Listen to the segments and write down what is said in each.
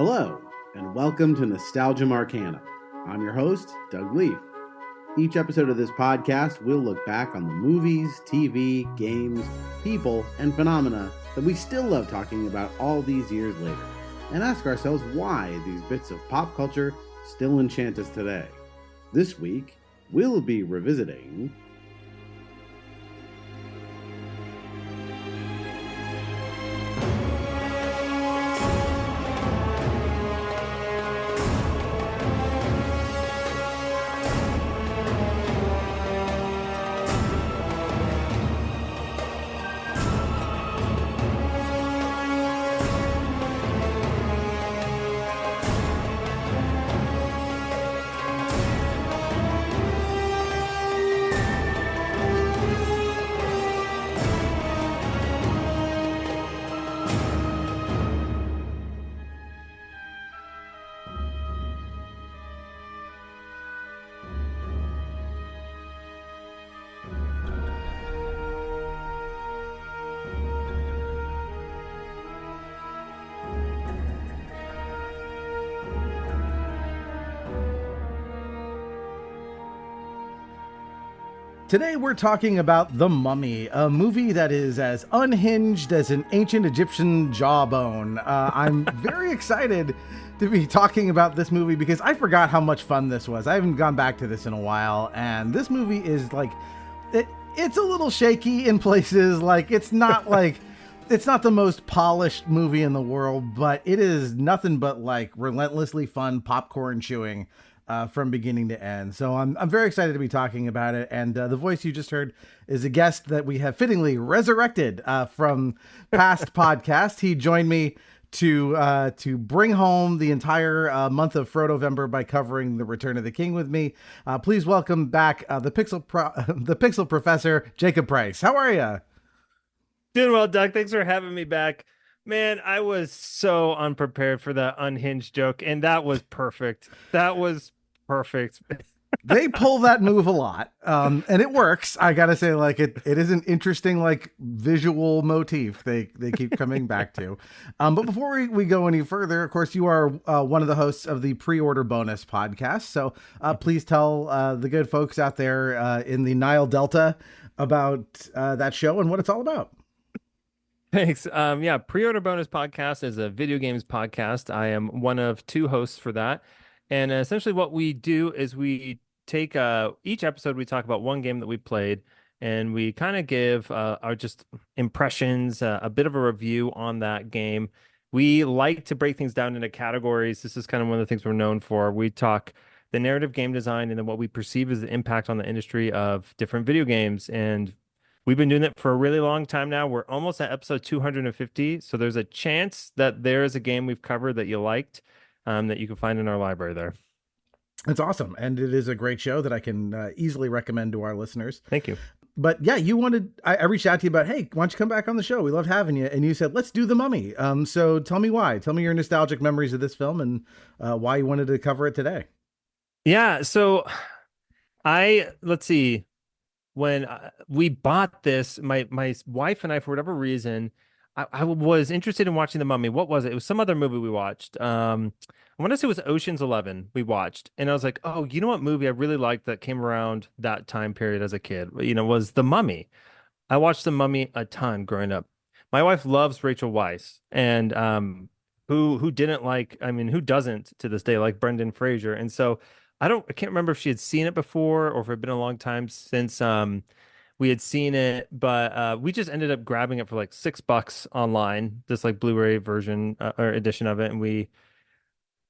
Hello, and welcome to Nostalgia Marcana. I'm your host, Doug Leaf. Each episode of this podcast, we'll look back on the movies, TV, games, people, and phenomena that we still love talking about all these years later, and ask ourselves why these bits of pop culture still enchant us today. This week, we'll be revisiting Today we're talking about The Mummy, a movie that is as unhinged as an ancient Egyptian jawbone. I'm very excited to be talking about this movie because I forgot how much fun this was. I haven't gone back to this in a while, and this movie is like, it's a little shaky in places. Like, it's not the most polished movie in the world, but it is nothing but like relentlessly fun popcorn chewing. From beginning to end. So I'm very excited to be talking about it. And the voice you just heard is a guest that we have fittingly resurrected from past podcast. He joined me to bring home the entire month of Frodo-vember by covering The Return of the King with me. Please welcome back the Pixel Professor, Jacob Price. How are you? Doing well, Doug. Thanks for having me back. Man, I was so unprepared for that unhinged joke, and that was perfect. That was perfect. They pull that move a lot, and it works. I gotta say, like it is an interesting like visual motif they keep coming back to. But before we go any further, of course, you are one of the hosts of the pre-order bonus podcast. So please tell the good folks out there in the Nile Delta about that show and what it's all about. Thanks. Pre-order bonus podcast is a video games podcast. I am one of two hosts for that. And essentially what we do is we take each episode, we talk about one game that we played, and we kind of give our just impressions, a bit of a review on that game. We like to break things down into categories. This is kind of one of the things we're known for. We talk the narrative game design and then what we perceive as the impact on the industry of different video games. And we've been doing it for a really long time now. We're almost at episode 250. So there's a chance that there is a game we've covered that you liked that you can find in our library there. It's awesome. And it is a great show that I can easily recommend to our listeners. Thank you. But yeah, I reached out to you about, hey, why don't you come back on the show? We loved having you. And you said, let's do The Mummy. So tell me why. Tell me your nostalgic memories of this film and why you wanted to cover it today. Yeah. So let's see. When we bought this, my wife and I, for whatever reason, I was interested in watching The Mummy. What was it? It was some other movie we watched. I want to say it was Ocean's 11 we watched. And I was like, oh, you know what movie I really liked that came around that time period as a kid, was The Mummy. I watched The Mummy a ton growing up. My wife loves Rachel Weisz. And who doesn't to this day like Brendan Fraser? And so I can't remember if she had seen it before or if it had been a long time since we had seen it, but we just ended up grabbing it for like $6 online, this like Blu-ray version or edition of it. And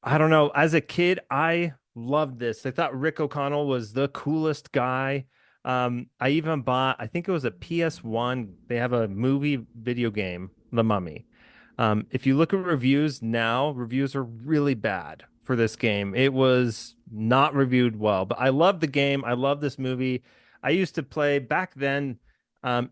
I don't know, as a kid, I loved this. I thought Rick O'Connell was the coolest guy. I even bought, I think it was a PS1. They have a movie video game, The Mummy. If you look at reviews now, reviews are really bad for this game. It was not reviewed well, but I love the game. I love this movie. I used to play back then.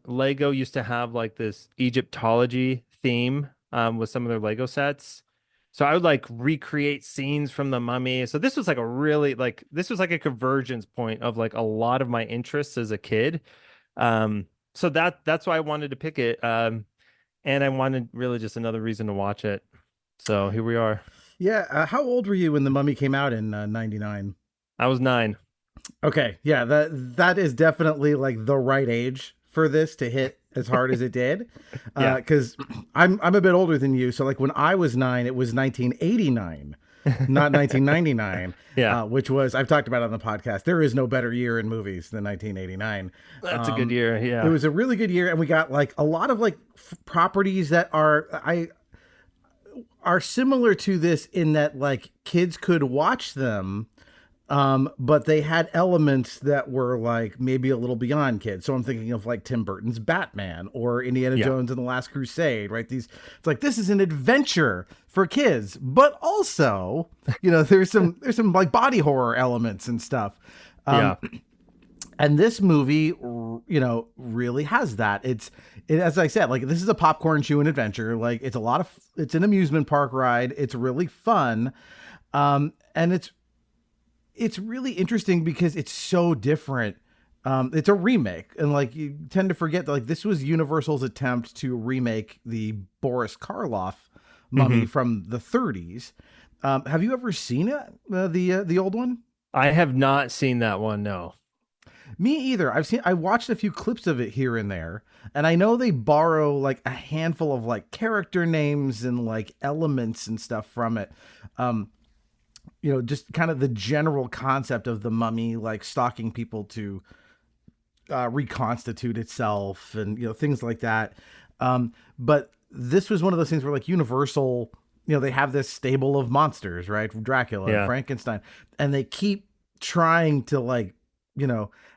Lego used to have like this Egyptology theme with some of their Lego sets. So I would like recreate scenes from The Mummy. So this was like a convergence point of like a lot of my interests as a kid. So that's why I wanted to pick it. And I wanted really just another reason to watch it. So here we are. Yeah. How old were you when The Mummy came out in '99? I was 9. Okay, yeah, that is definitely like the right age for this to hit as hard as it did. Yeah. Because I'm a bit older than you, so like when I was 9, it was 1989, not 1999, Yeah. which was I've talked about it on the podcast. There is no better year in movies than 1989. That's a good year. It Yeah. was a really good year, and we got like a lot of like properties that are similar to this in that like kids could watch them, but they had elements that were like maybe a little beyond kids. So I'm thinking of like Tim Burton's Batman or Indiana Yeah. Jones and the Last Crusade, right? It's like this is an adventure for kids, but also, there's some like body horror elements and stuff. Yeah. And this movie, really has that. As I said, like this is a popcorn chewing adventure. Like it's an amusement park ride. It's really fun. And it's really interesting because it's so different. It's a remake, and like you tend to forget that like this was Universal's attempt to remake the Boris Karloff Mummy from the 30s. Have you ever seen it? The old one? I have not seen that one. No. Me either. I watched a few clips of it here and there, and I know they borrow like a handful of like character names and like elements and stuff from it. Just kind of the general concept of the mummy, like stalking people to reconstitute itself and, things like that. But this was one of those things where like Universal, they have this stable of monsters, right? Dracula, Yeah. Frankenstein, and they keep trying to like,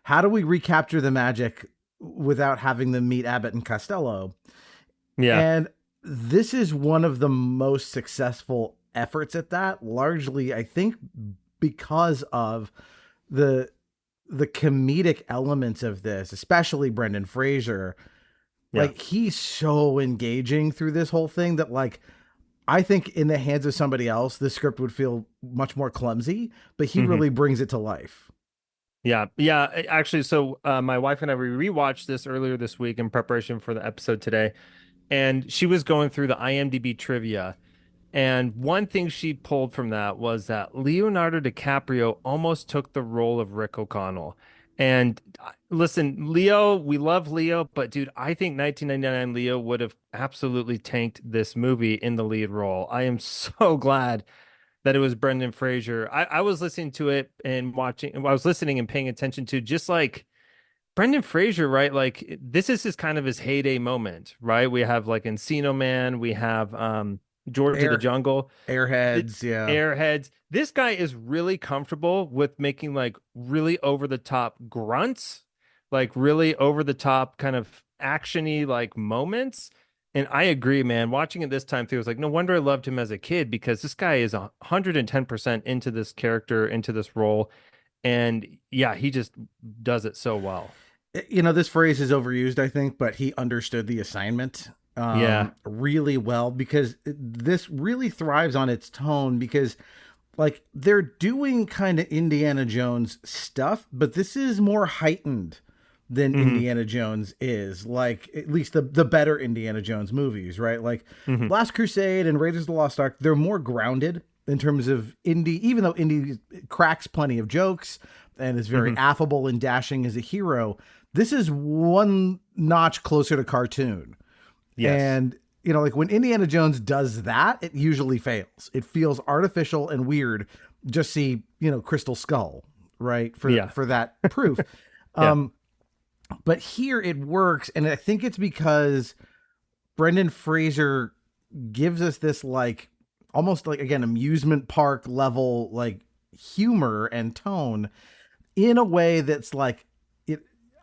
how do we recapture the magic without having them meet Abbott and Costello? Yeah. And this is one of the most successful efforts at that, largely I think because of the comedic elements of this, especially Brendan Fraser. Yeah. Like he's so engaging through this whole thing that like I think in the hands of somebody else the script would feel much more clumsy, but he really brings it to life. Yeah. Yeah. Actually, so my wife and I, we rewatched this earlier this week in preparation for the episode today. And she was going through the IMDb trivia. And one thing she pulled from that was that Leonardo DiCaprio almost took the role of Rick O'Connell. And listen, Leo, we love Leo, but dude, I think 1999 Leo would have absolutely tanked this movie in the lead role. I am so glad that it was Brendan Fraser. I was listening to it and I was listening and paying attention to just like Brendan Fraser, right? Like this is his heyday moment, right? We have like Encino Man, we have George of the Jungle, Airheads, yeah. Airheads. This guy is really comfortable with making like really over the top grunts, like really over the top kind of actiony like moments. And I agree, man. Watching it this time through, I was like, no wonder I loved him as a kid because this guy is 110% into this character, into this role. And yeah, he just does it so well. This phrase is overused, I think, but he understood the assignment really well because this really thrives on its tone because like they're doing kind of Indiana Jones stuff, but this is more heightened than Indiana Jones is, like at least the better Indiana Jones movies, right? Like Last Crusade and Raiders of the Lost Ark, they're more grounded in terms of Indy, even though Indy cracks plenty of jokes and is very affable and dashing as a hero. This is one notch closer to cartoon. Yes. And, like when Indiana Jones does that, it usually fails. It feels artificial and weird. Just see, Crystal Skull, right? For that proof. But here it works. And I think it's because Brendan Fraser gives us this like, almost like, again, amusement park level, like humor and tone in a way that's like,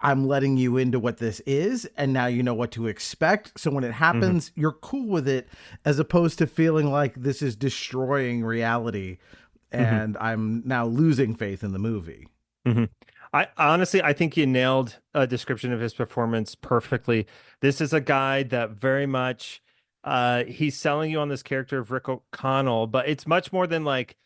I'm letting you into what this is, and now you know what to expect. So when it happens, you're cool with it, as opposed to feeling like this is destroying reality, and I'm now losing faith in the movie. I honestly, I think you nailed a description of his performance perfectly. This is a guy that very much, he's selling you on this character of Rick O'Connell, but it's much more than like,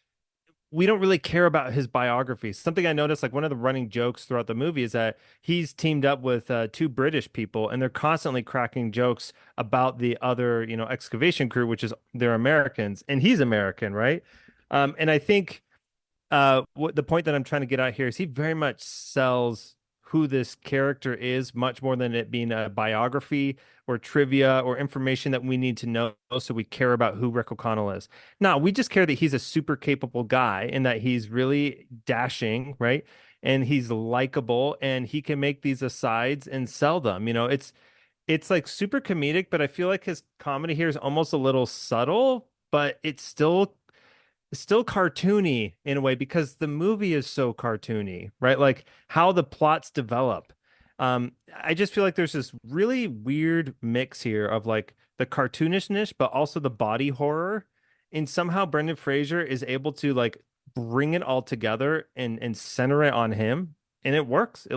we don't really care about his biography. Something I noticed, like one of the running jokes throughout the movie is that he's teamed up with two British people, and they're constantly cracking jokes about the other, excavation crew, which is they're Americans, and he's American, right? And I think what the point that I'm trying to get out here is he very much sells who this character is much more than it being a biography or trivia or information that we need to know so we care about who Rick O'Connell is. No, we just care that he's a super capable guy and that he's really dashing, right? And he's likable and he can make these asides and sell them. It's like super comedic, but I feel like his comedy here is almost a little subtle, but it's still cartoony in a way because the movie is so cartoony, right? Like how the plots develop. I just feel like there's this really weird mix here of like the cartoonishness, but also the body horror. And somehow Brendan Fraser is able to like bring it all together and center it on him. And it works.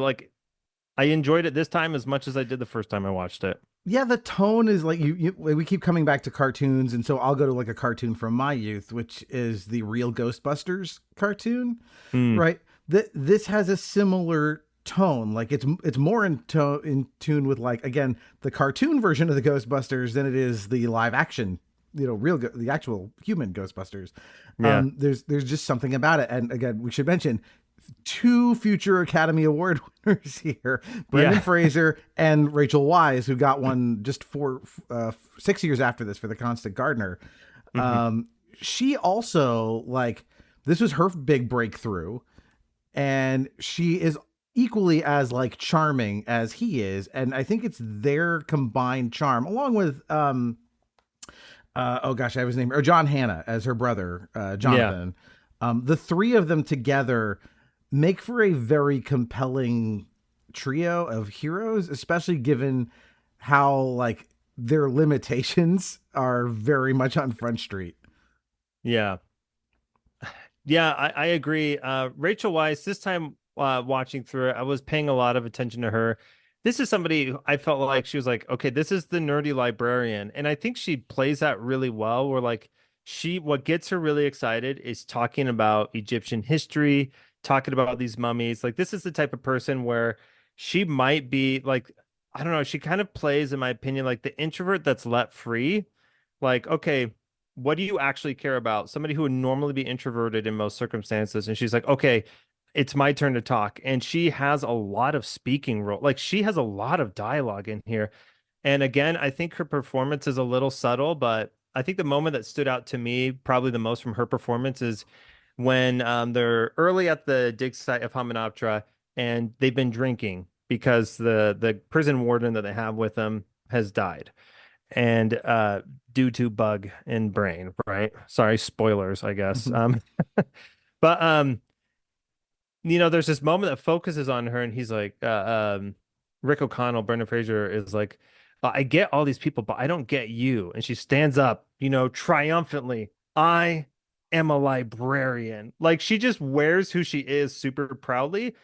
I enjoyed it this time as much as I did the first time I watched it. Yeah, the tone is like we keep coming back to cartoons, and so I'll go to like a cartoon from my youth, which is the real Ghostbusters cartoon, right? This has a similar tone, like it's more in tune with like again the cartoon version of the Ghostbusters than it is the live action, the actual human Ghostbusters. Yeah. There's just something about it, and again we should mention two future Academy Award winners here, Brendan Fraser and Rachel Weisz, who got one just 6 years after this for The Constant Gardener. She also this was her big breakthrough, and she is equally as charming as he is. And I think it's their combined charm along with, oh gosh, I have his name, or John Hannah as her brother, Jonathan. The three of them together make for a very compelling trio of heroes, especially given how their limitations are very much on Front Street. Yeah. Yeah, I agree. Rachel Weisz, this time watching through it, I was paying a lot of attention to her. This is somebody who I felt like she was like, okay, this is the nerdy librarian. And I think she plays that really well, where what gets her really excited is talking about Egyptian history, talking about these mummies. This is the type of person where she might be I don't know, she kind of plays, in my opinion, like the introvert that's let free. Okay, what do you actually care about? Somebody who would normally be introverted in most circumstances. And she's like, okay, it's my turn to talk. And she has a lot of speaking role. She has a lot of dialogue in here. And again, I think her performance is a little subtle, but I think the moment that stood out to me probably the most from her performance is when they're early at the dig site of Hamunaptra and they've been drinking because the prison warden that they have with them has died. And due to bug in brain, right? Sorry, spoilers, I guess. But there's this moment that focuses on her, and he's like, Rick O'Connell, Brendan Fraser is like, I get all these people, but I don't get you. And she stands up, triumphantly. I am a librarian. She just wears who she is super proudly.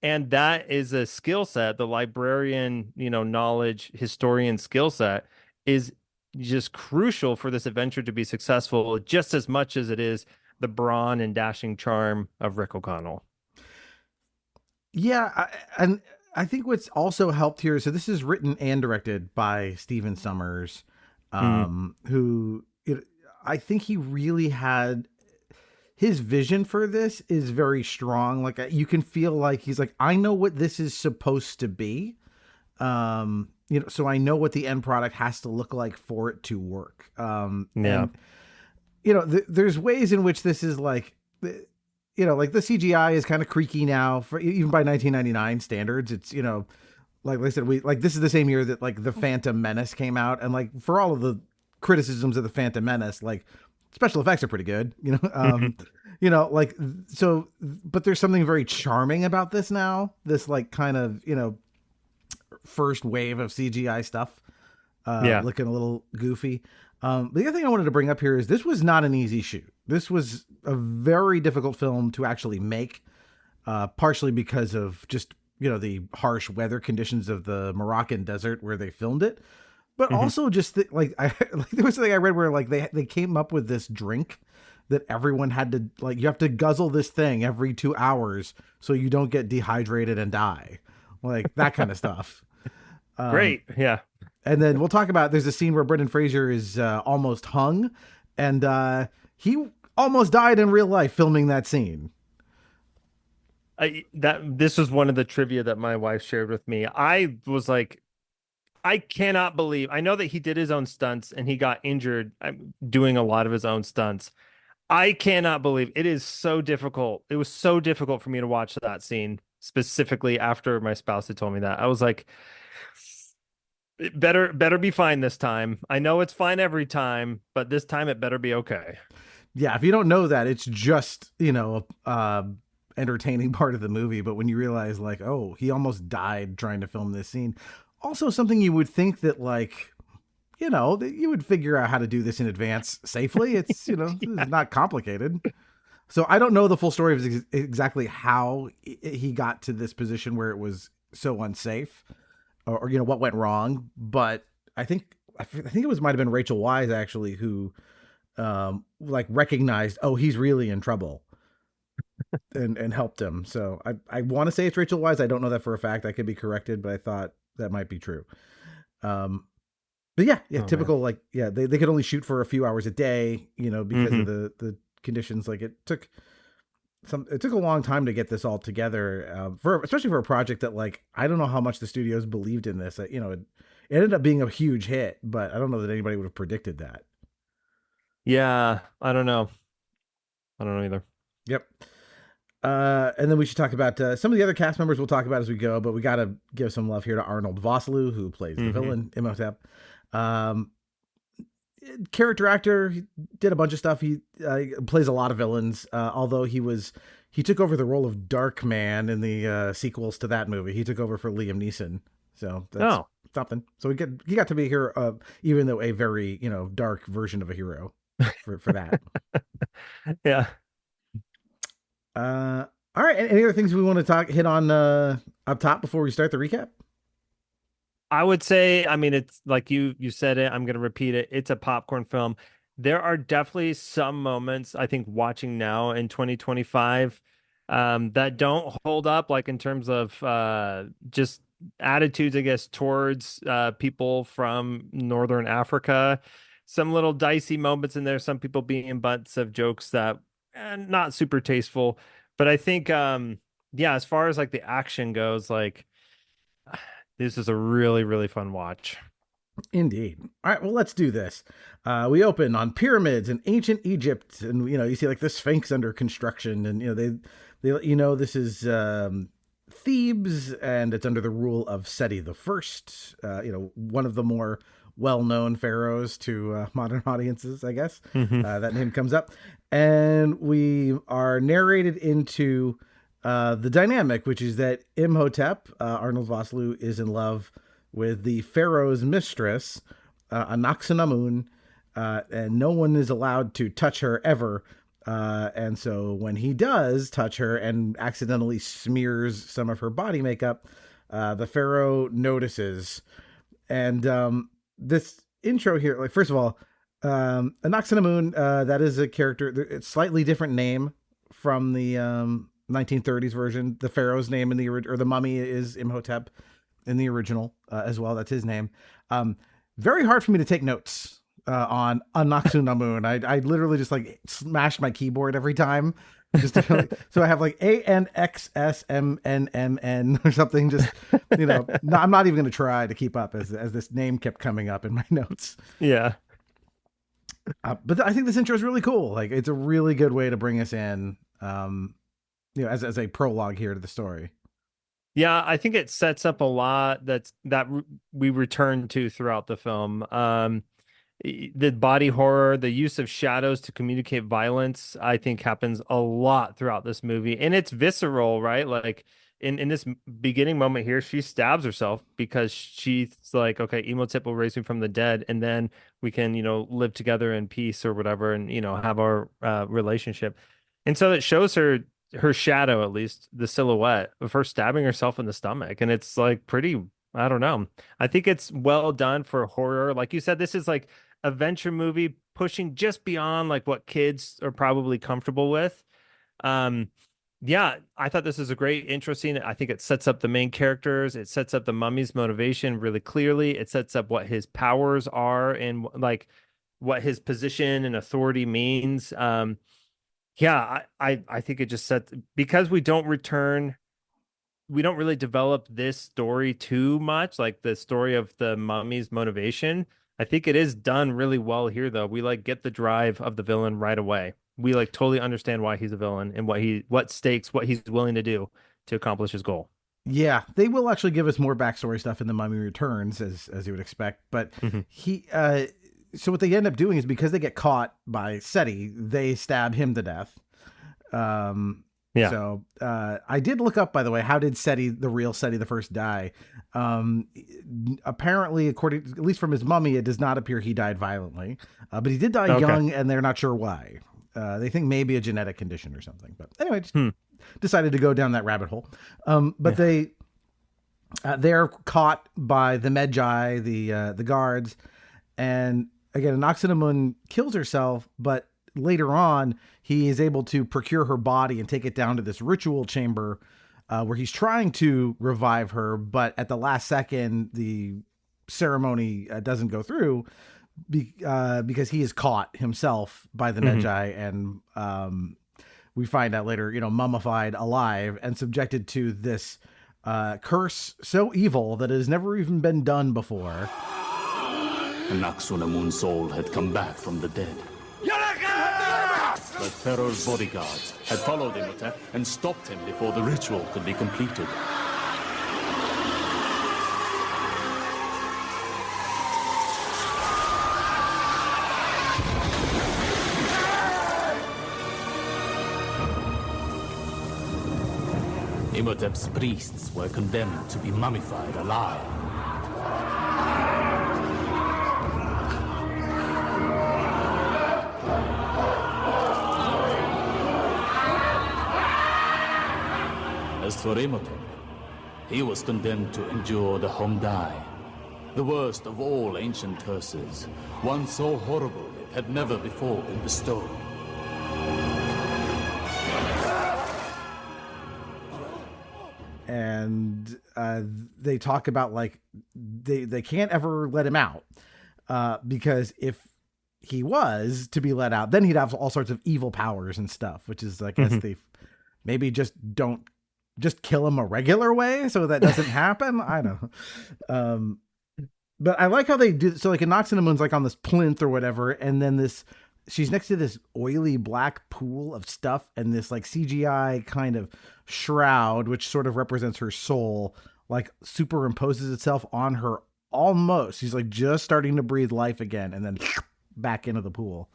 And that is a skill set. The librarian, knowledge, historian skill set is just crucial for this adventure to be successful, just as much as it is the brawn and dashing charm of Rick O'Connell. Yeah. And I think what's also helped here, so this is written and directed by Stephen Sommers, who I think he really had his vision for this is very strong. You can feel like he's like, I know what this is supposed to be. So I know what the end product has to look like for it to work. And, there's ways in which this is the CGI is kind of creaky now for even by 1999 standards. It's, like I said, this is the same year that the Phantom Menace came out. And for all of the criticisms of the Phantom Menace, special effects are pretty good, so, but there's something very charming about this now, this kind of, first wave of CGI stuff, looking a little goofy. The other thing I wanted to bring up here is this was not an easy shoot. This was a very difficult film to actually make, partially because of just, the harsh weather conditions of the Moroccan desert where they filmed it. But also just there was something I read where they came up with this drink that everyone had to, like, you have to guzzle this thing every 2 hours so you don't get dehydrated and die, like that kind of stuff. Great. Yeah. And then we'll talk about, there's a scene where Brendan Fraser is almost hung, and he almost died in real life filming that scene. This was one of the trivia that my wife shared with me. I was like, I cannot believe. I know that he did his own stunts and he got injured doing a lot of his own stunts. I cannot believe it is so difficult. It was so difficult for me to watch that scene specifically after my spouse had told me that. I was like, it better be fine this time. I know it's fine every time, but this time it better be okay. Yeah, if you don't know that, it's just, entertaining part of the movie. But when you realize, like, oh, he almost died trying to film this scene. Also, something you would think that, like, that you would figure out how to do this in advance safely. It's, Yeah. it's not complicated. So I don't know the full story of exactly how he got to this position where it was so unsafe, or what went wrong. But I think it might have been Rachel Weisz actually who like recognized, oh, he's really in trouble, and helped him. So I want to say it's Rachel Weisz. I don't know that for a fact. I could be corrected, but I thought that might be true. But yeah, Oh, typical, man. like, yeah, they could only shoot for a few hours a day, because of the conditions. Like, it took a long time to get this all together, especially for a project that, like, I don't know how much the studios believed in this. It ended up being a huge hit, but I don't know that anybody would have predicted that. Yeah, I don't know. I don't know either. Yep. And then we should talk about some of the other cast members we'll talk about as we go, but we got to give some love here to Arnold Vosloo, who plays the villain, Imhotep. Character actor, he did a bunch of stuff. He plays a lot of villains, although he took over the role of Dark Man in the sequels to that movie. He took over for Liam Neeson. So that's something. So he got to be here, even though a very, dark version of a hero for that. Yeah. All right. Any other things we want to hit on up top before we start the recap? I would say, I mean, it's like you said it, I'm going to repeat it. It's a popcorn film. There are definitely some moments, I think, watching now in 2025, that don't hold up, like in terms of just attitudes, I guess, towards people from Northern Africa. Some little dicey moments in there, some people being butts of jokes that not super tasteful. But I think, yeah, as far as like the action goes, like, this is a really, really fun watch. Indeed. All right, well, let's do this. We open on pyramids in ancient Egypt, and you see like the Sphinx under construction, and they this is Thebes, and it's under the rule of Seti the First. One of the more well-known pharaohs to modern audiences, I guess. That name comes up, and we are narrated into the dynamic, which is that Imhotep, Arnold Vosloo, is in love with the pharaoh's mistress, Anaxinamun, and no one is allowed to touch her ever. And so when he does touch her and accidentally smears some of her body makeup, the pharaoh notices. And this intro here, like, first of all, Anaxinamun, that is a character. It's slightly different name from the 1930s version. The pharaoh's name in the mummy is Imhotep in the original as well. That's his name. Very hard for me to take notes on Anaxinamun. I literally just like smashed my keyboard every time. Just to, so I have like ANXSMNMN or something. Just no, I'm not even going to try to keep up as this name kept coming up in my notes. Yeah. But I think this intro is really cool. Like, it's a really good way to bring us in, as a prologue here to the story. Yeah, I think it sets up a lot that we return to throughout the film. The body horror, the use of shadows to communicate violence, I think happens a lot throughout this movie. And it's visceral, right? Like in this beginning moment here, she stabs herself because she's like, okay, Imhotep will raise me from the dead, and then we can, live together in peace or whatever, and, have our relationship. And so it shows her shadow, at least the silhouette of her stabbing herself in the stomach. And it's like pretty, I don't know. I think it's well done for horror. Like you said, this is like a venture movie, pushing just beyond like what kids are probably comfortable with. Um, yeah, I thought this is a great intro scene. I think it sets up the main characters. It sets up the mummy's motivation really clearly. It sets up what his powers are and like what his position and authority means. Yeah, I think it just sets, because we don't really develop this story too much, like the story of the mummy's motivation. I think it is done really well here, though. We like get the drive of the villain right away. We like totally understand why he's a villain and what he's willing to do to accomplish his goal. Yeah, they will actually give us more backstory stuff in The Mummy Returns, as you would expect. But he, so what they end up doing is, because they get caught by SETI, they stab him to death. Yeah. So I did look up, by the way, how did SETI, the real SETI the First, die? Apparently, according, at least from his mummy, it does not appear he died violently, but he did die young, and they're not sure why. They think maybe a genetic condition or something. But anyway, just decided to go down that rabbit hole. But they're caught by the Magi, the guards, and again, Anaxinamun kills herself, but later on, he is able to procure her body and take it down to this ritual chamber where he's trying to revive her, but at the last second, the ceremony doesn't go through because he is caught himself by the Magi, and we find out later, mummified alive and subjected to this curse so evil that it has never even been done before. Anaxinamun's soul had come back from the dead. But Pharaoh's bodyguards had followed Imhotep and stopped him before the ritual could be completed. Imhotep's priests were condemned to be mummified alive. As for Imhotep, he was condemned to endure the Homdai, the worst of all ancient curses, one so horrible it had never before been bestowed. And they talk about like they can't ever let him out because if he was to be let out, then he'd have all sorts of evil powers and stuff, which is, I guess, they maybe just kill him a regular way so that doesn't happen. I don't know. But I like how they do. So like Anaxinamun's like on this plinth or whatever, and then she's next to this oily black pool of stuff, and this like CGI kind of shroud, which sort of represents her soul, like superimposes itself on her almost. She's like just starting to breathe life again, and then back into the pool.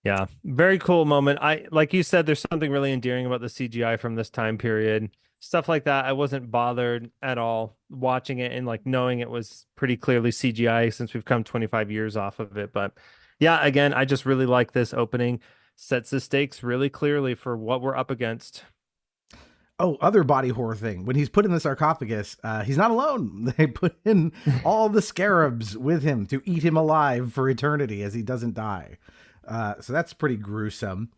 Yeah, very cool moment. Like you said, there's something really endearing about the CGI from this time period. Stuff like that, I wasn't bothered at all watching it and like knowing it was pretty clearly CGI since we've come 25 years off of it. But yeah, again, I just really like this opening. Sets the stakes really clearly for what we're up against. Oh, other body horror thing. When he's put in the sarcophagus, he's not alone. They put in all the scarabs with him to eat him alive for eternity as he doesn't die. So that's pretty gruesome.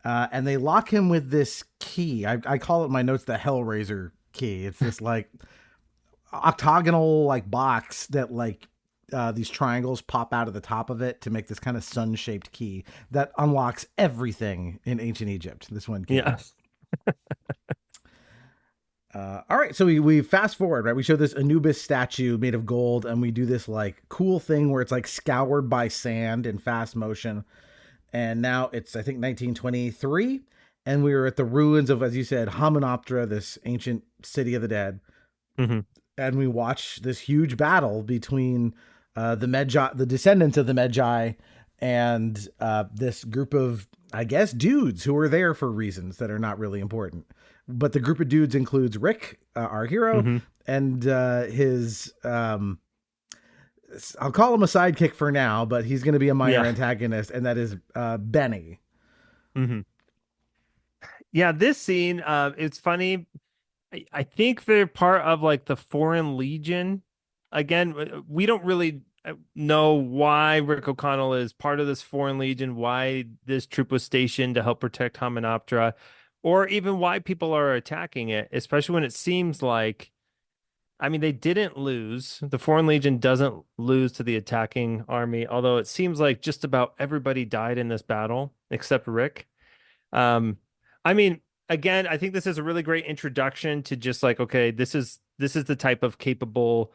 And they lock him with this key. I call it in my notes the Hellraiser key. It's this like octagonal like box that like these triangles pop out of the top of it to make this kind of sun-shaped key that unlocks everything in ancient Egypt. This one key. Yeah. All right, so we fast forward, right? We show this Anubis statue made of gold, and we do this like cool thing where it's like scoured by sand in fast motion. And now it's, I think, 1923, and we were at the ruins of, as you said, Hamunaptra, this ancient city of the dead. And we watch this huge battle between the Magi, the descendants of the Magi, and this group of, I guess, dudes who are there for reasons that are not really important. But the group of dudes includes Rick, our hero, and his, I'll call him a sidekick for now, but he's going to be a minor antagonist, and that is Benny. Yeah, this scene, it's funny. I think they're part of like the Foreign Legion. Again, we don't really know why Rick O'Connell is part of this Foreign Legion, why this troop was stationed to help protect Hymenoptera, or even why people are attacking it, especially when it seems like, I mean, they didn't lose. The Foreign Legion doesn't lose to the attacking army, although it seems like just about everybody died in this battle except Rick. Um, I mean, again, I think this is a really great introduction to just like, okay, this is the type of capable,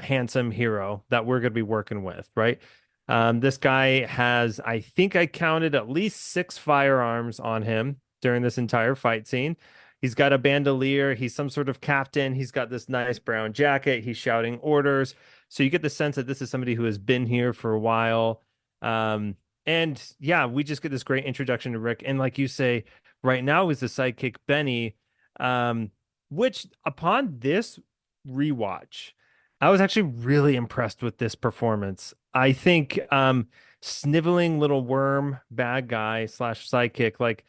handsome hero that we're going to be working with, right? This guy has, I think I counted at least 6 firearms on him during this entire fight scene. He's got a bandolier. He's some sort of captain. He's got this nice brown jacket. He's shouting orders. So you get the sense that this is somebody who has been here for a while. And yeah, we just get this great introduction to Rick. And like you say, right now is the sidekick Benny, which upon this rewatch, I was actually really impressed with this performance. I think sniveling little worm bad guy / sidekick, like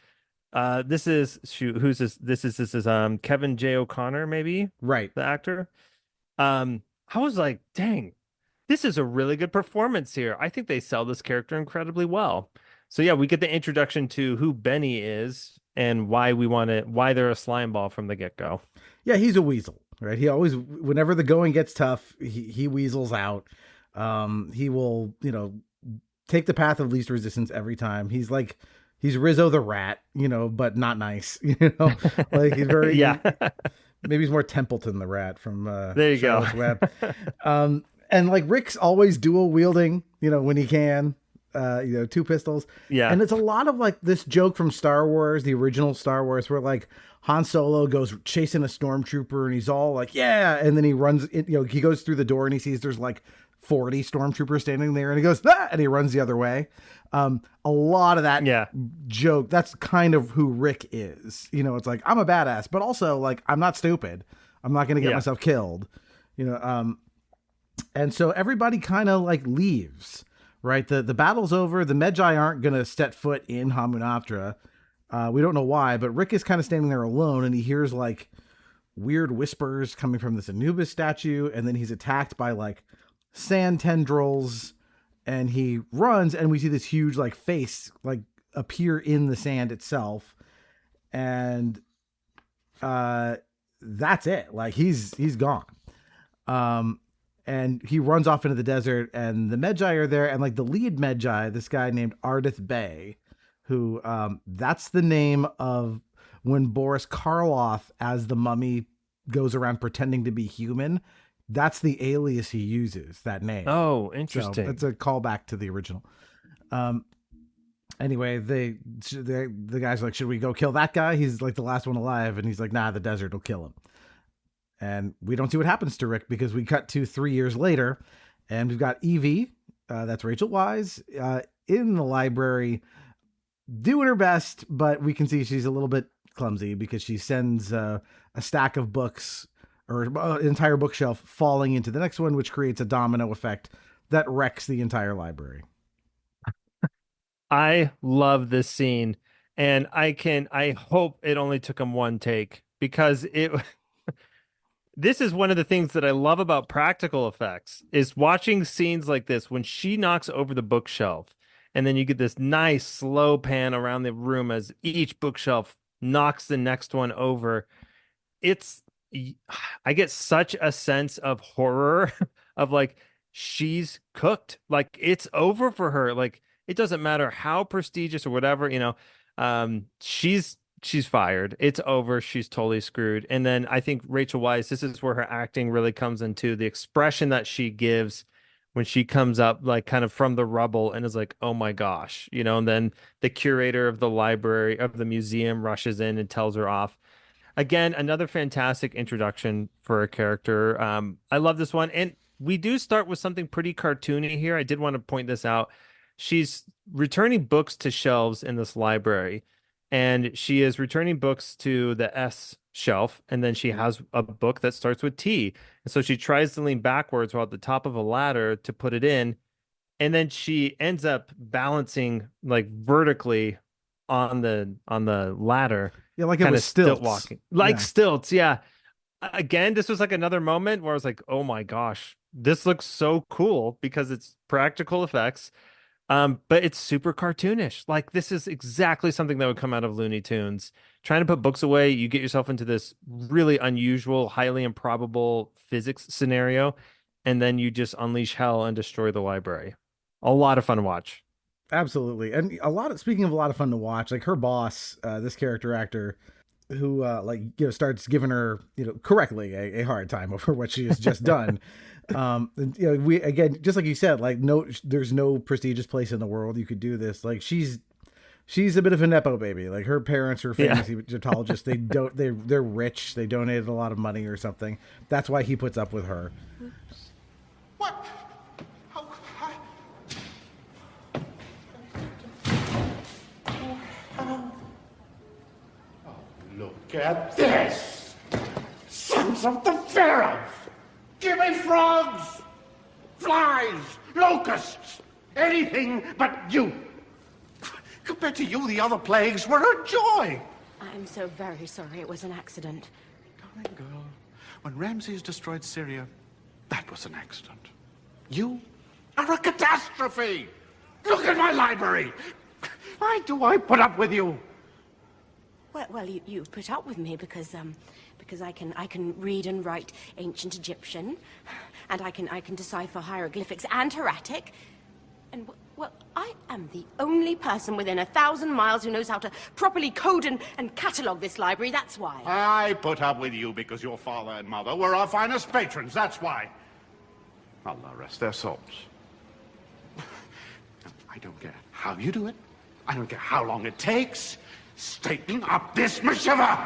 this is who's this? This is Kevin J. O'Connor, maybe, Right. the actor. I was like, dang, this is a really good performance here. I think they sell this character incredibly well. So yeah, we get the introduction to who Benny is and why they're a slime ball from the get-go. Yeah, he's a weasel, right? He always, whenever the going gets tough, he weasels out. He will, take the path of least resistance every time. He's Rizzo the Rat, but not nice, like he's very, Yeah. Maybe he's more Templeton the Rat from There you Charlotte's go. Web. And like Rick's always dual wielding, when he can, 2 pistols. Yeah. And it's a lot of like this joke from Star Wars, the original Star Wars, where like Han Solo goes chasing a stormtrooper and he's all like, yeah. And then he runs, he goes through the door and he sees there's like 40 stormtroopers standing there and he goes, ah! And he runs the other way. A lot of that joke, that's kind of who Rick is. It's like, I'm a badass, but also like, I'm not stupid. I'm not going to get myself killed, and so everybody kind of like leaves, right? The battle's over. The Medjai aren't going to step foot in Hymenoptera. We don't know why, but Rick is kind of standing there alone and he hears like weird whispers coming from this Anubis statue. And then he's attacked by like sand tendrils and he runs and we see this huge like face like appear in the sand itself. And that's it. Like he's gone. And he runs off into the desert and the Medjai are there. And like the lead Medjai, this guy named Ardith Bey, who that's the name of when Boris Karloff as the mummy goes around pretending to be human. That's the alias he uses, that name. Oh, interesting. So it's a callback to the original. Anyway, the guy's like, should we go kill that guy? He's like the last one alive. And he's like, nah, the desert will kill him. And we don't see what happens to Rick because we cut to 3 years later and we've got Evie, that's Rachel Weisz, in the library doing her best, but we can see she's a little bit clumsy because she sends a stack of books or an entire bookshelf falling into the next one, which creates a domino effect that wrecks the entire library. I love this scene and I hope it only took him one take because this is one of the things that I love about practical effects is watching scenes like this when she knocks over the bookshelf and then you get this nice slow pan around the room as each bookshelf knocks the next one over. I get such a sense of horror of like, she's cooked, like it's over for her. Like it doesn't matter how prestigious or whatever, she's fired. It's over. She's totally screwed. And then I think Rachel Weisz, this is where her acting really comes into the expression that she gives when she comes up like kind of from the rubble and is like, oh my gosh, and then the curator of the library of the museum rushes in and tells her off. Again, another fantastic introduction for a character. I love this one. And we do start with something pretty cartoony here. I did want to point this out. She's returning books to shelves in this library. And she is returning books to the S shelf, and then she has a book that starts with T. And so she tries to lean backwards while at the top of a ladder to put it in, and then she ends up balancing like vertically on the ladder. Yeah, like it was stilts. Stilt walking. Like stilts, yeah. again, this was like another moment where I was like, oh my gosh, this looks so cool because it's practical effects. But it's super cartoonish. Like this is exactly something that would come out of Looney Tunes. Trying to put books away, you get yourself into this really unusual, highly improbable physics scenario, and then you just unleash hell and destroy the library. A lot of fun to watch. Absolutely. And speaking of a lot of fun to watch, like her boss, this character actor who starts giving her, correctly a hard time over what she has just done. And, we, again, just like you said, like there's no prestigious place in the world you could do this. Like she's a bit of a Nepo baby. Like her parents are famous Egyptologists. They're rich. They donated a lot of money or something. That's why he puts up with her. What? Look at this! Sons of the Pharaoh! Give me frogs! Flies! Locusts! Anything but you! Compared to you, the other plagues were a joy! I'm so very sorry it was an accident. Darling girl, when Ramses destroyed Syria, that was an accident. You are a catastrophe! Look at my library! Why do I put up with you? Well, you put up with me because I can read and write ancient Egyptian, and I can decipher hieroglyphics and hieratic, and well, I am the only person within 1,000 miles who knows how to properly code and catalogue this library. That's why. I put up with you because your father and mother were our finest patrons. That's why. Allah rest their souls. I don't care how you do it. I don't care how long it takes. Straighten up this mishiva!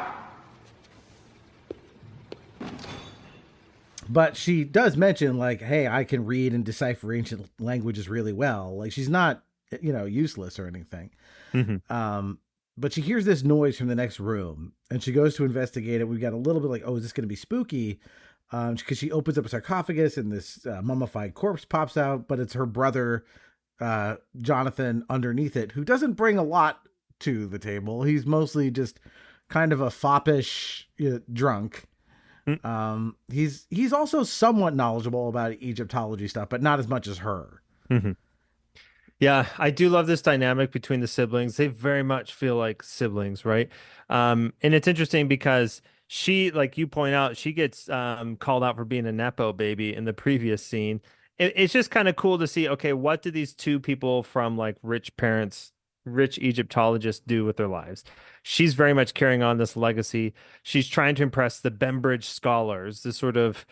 But she does mention, like, hey, I can read and decipher ancient languages really well. Like, she's not, useless or anything. Mm-hmm. But she hears this noise from the next room, and she goes to investigate it. We've got a little bit like, oh, is this going to be spooky? Because she opens up a sarcophagus, and this mummified corpse pops out, but it's her brother, Jonathan, underneath it, who doesn't bring a lot to the table. He's mostly just kind of a foppish drunk. He's also somewhat knowledgeable about Egyptology stuff, but not as much as her. Mm-hmm. Yeah, I do love this dynamic between the siblings. They very much feel like siblings, right? And it's interesting because she, like you point out, she gets called out for being a Nepo baby in the previous scene. It's just kind of cool to see, okay, what do these two people from like rich parents, rich Egyptologists do with their lives? She's very much carrying on this legacy. She's trying to impress the Bembridge scholars, this sort of,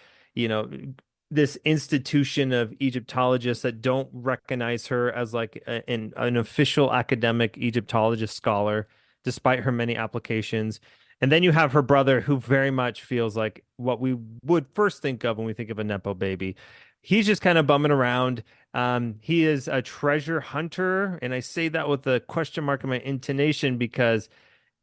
this institution of Egyptologists that don't recognize her as like an official academic Egyptologist scholar, despite her many applications. And then you have her brother, who very much feels like what we would first think of when we think of a Nepo baby. He's just kind of bumming around. He is a treasure hunter. And I say that with a question mark in my intonation because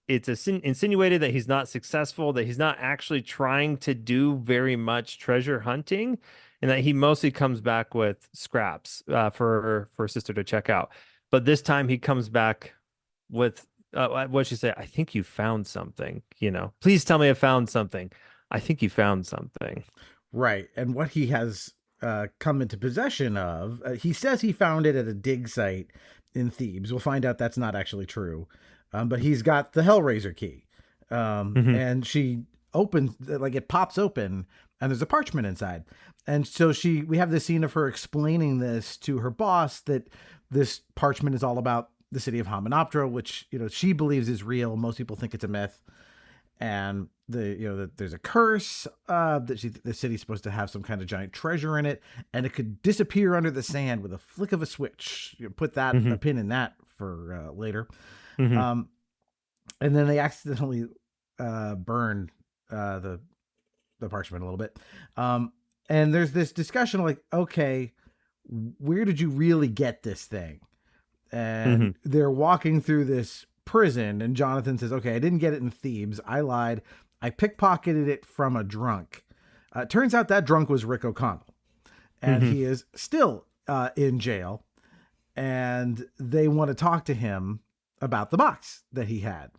it's insinuated that he's not successful, that he's not actually trying to do very much treasure hunting, and that he mostly comes back with scraps for sister to check out. But this time he comes back with what'd she say? I think you found something, Please tell me I found something. I think you found something. Right. And what he has come into possession of, he says he found it at a dig site in Thebes. We'll find out that's not actually true. But he's got the Hellraiser key. And she opens, like it pops open, and there's a parchment inside. And so we have this scene of her explaining this to her boss, that this parchment is all about the city of Hamunaptra, which, she believes is real. Most people think it's a myth. And that there's a curse, that the city's supposed to have some kind of giant treasure in it, and it could disappear under the sand with a flick of a switch. Put that a pin in that for later. And then they accidentally burn the parchment a little bit. And there's this discussion like, okay, where did you really get this thing? And they're walking through this prison, and Jonathan says, okay, I didn't get it in Thebes. I lied. I pickpocketed it from a drunk. Turns out that drunk was Rick O'Connell, and he is still in jail, and they want to talk to him about the box that he had.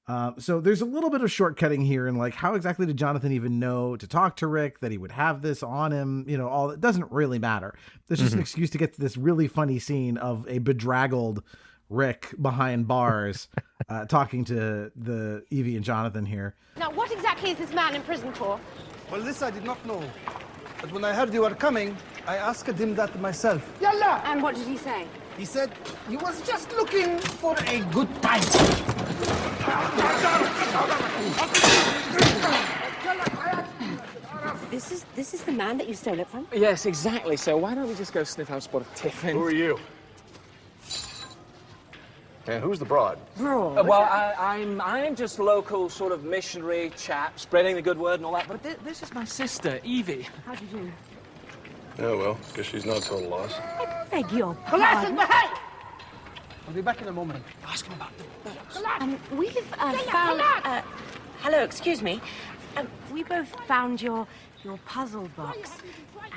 So there's a little bit of shortcutting here, and like, how exactly did Jonathan even know to talk to Rick, that he would have this on him? You know, all it doesn't really matter. There's just an excuse to get to this really funny scene of a bedraggled Rick behind bars, talking to the Evie and Jonathan here. Now, what exactly is this man in prison for? Well, this I did not know. But when I heard you were coming, I asked him that myself. Yalla! And what did he say? He said he was just looking for a good time. This is the man that you stole it from? Yes, exactly. So why don't we just go sniff out a spot of tiffin? Who are you? And who's the broad? Broad? Well, I'm just local sort of missionary chap, spreading the good word and all that. But this is my sister, Evie. How do you do? Oh, well, guess she's not total loss. I beg your pardon. I'll be back in a moment. Ask him about the box. We've found... hello, excuse me. We both found your puzzle box,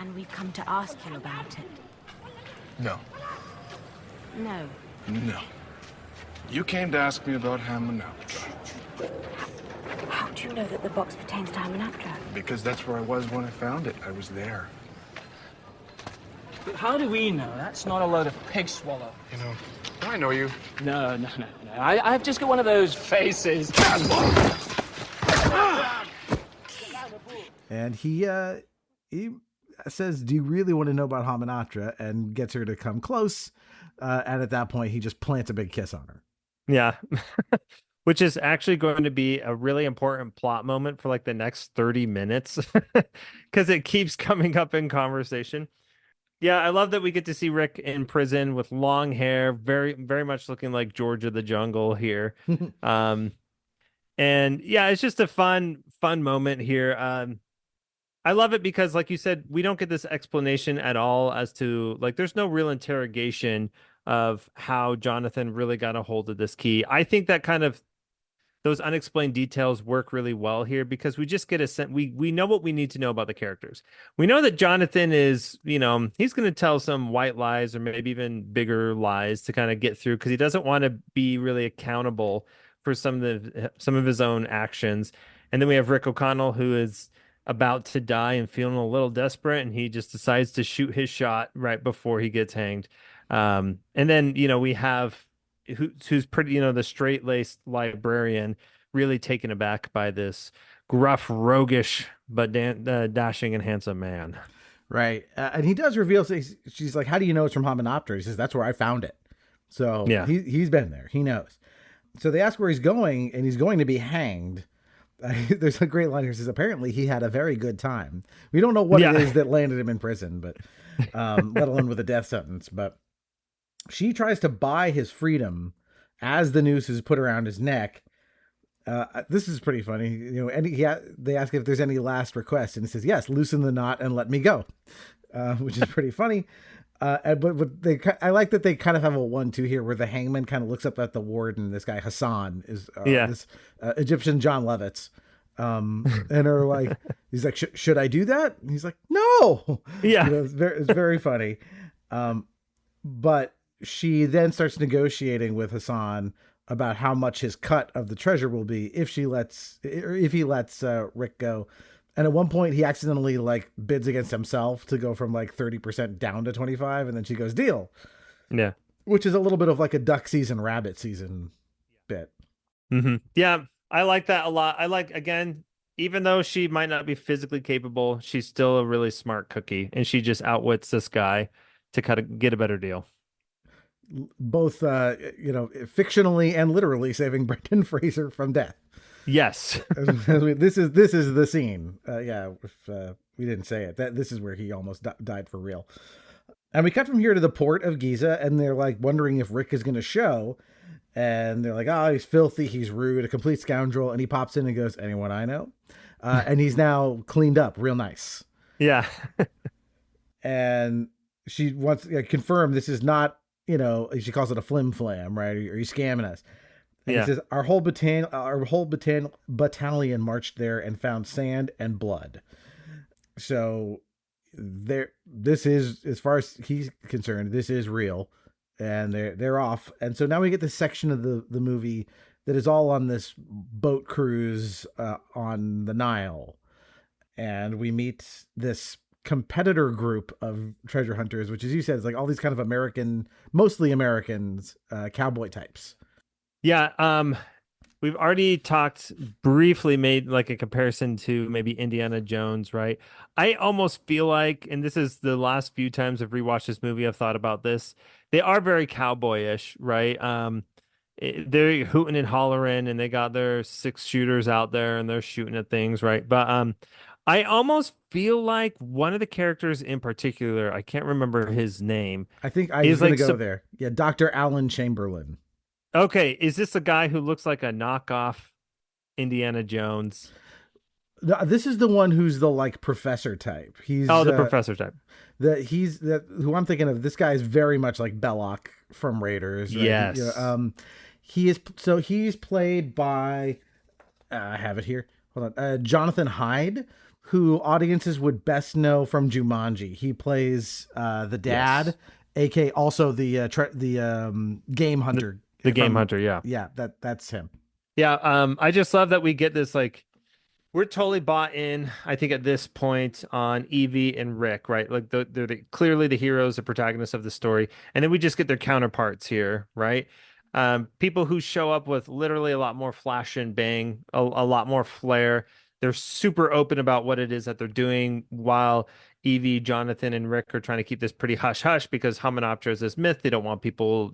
and we've come to ask you about it. No. No. No. You came to ask me about Ham Aptra. How do you know that the box pertains to Hamanaptra? Because that's where I was when I found it. I was there. But how do we know? That's not a load of pig swallow. You know, I know you. No. I've just got one of those faces. And he says, do you really want to know about Hamanaptra? And gets her to come close. And at that point, he just plants a big kiss on her. Yeah. Which is actually going to be a really important plot moment for like the next 30 minutes because it keeps coming up in conversation. Yeah, I love that we get to see Rick in prison with long hair, very, very much looking like George of the Jungle here. And yeah, it's just a fun moment here. I love it because, like you said, we don't get this explanation at all as to, like, there's no real interrogation of how Jonathan really got a hold of this key. I think that kind of those unexplained details work really well here because we just get a sense. We know what we need to know about the characters. We know that Jonathan is, he's going to tell some white lies or maybe even bigger lies to kind of get through because he doesn't want to be really accountable for some of his own actions. And then we have Rick O'Connell, who is about to die and feeling a little desperate, and he just decides to shoot his shot right before he gets hanged. And then, we have who's pretty, the straight-laced librarian really taken aback by this gruff, roguish, but dashing and handsome man. Right. And he does reveal, she's like, how do you know it's from Hamanaptra? He says, that's where I found it. So yeah, he's been there. He knows. So they ask where he's going, and he's going to be hanged. There's a great line here. Says apparently he had a very good time. We don't know what it is that landed him in prison, but let alone with a death sentence. But she tries to buy his freedom as the noose is put around his neck. This is pretty funny. And they ask if there's any last request, and he says, yes, loosen the knot and let me go, which is pretty funny. But I like that they kind of have a 1-2 here where the hangman kind of looks up at the warden. This guy Hassan is this Egyptian John Lovitz, and are like, he's like, should I do that? And he's like, no. Yeah, it's very funny. But she then starts negotiating with Hassan about how much his cut of the treasure will be if he lets Rick go. And at one point he accidentally bids against himself to go from 30% down to 25. And then she goes, deal. Yeah. Which is a little bit of a duck season, rabbit season bit. Mm-hmm. Yeah. I like that a lot. Again, even though she might not be physically capable, she's still a really smart cookie. And she just outwits this guy to kind of get a better deal. Both, fictionally and literally saving Brendan Fraser from death. Yes. This is the scene. If we didn't say it, this is where he almost died for real. And we cut from here to the port of Giza, and they're wondering if Rick is going to show. And they're like, oh, he's filthy, he's rude, a complete scoundrel. And he pops in and goes, anyone I know? And he's now cleaned up real nice. Yeah. And she wants to confirm this is not, she calls it a flim flam, right? Are you scamming us? And he says, our whole battalion marched there and found sand and blood. So this is, as far as he's concerned, this is real, and they're off. And so now we get this section of the movie that is all on this boat cruise on the Nile. And we meet this competitor group of treasure hunters, which, as you said, is like all these kind of American, mostly Americans, cowboy types. Yeah. We've already talked briefly, made like a comparison to maybe Indiana Jones, right? I almost feel like, and this is the last few times I've rewatched this movie, I've thought about this. They are very cowboyish, right? They're hooting and hollering, and they got their 6 shooters out there, and they're shooting at things, right? But I almost feel like one of the characters in particular, I can't remember his name. I think I was going to go there. Yeah, Dr. Alan Chamberlain. Okay, is this a guy who looks like a knockoff Indiana Jones? This is the one who's the like professor type. He's the professor type. Who I'm thinking of. This guy is very much like Belloc from Raiders. Right? Yes. He's played by I have it here. Hold on. Jonathan Hyde, who audiences would best know from Jumanji. He plays the dad, yes. aka also the game hunter. The game hunter, yeah. Yeah, that's him. Yeah, I just love that we get this, like, we're totally bought in, I think, at this point on Evie and Rick, right? Like, they're clearly the heroes, the protagonists of the story. And then we just get their counterparts here, right? People who show up with literally a lot more flash and bang, a lot more flair. They're super open about what it is that they're doing, while Evie, Jonathan, and Rick are trying to keep this pretty hush-hush because Hamunaptra is this myth. They don't want people,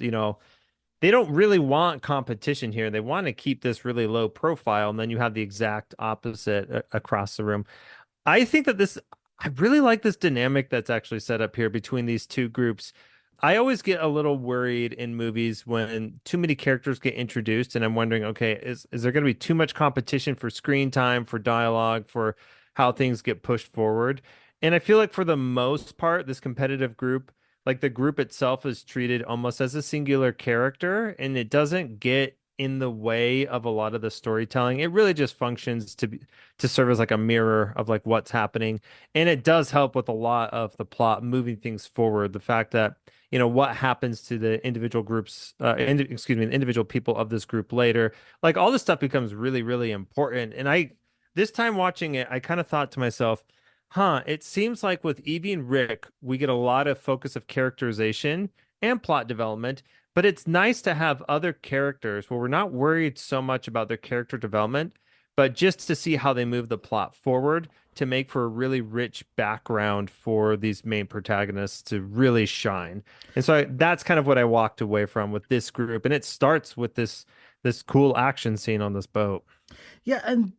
they don't really want competition here. They want to keep this really low profile. And then you have the exact opposite across the room. I think that I really like this dynamic that's actually set up here between these two groups. I always get a little worried in movies when too many characters get introduced, and I'm wondering, okay, is there going to be too much competition for screen time, for dialogue, for how things get pushed forward? And I feel like for the most part, this competitive group, like the group itself, is treated almost as a singular character, and it doesn't get in the way of a lot of the storytelling. It really just functions to serve as like a mirror of like what's happening. And it does help with a lot of the plot moving things forward. The fact that, what happens to the individual groups, the individual people of this group later, like all this stuff becomes really, really important. And this time watching it, I kind of thought to myself, it seems like with Evie and Rick, we get a lot of focus of characterization and plot development, but it's nice to have other characters where we're not worried so much about their character development, but just to see how they move the plot forward to make for a really rich background for these main protagonists to really shine. And so that's kind of what I walked away from with this group. And it starts with this cool action scene on this boat. Yeah, and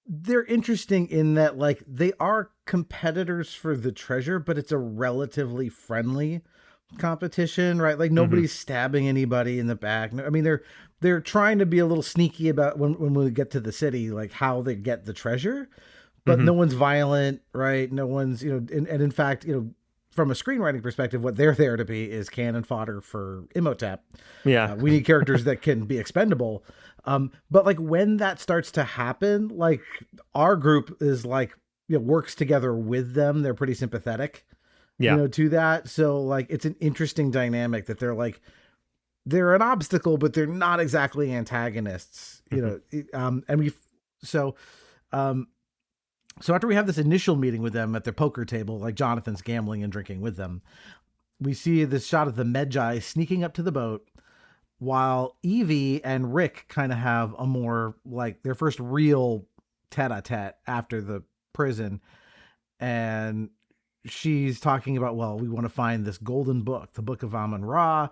they're interesting in that, like, they are competitors for the treasure, but it's a relatively friendly competition, right? Like nobody's stabbing anybody in the back. I mean, they're trying to be a little sneaky about when we get to the city, like how they get the treasure, but no one's violent, right? No one's, and in fact, from a screenwriting perspective, what they're there to be is cannon fodder for Imhotep. Yeah. We need characters that can be expendable. But like when that starts to happen, like our group is like, works together with them. They're pretty sympathetic, to that. So like, it's an interesting dynamic that they're an obstacle, but they're not exactly antagonists, so after we have this initial meeting with them at their poker table, like Jonathan's gambling and drinking with them, we see this shot of the Medjai sneaking up to the boat, while Evie and Rick kind of have a more like their first real tete-a-tete after the prison. And she's talking about, well, we want to find this golden book, the Book of Amun-Ra.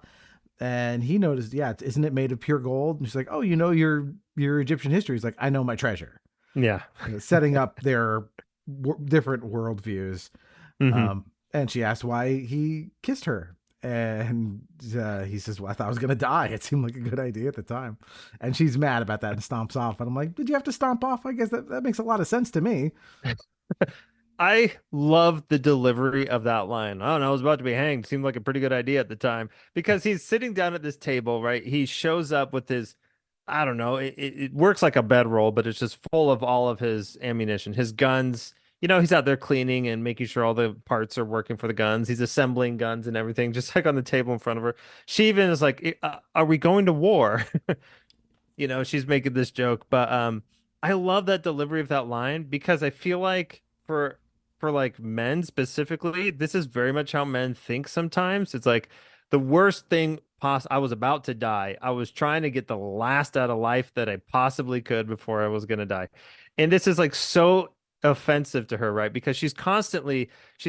And he noticed, isn't it made of pure gold? And she's like, oh, your Egyptian history. He's like, I know my treasure. Yeah. Setting up their different worldviews. And she asked why he kissed her. And he says, well, I thought I was going to die. It seemed like a good idea at the time. And she's mad about that and stomps off. And I'm like, did you have to stomp off? I guess that makes a lot of sense to me. I love the delivery of that line. I don't know, I was about to be hanged. Seemed like a pretty good idea at the time, because he's sitting down at this table, right? He shows up with his, I don't know, it works like a bedroll, but it's just full of all of his ammunition, his guns. He's out there cleaning and making sure all the parts are working for the guns. He's assembling guns and everything, just like on the table in front of her. She even is like, are we going to war? she's making this joke, but I love that delivery of that line because I feel like for like men specifically, this is very much how men think sometimes. It's like the worst thing I was about to die. I was trying to get the last out of life that I possibly could before I was going to die. And this is like so offensive to her, right? Because she's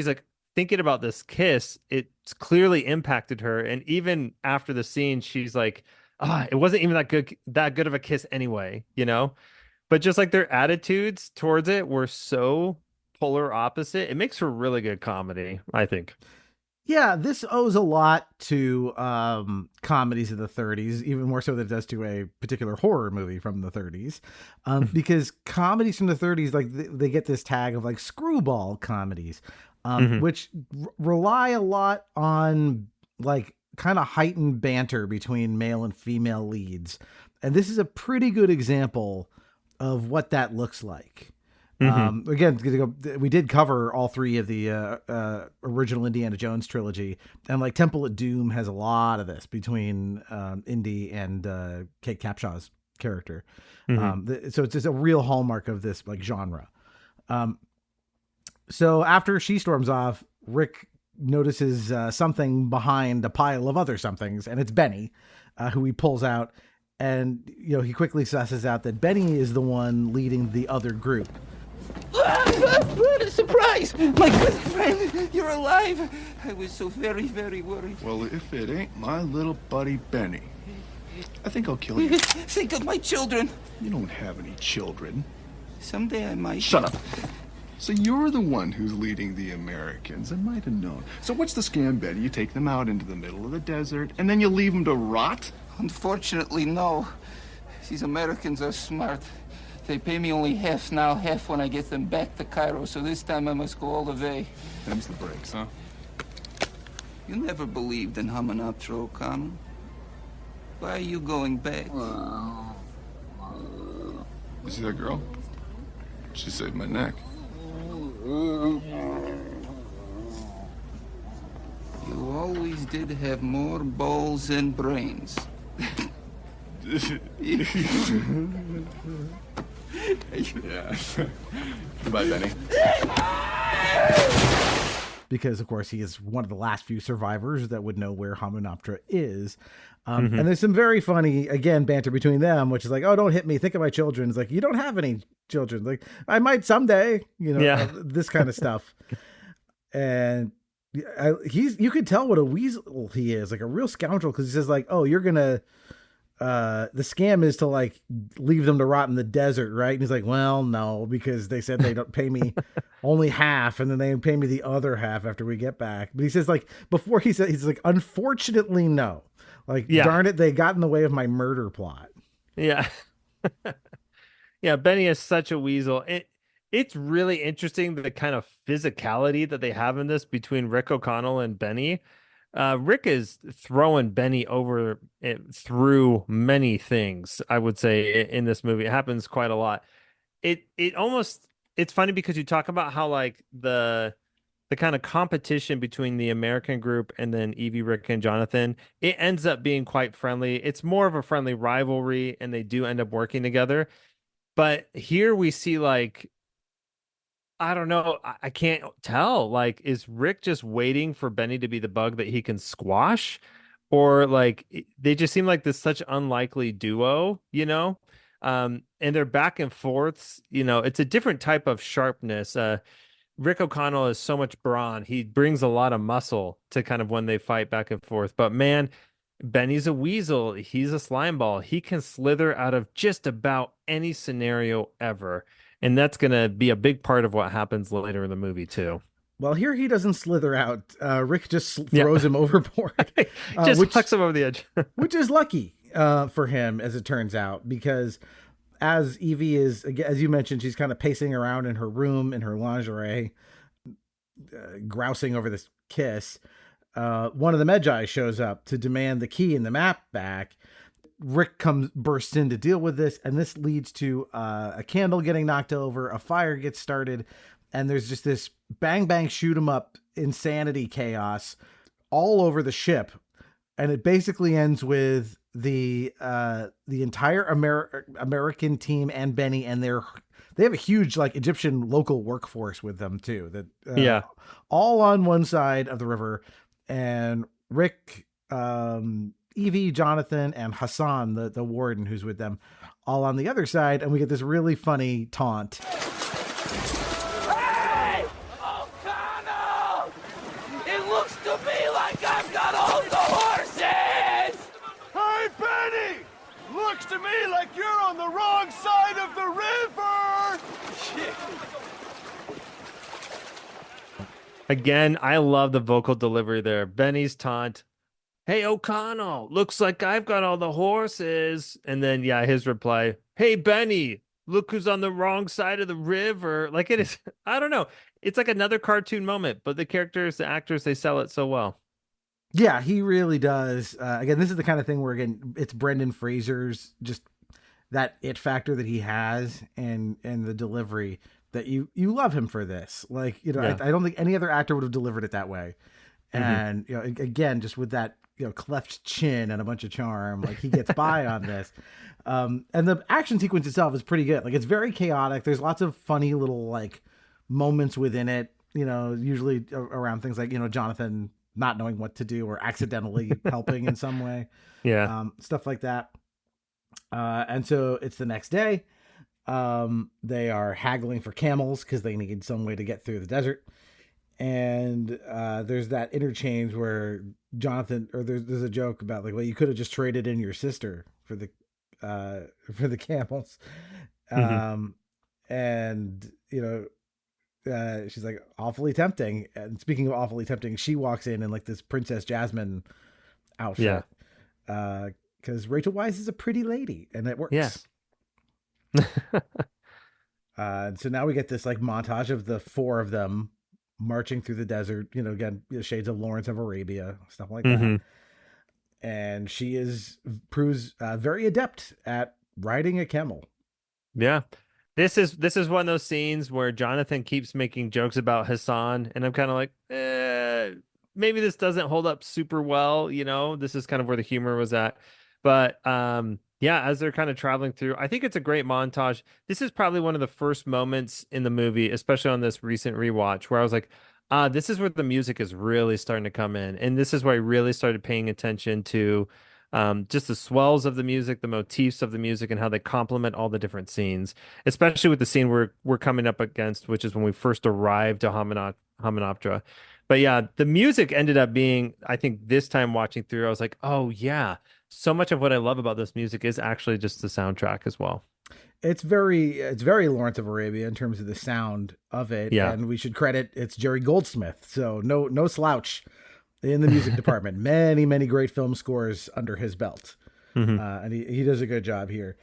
like thinking about this kiss. It's clearly impacted her. And even after the scene, she's like, it wasn't even that good of a kiss anyway, But just like their attitudes towards it were so polar opposite. It makes for really good comedy, I think. Yeah, this owes a lot to comedies of the 30s, even more so than it does to a particular horror movie from the 30s. Because comedies from the 30s, like they get this tag of like screwball comedies, which rely a lot on like kind of heightened banter between male and female leads. And this is a pretty good example of what that looks like. Again, we did cover all three of the original Indiana Jones trilogy, and like Temple of Doom has a lot of this between Indy and Kate Capshaw's character. So it's just a real hallmark of this like genre. So after she storms off, Rick notices something behind a pile of other somethings, and it's Benny, who he pulls out. And, he quickly susses out that Benny is the one leading the other group. What a surprise! My good friend, you're alive. I was so very, very worried. Well, if it ain't my little buddy Benny, I think I'll kill you. Think of my children. You don't have any children. Someday I might. Shut up. So you're the one who's leading the Americans. I might have known. So what's the scam, Betty? You take them out into the middle of the desert, and then you leave them to rot? Unfortunately, no. These Americans are smart. They pay me only half now, half when I get them back to Cairo, so this time I must go all the way. Them's the breaks, huh? You never believed in Hamanoptera, O'Connell. Why are you going back? You see that girl? She saved my neck. You always did have more balls than brains. Yeah. Goodbye, Benny. Because, of course, he is one of the last few survivors that would know where Hamunaptra is. And there's some very funny, again, banter between them, which is like, oh, don't hit me. Think of my children. It's like, you don't have any children. Like, I might someday, this kind of stuff. And you could tell what a weasel he is, like a real scoundrel, because he says like, oh, you're going to, the scam is to like leave them to rot in the desert, right? And he's like, well, no, because they said they don't pay me only half, and then they pay me the other half after we get back. But he says like, before he said, he's like, unfortunately, no. Like, darn it, they got in the way of my murder plot. Yeah. Yeah, Benny is such a weasel. It's really interesting the kind of physicality that they have in this between Rick O'Connell and Benny. Rick is throwing Benny over through many things, I would say, in this movie. It happens quite a lot. It's funny because you talk about how like the kind of competition between the American group and then Evie, Rick, and Jonathan, it ends up being quite friendly. It's more of a friendly rivalry, and they do end up working together. But here we see like, I don't know, I can't tell. Like, is Rick just waiting for Benny to be the bug that he can squash? Or like, they just seem like this such unlikely duo, and they're back and forths, it's a different type of sharpness. Rick O'Connell is so much brawn. He brings a lot of muscle to kind of when they fight back and forth. But man, Benny's a weasel. He's a slime ball. He can slither out of just about any scenario ever. And that's going to be a big part of what happens later in the movie, too. Well, here he doesn't slither out. Rick just throws him overboard. Just hucks him over the edge. Which is lucky for him, as it turns out, because as Evie is, as you mentioned, she's kind of pacing around in her room in her lingerie, grousing over this kiss. One of the Magi shows up to demand the key and the map back. Rick bursts in to deal with this, and this leads to a candle getting knocked over, a fire gets started, and there's just this bang bang shoot 'em up insanity chaos all over the ship. And it basically ends with the entire American team and Benny and they have a huge like Egyptian local workforce with them too. That all on one side of the river, and Rick, Evie, Jonathan, and Hassan, the warden who's with them, all on the other side, and we get this really funny taunt. Hey! O'Connell! It looks to me like I've got all the horses! Hey, Benny! Looks to me like you're on the wrong side of the river! Again, I love the vocal delivery there. Benny's taunt. Hey, O'Connell, looks like I've got all the horses. And then, his reply, hey, Benny, look who's on the wrong side of the river. Like it is, I don't know. It's like another cartoon moment, but the characters, the actors, they sell it so well. Yeah, he really does. Again, this is the kind of thing where, again, it's Brendan Fraser's just that it factor that he has and the delivery that you love him for this. Like, I don't think any other actor would have delivered it that way. And, again, just with that, cleft chin and a bunch of charm, like he gets by on this. And the action sequence itself is pretty good. Like it's very chaotic. There's lots of funny little like moments within it, usually around things like, Jonathan not knowing what to do or accidentally helping in some way. Yeah. Stuff like that. And so it's the next day. They are haggling for camels because they need some way to get through the desert. And there's that interchange where Jonathan, or there's a joke about like, well, you could have just traded in your sister for the camels. And she's like, awfully tempting. And speaking of awfully tempting, she walks in like this Princess Jasmine outfit. Because Rachel Weisz is a pretty lady, and it works. Yes. And so now we get this like montage of the four of them marching through the desert, again, shades of Lawrence of Arabia, stuff like that. And she proves very adept at riding a camel. Yeah. This is one of those scenes where Jonathan keeps making jokes about Hassan, and I'm kind of like, maybe this doesn't hold up super well. This is kind of where the humor was at. But as they're kind of traveling through, I think it's a great montage. This is probably one of the first moments in the movie, especially on this recent rewatch, where I was like, this is where the music is really starting to come in. And this is where I really started paying attention to just the swells of the music, the motifs of the music, and how they complement all the different scenes, especially with the scene we're coming up against, which is when we first arrived to Hamunaptra. But the music ended up being, I think this time watching through, I was like, oh yeah, so much of what I love about this music is actually just the soundtrack as well. It's very Lawrence of Arabia in terms of the sound of it. Yeah. And we should credit it's Jerry Goldsmith. So no slouch in the music department. Many, many great film scores under his belt. And he does a good job here.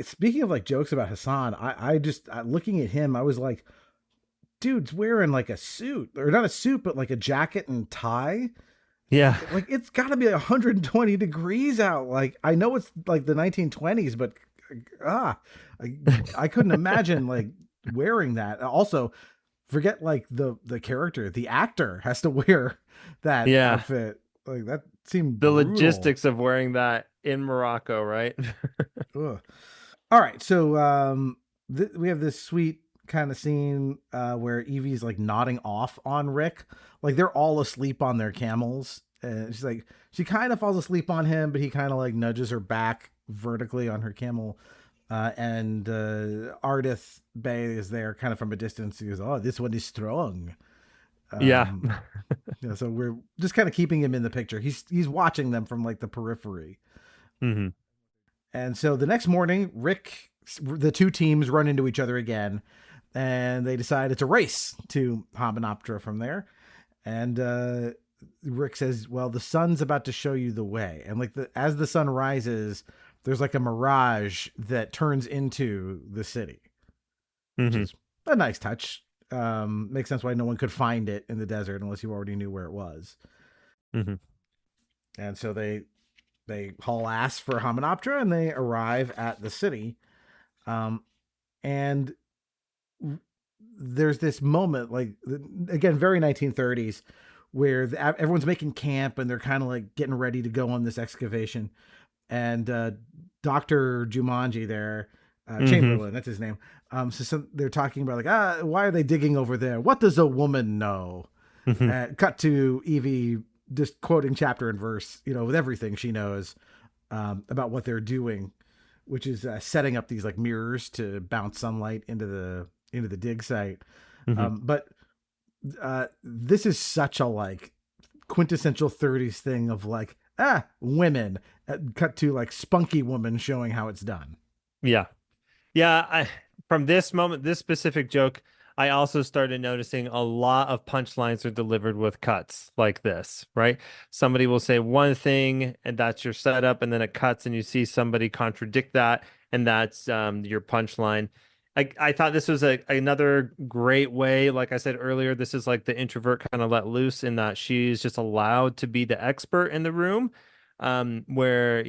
Speaking of like jokes about Hassan, I just looking at him, I was like, dude's wearing like a suit, or not a suit, but like a jacket and tie. Yeah. Like it's gotta be 120 degrees out. Like I know it's like the 1920s, but I couldn't imagine like wearing that. Also, forget like the character, the actor has to wear that outfit. Like that seemed the brutal. logistics of wearing that in Morocco, right? All right, so we have this sweet kind of scene where Evie's like nodding off on Rick. Like they're all asleep on their camels, and she's like, she kind of falls asleep on him, but he kind of like nudges her back vertically on her camel. And Ardith Bay is there kind of from a distance. He goes, oh, this one is strong. So we're just kind of keeping him in the picture. He's watching them from like the periphery. Mm-hmm. And so the next morning, the two teams run into each other again, and they decide it's a race to Hamunaptra from there. And Rick says, well, the sun's about to show you the way. And like as the sun rises, there's like a mirage that turns into the city, which is a nice touch. Makes sense why no one could find it in the desert unless you already knew where it was. And so they haul ass for Hamunaptra, and they arrive at the city. And there's this moment, like, again, very 1930s, where everyone's making camp and they're kind of like getting ready to go on this excavation. And Dr. Jumanji there, Chamberlain, that's his name. So they're talking about like, why are they digging over there? What does a woman know? Cut to Evie just quoting chapter and verse, with everything she knows about what they're doing, which is setting up these like mirrors to bounce sunlight into the dig site. But this is such a like quintessential 30s thing of like, women, cut to like spunky woman showing how it's done. Yeah. From this moment, this specific joke, I also started noticing a lot of punchlines are delivered with cuts like this, right? Somebody will say one thing and that's your setup, and then it cuts and you see somebody contradict that, and that's your punchline. I thought this was another great way. Like I said earlier, this is like the introvert kind of let loose in that she's just allowed to be the expert in the room, where,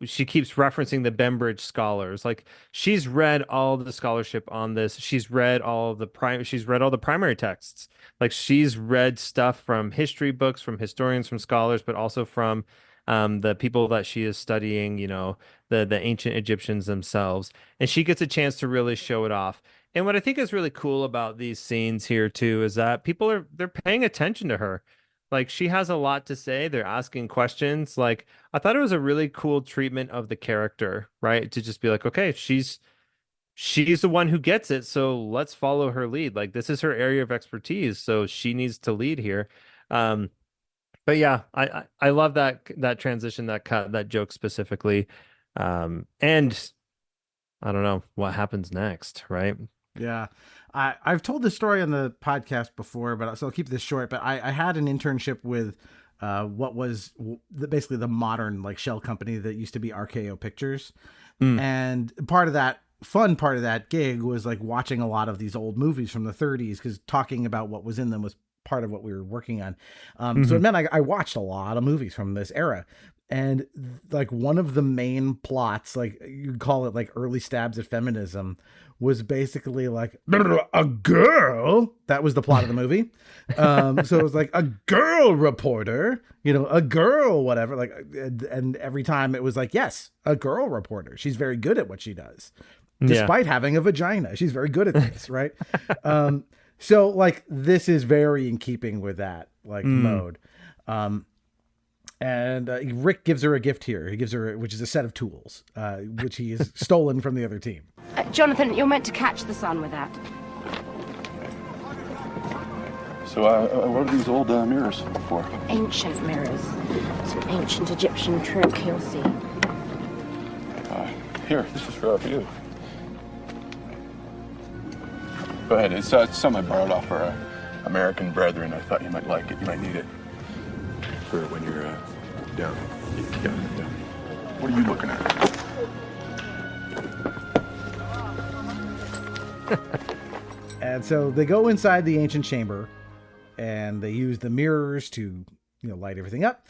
she keeps referencing the Bembridge scholars. Like she's read all the scholarship on this. She's read all the primary texts. Like she's read stuff from history books, from historians, from scholars, but also from the people that she is studying, the ancient Egyptians themselves. And she gets a chance to really show it off. And what I think is really cool about these scenes here too is that they're paying attention to her. Like she has a lot to say. They're asking questions. Like I thought it was a really cool treatment of the character, right? To just be like, okay, she's the one who gets it, so let's follow her lead. Like this is her area of expertise, so she needs to lead here. But yeah, I love that transition, that cut, that joke specifically. And I don't know what happens next, right? Yeah. I've told this story on the podcast before, so I'll keep this short. But I had an internship with what was basically the modern like shell company that used to be RKO Pictures. And part of that gig was like watching a lot of these old movies from the 30s, because talking about what was in them was part of what we were working on. So it meant I watched a lot of movies from this era. And like one of the main plots, like you'd call it like early stabs at feminism, was basically like a girl. That was the plot of the movie. So it was like a girl reporter, a girl, whatever. Like, and every time it was like, yes, a girl reporter. She's very good at what she does, despite having a vagina. She's very good at this, right? So like this is very in keeping with that like mode. And Rick gives her a gift here. He gives her, which is a set of tools, which he has stolen from the other team. Jonathan, you're meant to catch the sun with that. So what are these old mirrors for? Ancient mirrors. It's an ancient Egyptian trick, you'll see. Here, this is for you. Go ahead. It's some I borrowed off our American brethren. I thought you might like it. You might need it for when you're down. Yeah. What are you looking at? And so they go inside the ancient chamber, and they use the mirrors to, light everything up,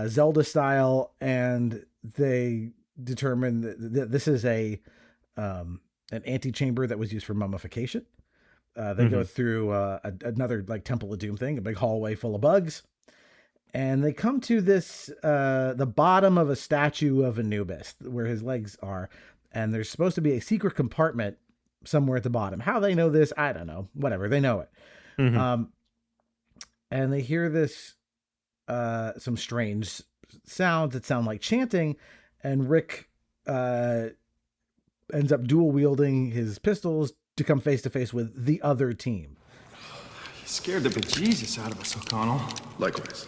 Zelda style, and they determine that this is an antechamber that was used for mummification. They go through another like Temple of Doom thing, a big hallway full of bugs. And they come to this, the bottom of a statue of Anubis, where his legs are. And there's supposed to be a secret compartment somewhere at the bottom. How they know this, I don't know. Whatever, they know it. And they hear this, some strange sounds that sound like chanting. And Rick ends up dual wielding his pistols to come face to face with the other team. You scared the bejesus out of us, O'Connell. Likewise.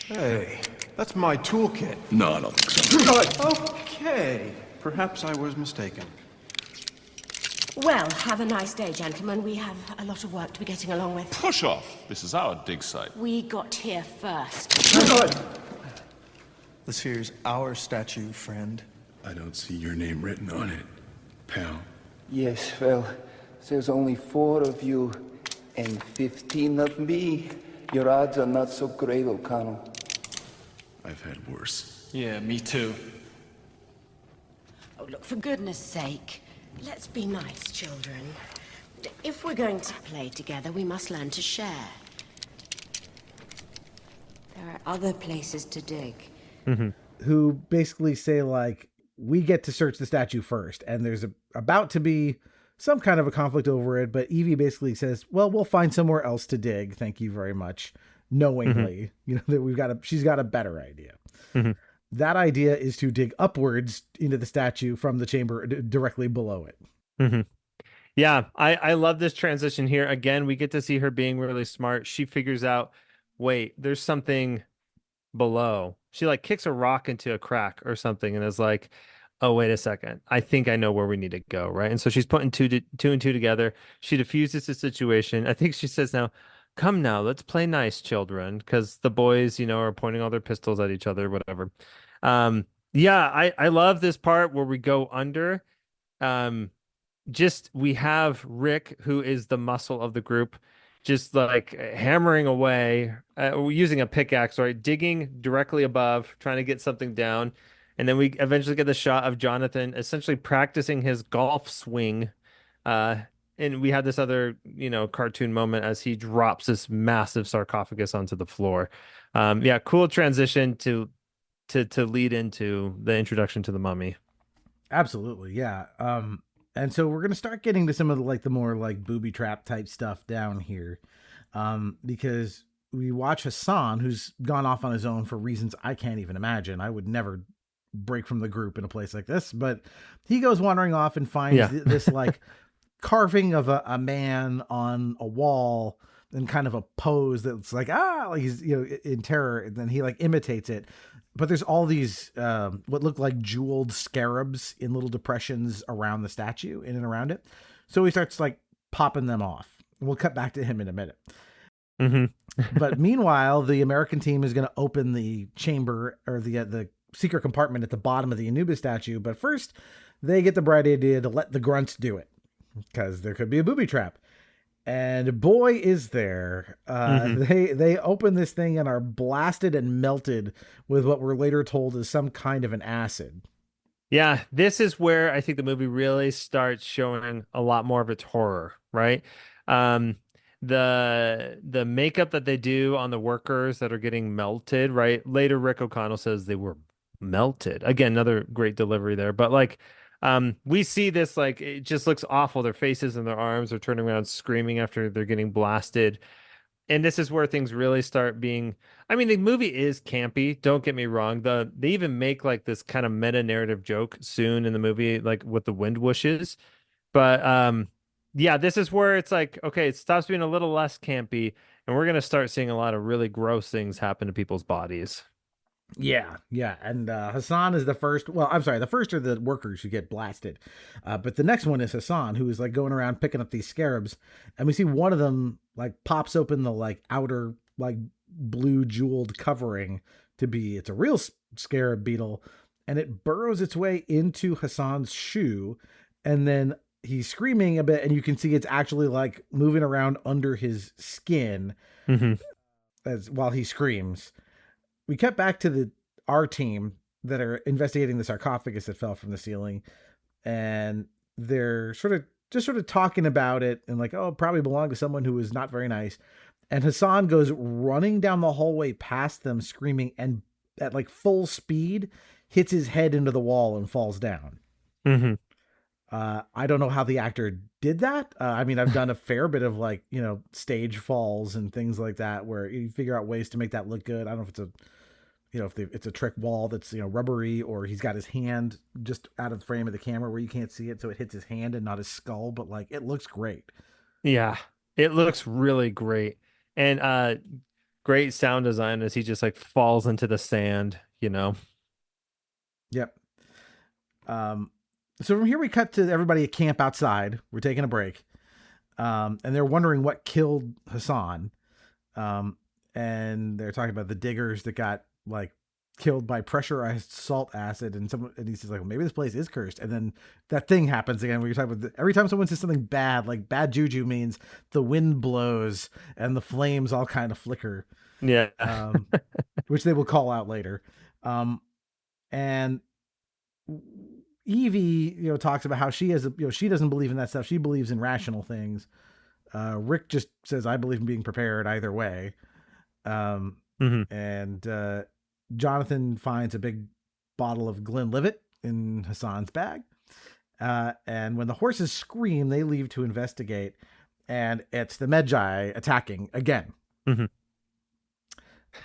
Hey, that's my toolkit. No, I don't think so. Okay, perhaps I was mistaken. Well, have a nice day, gentlemen. We have a lot of work to be getting along with. Push off. This is our dig site. We got here first. This here's our statue, friend. I don't see your name written on it, pal. Yes, well, there's only 4 of you and 15 of me. Your odds are not so great, O'Connell. I've had worse. Yeah, me too. Oh, look, for goodness sake, let's be nice, children. If we're going to play together, we must learn to share. There are other places to dig. Who basically say like, we get to search the statue first, and there's about to be some kind of a conflict over it, but Evie basically says, well, we'll find somewhere else to dig. Thank you very much. Knowingly, that she's got a better idea. That idea is to dig upwards into the statue from the chamber directly below it. Yeah, I love this transition here. Again, we get to see her being really smart. She figures out, wait, there's something below. She like kicks a rock into a crack or something and is like, oh, wait a second. I think I know where we need to go, right? And so she's putting two and two together. She diffuses the situation. I think she says now, come now, let's play nice, children, because the boys, are pointing all their pistols at each other, whatever. Yeah, I love this part where we go under. We have Rick, who is the muscle of the group, just like hammering away, using a pickaxe, right? Digging directly above, trying to get something down. And then we eventually get the shot of Jonathan essentially practicing his golf swing. And we had this other, cartoon moment as he drops this massive sarcophagus onto the floor. Yeah, cool transition to lead into the introduction to the mummy. Absolutely, yeah. And so we're gonna start getting to some of the more booby trap type stuff down here, because we watch Hassan, who's gone off on his own for reasons I can't even imagine. I would never break from the group in a place like this, but he goes wandering off and finds this carving of a man on a wall and kind of a pose that's like he's in terror, and then he imitates it. But there's all these what look like jeweled scarabs in little depressions around the statue, in and around it. So he starts popping them off. We'll cut back to him in a minute. But meanwhile, the American team is going to open the chamber, or the secret compartment at the bottom of the Anubis statue. But first, they get the bright idea to let the grunts do it, because there could be a booby trap. And boy, is there. They open this thing and are blasted and melted with what we're later told is some kind of an acid. Yeah, this is where I think the movie really starts showing a lot more of its horror, right? The makeup that they do on the workers that are getting melted, right? Later, Rick O'Connell says they were melted. Again, another great delivery there. But we see this, it just looks awful. Their faces and their arms are turning around screaming after they're getting blasted. And this is where things really start being, the movie is campy. Don't get me wrong. They even make this kind of meta narrative joke soon in the movie, with the wind whooshes. But yeah, this is where it's okay, it stops being a little less campy, and we're going to start seeing a lot of really gross things happen to people's bodies. Yeah. And Hassan is the first. Well, I'm sorry. The first are the workers who get blasted. But the next one is Hassan, who is going around picking up these scarabs. And we see one of them pops open the outer blue jeweled covering it's a real scarab beetle. And it burrows its way into Hassan's shoe. And then he's screaming a bit, and you can see it's actually moving around under his skin while he screams. We cut back to our team that are investigating the sarcophagus that fell from the ceiling, and they're sort of talking about it and it probably belonged to someone who was not very nice. And Hassan goes running down the hallway past them screaming, and at full speed hits his head into the wall and falls down. I don't know how the actor did that. I've done a fair bit of stage falls and things like that where you figure out ways to make that look good. I don't know if it's if it's a trick wall that's, rubbery, or he's got his hand just out of the frame of the camera where you can't see it, so it hits his hand and not his skull, but it looks great. Yeah, it looks really great. And great sound design as he just falls into the sand, Yep. So from here we cut to everybody at camp outside. We're taking a break. And they're wondering what killed Hassan. And they're talking about the diggers that got killed by pressurized salt acid, and he says well, maybe this place is cursed. And then that thing happens again where you're talking about every time someone says something bad, bad juju means the wind blows and the flames all kind of flicker. Yeah. Which they will call out later. And Evie, talks about how she has, she doesn't believe in that stuff. She believes in rational things. Rick just says, I believe in being prepared either way. And Jonathan finds a big bottle of Glenlivet in Hassan's bag. And when the horses scream, they leave to investigate. And it's the Medjai attacking again.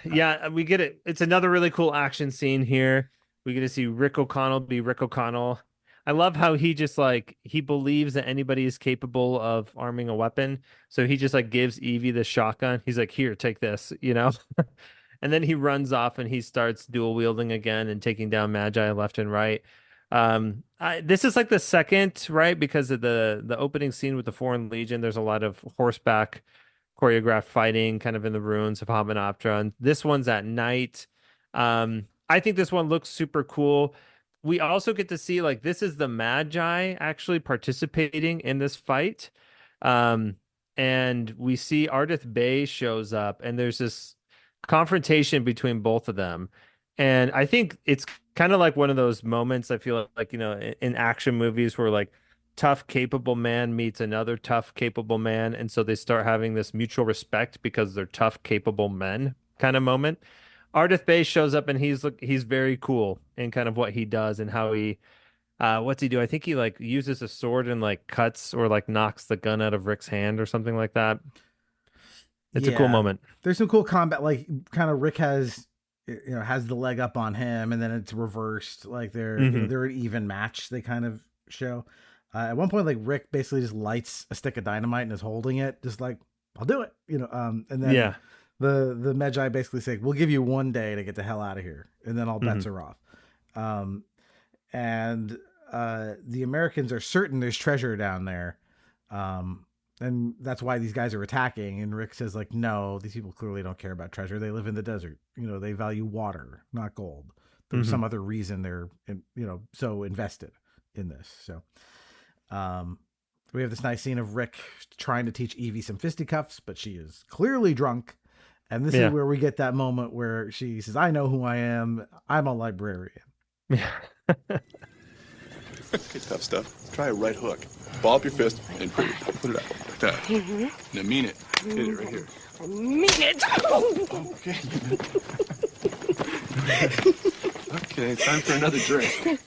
Yeah, we get it. It's another really cool action scene here. We get to see Rick O'Connell be Rick O'Connell. I love how he just he believes that anybody is capable of arming a weapon. So he just gives Evie the shotgun. He's like, here, take this, And then he runs off and he starts dual wielding again and taking down Magi left and right. This is the second, right? Because of the opening scene with the Foreign Legion, there's a lot of horseback choreographed fighting kind of in the ruins of Hamunaptra. And this one's at night. I think this one looks super cool. We also get to see this is the Magi actually participating in this fight. And we see Ardith Bay shows up and there's this confrontation between both of them. And I think it's kind of like one of those moments I feel in action movies where tough, capable man meets another tough, capable man. And so they start having this mutual respect because they're tough, capable men kind of moment. Ardith Bay shows up and he's very cool in kind of what he does and how he, what's he do? I think he uses a sword and cuts or knocks the gun out of Rick's hand or something like that. It's a cool moment. There's some cool combat, kind of Rick has the leg up on him and then it's reversed. They're an even match. They kind of show. At one point, Rick basically just lights a stick of dynamite and is holding it, just I'll do it, and then the Medjai basically say, we'll give you 1 day to get the hell out of here, and then all bets are off. And the Americans are certain there's treasure down there, and that's why these guys are attacking. And Rick says, no, these people clearly don't care about treasure. They live in the desert. They value water, not gold. There's some other reason they're, so invested in this. So. We have this nice scene of Rick trying to teach Evie some fisticuffs, but she is clearly drunk. And this is where we get that moment where she says, I know who I am. I'm a librarian. Okay, tough stuff. Try a right hook. Ball up your fist and put it out like that. Now mean it. Hit it right here. I mean it. Okay. Okay, time for another drink.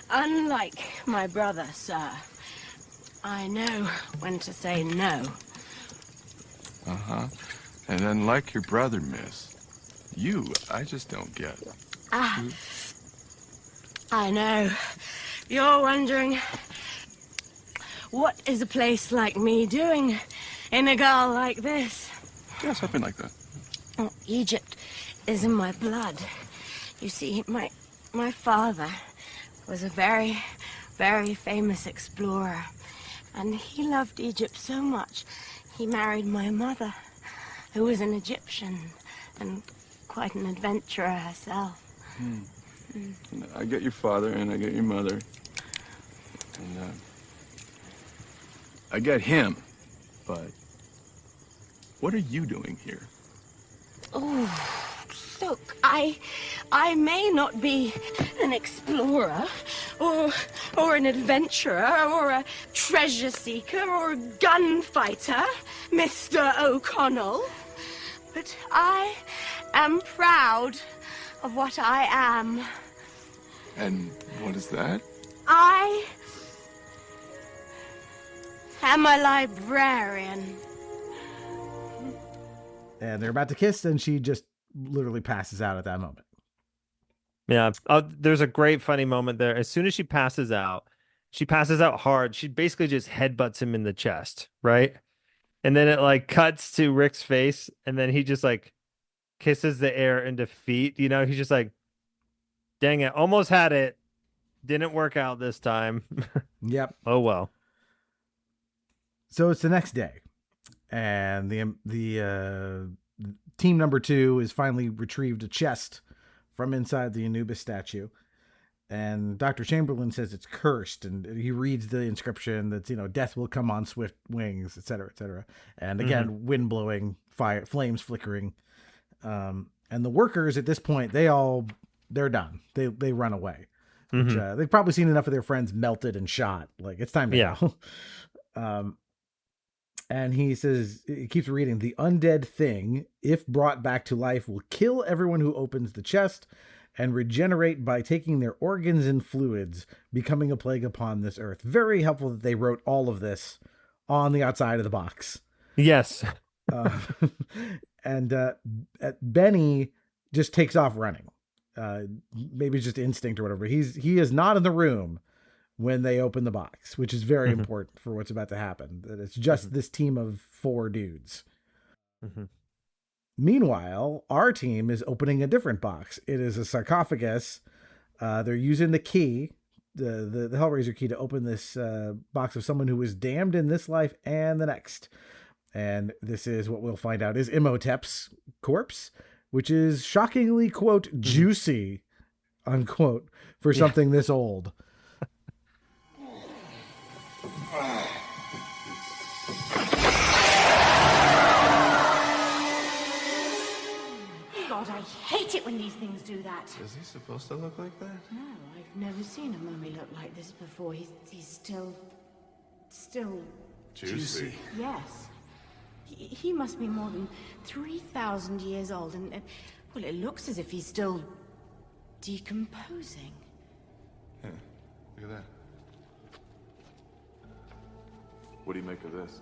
Unlike my brother, sir, I know when to say no. Uh-huh. And unlike your brother, miss, I just don't get. I know. You're wondering, what is a place like me doing in a girl like this? Yeah, something like that. Oh, Egypt is in my blood. You see, my father was a very, very famous explorer, and he loved Egypt so much, he married my mother, who was an Egyptian and quite an adventurer herself. I get your father and I get your mother, and I get him, but what are you doing here? Oh, look, I may not be an explorer, or an adventurer, or a treasure seeker, or a gunfighter, Mr. O'Connell, but I am proud of what I am. And what is that? I am a librarian. And they're about to kiss, and she just literally passes out at that moment. Yeah. There's a great funny moment there. As soon as she passes out hard. She basically just headbutts him in the chest, right? And then it cuts to Rick's face, and then he just kisses the air in defeat. He's just dang it, almost had it. Didn't work out this time. Yep. Oh well. So it's the next day, and the team number 2 has finally retrieved a chest from inside the Anubis statue, and Dr. Chamberlain says it's cursed, and he reads the inscription that's, death will come on swift wings, etc., etc. And again, wind blowing, fire, flames flickering. And the workers at this point, they're done. They run away. Which, they've probably seen enough of their friends melted and shot. It's time to go. And he says, he keeps reading, the undead thing, if brought back to life, will kill everyone who opens the chest and regenerate by taking their organs and fluids, becoming a plague upon this earth. Very helpful that they wrote all of this on the outside of the box. Yes. And Benny just takes off running. Maybe it's just instinct or whatever. He is not in the room when they open the box, which is very important for what's about to happen. That it's just this team of 4 dudes. Meanwhile, our team is opening a different box. It is a sarcophagus. They're using the key, the Hellraiser key, to open this box of someone who was damned in this life and the next. And this is what we'll find out is Imhotep's corpse, which is shockingly, quote, juicy, unquote, for something this old. God, I hate it when these things do that. Is he supposed to look like that? No, I've never seen a mummy look like this before. He's still... Juicy. Yes. He must be more than 3,000 years old, and well, it looks as if he's still decomposing. Yeah, look at that. What do you make of this?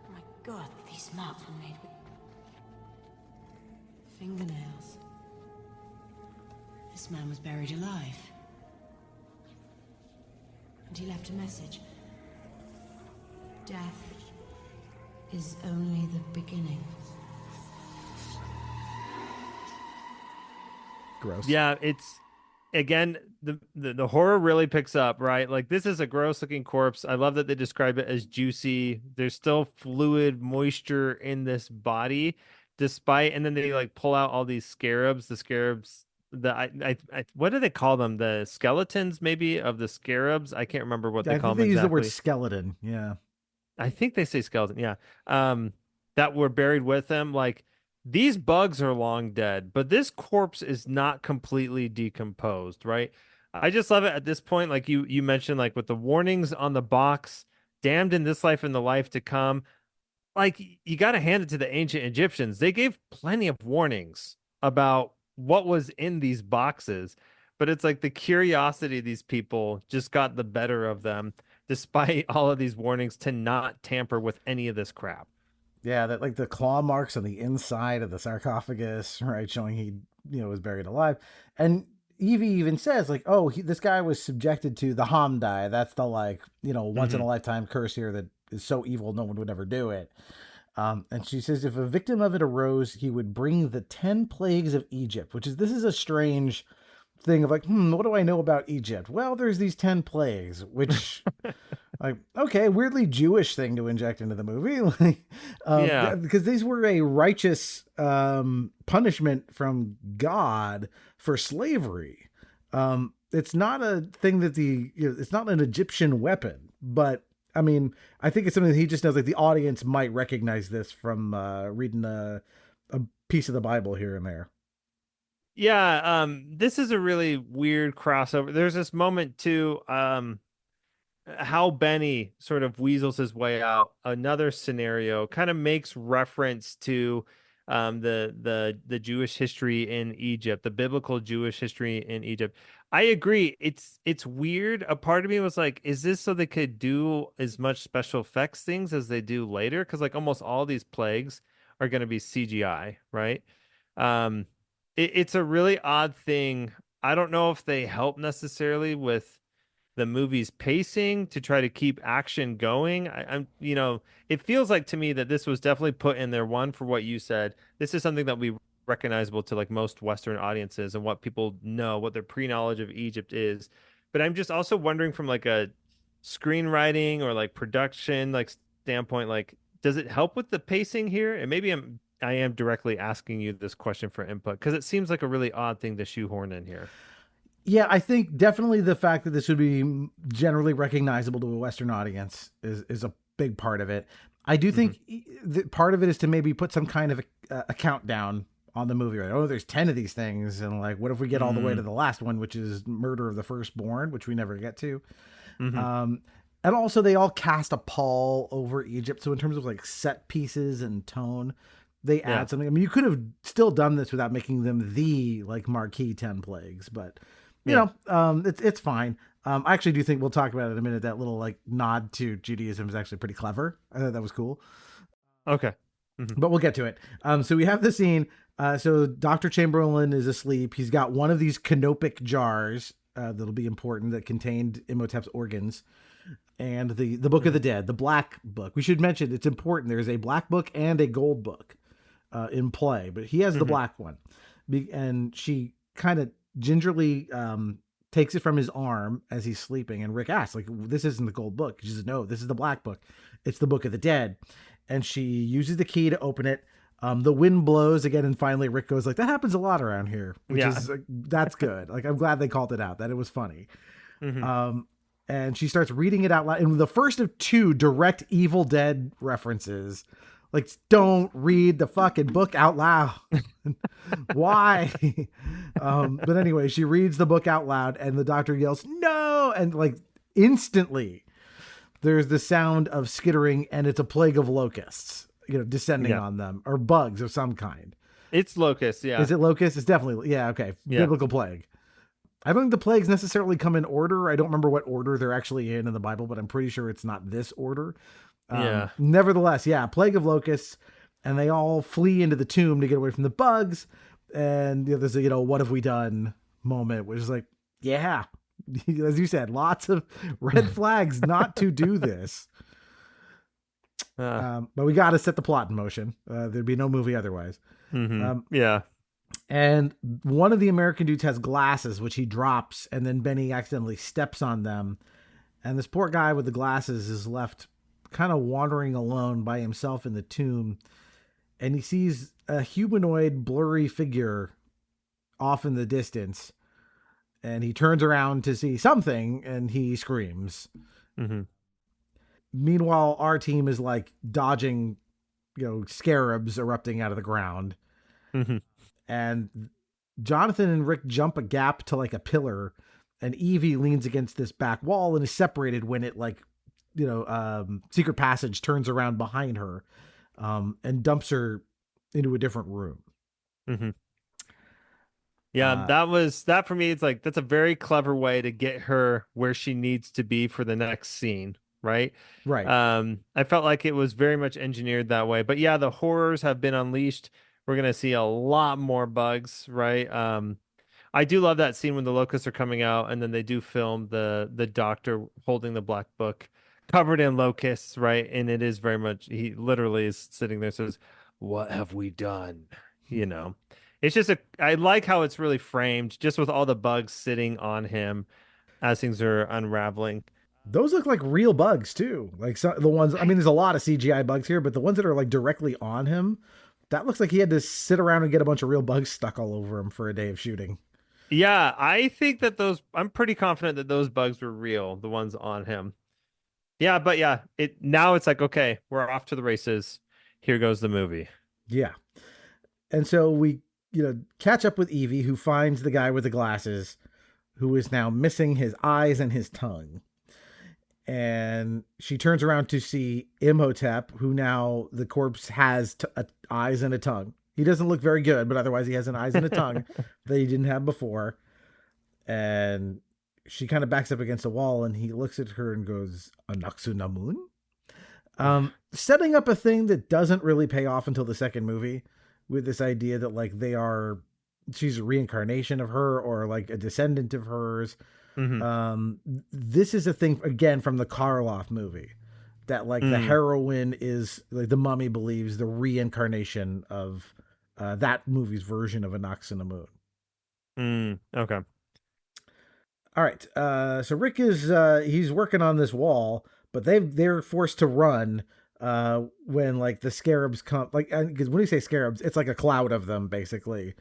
Oh my God, these marks were made with fingernails. This man was buried alive. And he left a message. Death is only the beginning. Gross. Yeah, it's again the horror really picks up, right? Like this is a gross looking corpse. I love that they describe it as juicy. There's still fluid, moisture in this body, despite, and then they like pull out all these scarabs. The scarabs, I what do they call them? The skeletons, maybe, of the scarabs. I can't remember what they call them. They use the exactly. word skeleton. Yeah. I think they say skeleton, yeah. That were buried with them. Like, these bugs are long dead, but this corpse is not completely decomposed, right? I just love it at this point. Like you mentioned, like with the warnings on the box, damned in this life and the life to come. Like, you got to hand it to the ancient Egyptians. They gave plenty of warnings about what was in these boxes, but it's like the curiosity of these people just got the better of them, despite all of these warnings to not tamper with any of this crap. Yeah, that like the claw marks on the inside of the sarcophagus, right, showing he, was buried alive. And Evie even says, like, oh, this guy was subjected to the Hamdai. That's the, like, once in a lifetime curse here that is so evil no one would ever do it. And she says if a victim of it arose, he would bring the 10 plagues of Egypt, this is a strange thing of like, what do I know about Egypt? Well, there's these 10 plagues, which like, okay, weirdly Jewish thing to inject into the movie. Because these were a righteous punishment from God for slavery. It's not a thing that it's not an Egyptian weapon, but I mean, I think it's something that he just knows, like the audience might recognize this from reading a piece of the Bible here and there. Yeah, this is a really weird crossover. There's this moment too, how Benny sort of weasels his way out. Another scenario kind of makes reference to the Jewish history in Egypt, the biblical Jewish history in Egypt. I agree. It's weird. A part of me was like, is this so they could do as much special effects things as they do later? Because like almost all these plagues are going to be CGI, right? It's a really odd thing. I don't know if they help necessarily with the movie's pacing to try to keep action going. I'm it feels like to me that this was definitely put in there, one, for what you said. This is something that we recognizable to like most Western audiences and what people know, what their pre-knowledge of Egypt is. But I'm just also wondering from like a screenwriting or like production like standpoint, like, does it help with the pacing here? And maybe I am directly asking you this question for input because it seems like a really odd thing to shoehorn in here. Yeah, I think definitely the fact that this would be generally recognizable to a Western audience is a big part of it. I do think that part of it is to maybe put some kind of a countdown on the movie, right? Oh, there's 10 of these things. And like, what if we get all the way to the last one, which is murder of the firstborn, which we never get to. And also they all cast a pall over Egypt. So in terms of like set pieces and tone, they add something. I mean, you could have still done this without making them the like marquee 10 plagues, but you know, it's fine. I actually do think we'll talk about it in a minute. That little like nod to Judaism is actually pretty clever. I thought that was cool. Okay. But we'll get to it. So we have the scene. So Dr. Chamberlain is asleep. He's got one of these canopic jars that'll be important that contained Imhotep's organs. And the Book of the Dead, the black book. We should mention it's important. There's a black book and a gold book in play, but he has the black one. And she kind of gingerly takes it from his arm as he's sleeping. And Rick asks, like, this isn't the gold book. She says, no, this is the black book. It's the Book of the Dead. And she uses the key to open it. The wind blows again. And finally Rick goes like, that happens a lot around here, which is, that's good. Like, I'm glad they called it out, that it was funny. And she starts reading it out loud. And the first of two direct Evil Dead references, like, don't read the fucking book out loud. Why? But anyway, she reads the book out loud and the doctor yells, no. And like instantly there's the sound of skittering and it's a plague of locusts, you know, descending on them, or bugs of some kind. It's locusts. Yeah. Is it locusts? It's definitely, okay. Biblical plague. I don't think the plagues necessarily come in order. I don't remember what order they're actually in the Bible, but I'm pretty sure it's not this order. Nevertheless, plague of locusts, and they all flee into the tomb to get away from the bugs. And there's a, what have we done moment, which is like, as you said, lots of red flags not to do this. But we got to set the plot in motion. There'd be no movie otherwise. And one of the American dudes has glasses, which he drops, and then Benny accidentally steps on them. And this poor guy with the glasses is left kind of wandering alone by himself in the tomb. And he sees a humanoid, blurry figure off in the distance. And he turns around to see something, and he screams. Meanwhile, our team is like dodging, scarabs erupting out of the ground. And Jonathan and Rick jump a gap to like a pillar, and Evie leans against this back wall and is separated when it Secret Passage turns around behind her, and dumps her into a different room. That for me. It's like, that's a very clever way to get her where she needs to be for the next scene. Right. I felt like it was very much engineered that way, but the horrors have been unleashed. We're going to see a lot more bugs, right? I do love that scene when the locusts are coming out, and then they do film the doctor holding the black book covered in locusts, right? And it is very much, he literally is sitting there, says, what have we done? It's just I like how it's really framed, just with all the bugs sitting on him as things are unraveling. Those look like real bugs too. Like the ones, I mean, there's a lot of CGI bugs here, but the ones that are like directly on him, that looks like he had to sit around and get a bunch of real bugs stuck all over him for a day of shooting. Yeah, I think that I'm pretty confident that those bugs were real, the ones on him. Now it's like, okay, we're off to the races. Here goes the movie. Yeah. And so we, catch up with Evie, who finds the guy with the glasses, who is now missing his eyes and his tongue. And she turns around to see Imhotep, who now the corpse has eyes and a tongue. He doesn't look very good, but otherwise he has an eyes and a tongue that he didn't have before. And she kind of backs up against a wall, and he looks at her and goes, Anaxu Namun? Setting up a thing that doesn't really pay off until the second movie, with this idea that like she's a reincarnation of her, or like a descendant of hers. This is a thing again from the Karloff movie, that like the heroine is like, the mummy believes, the reincarnation of that movie's version of Anaxu Namun. Okay. All right. So Rick is he's working on this wall, but they're forced to run when like the scarabs come, like, because when you say scarabs, it's like a cloud of them basically.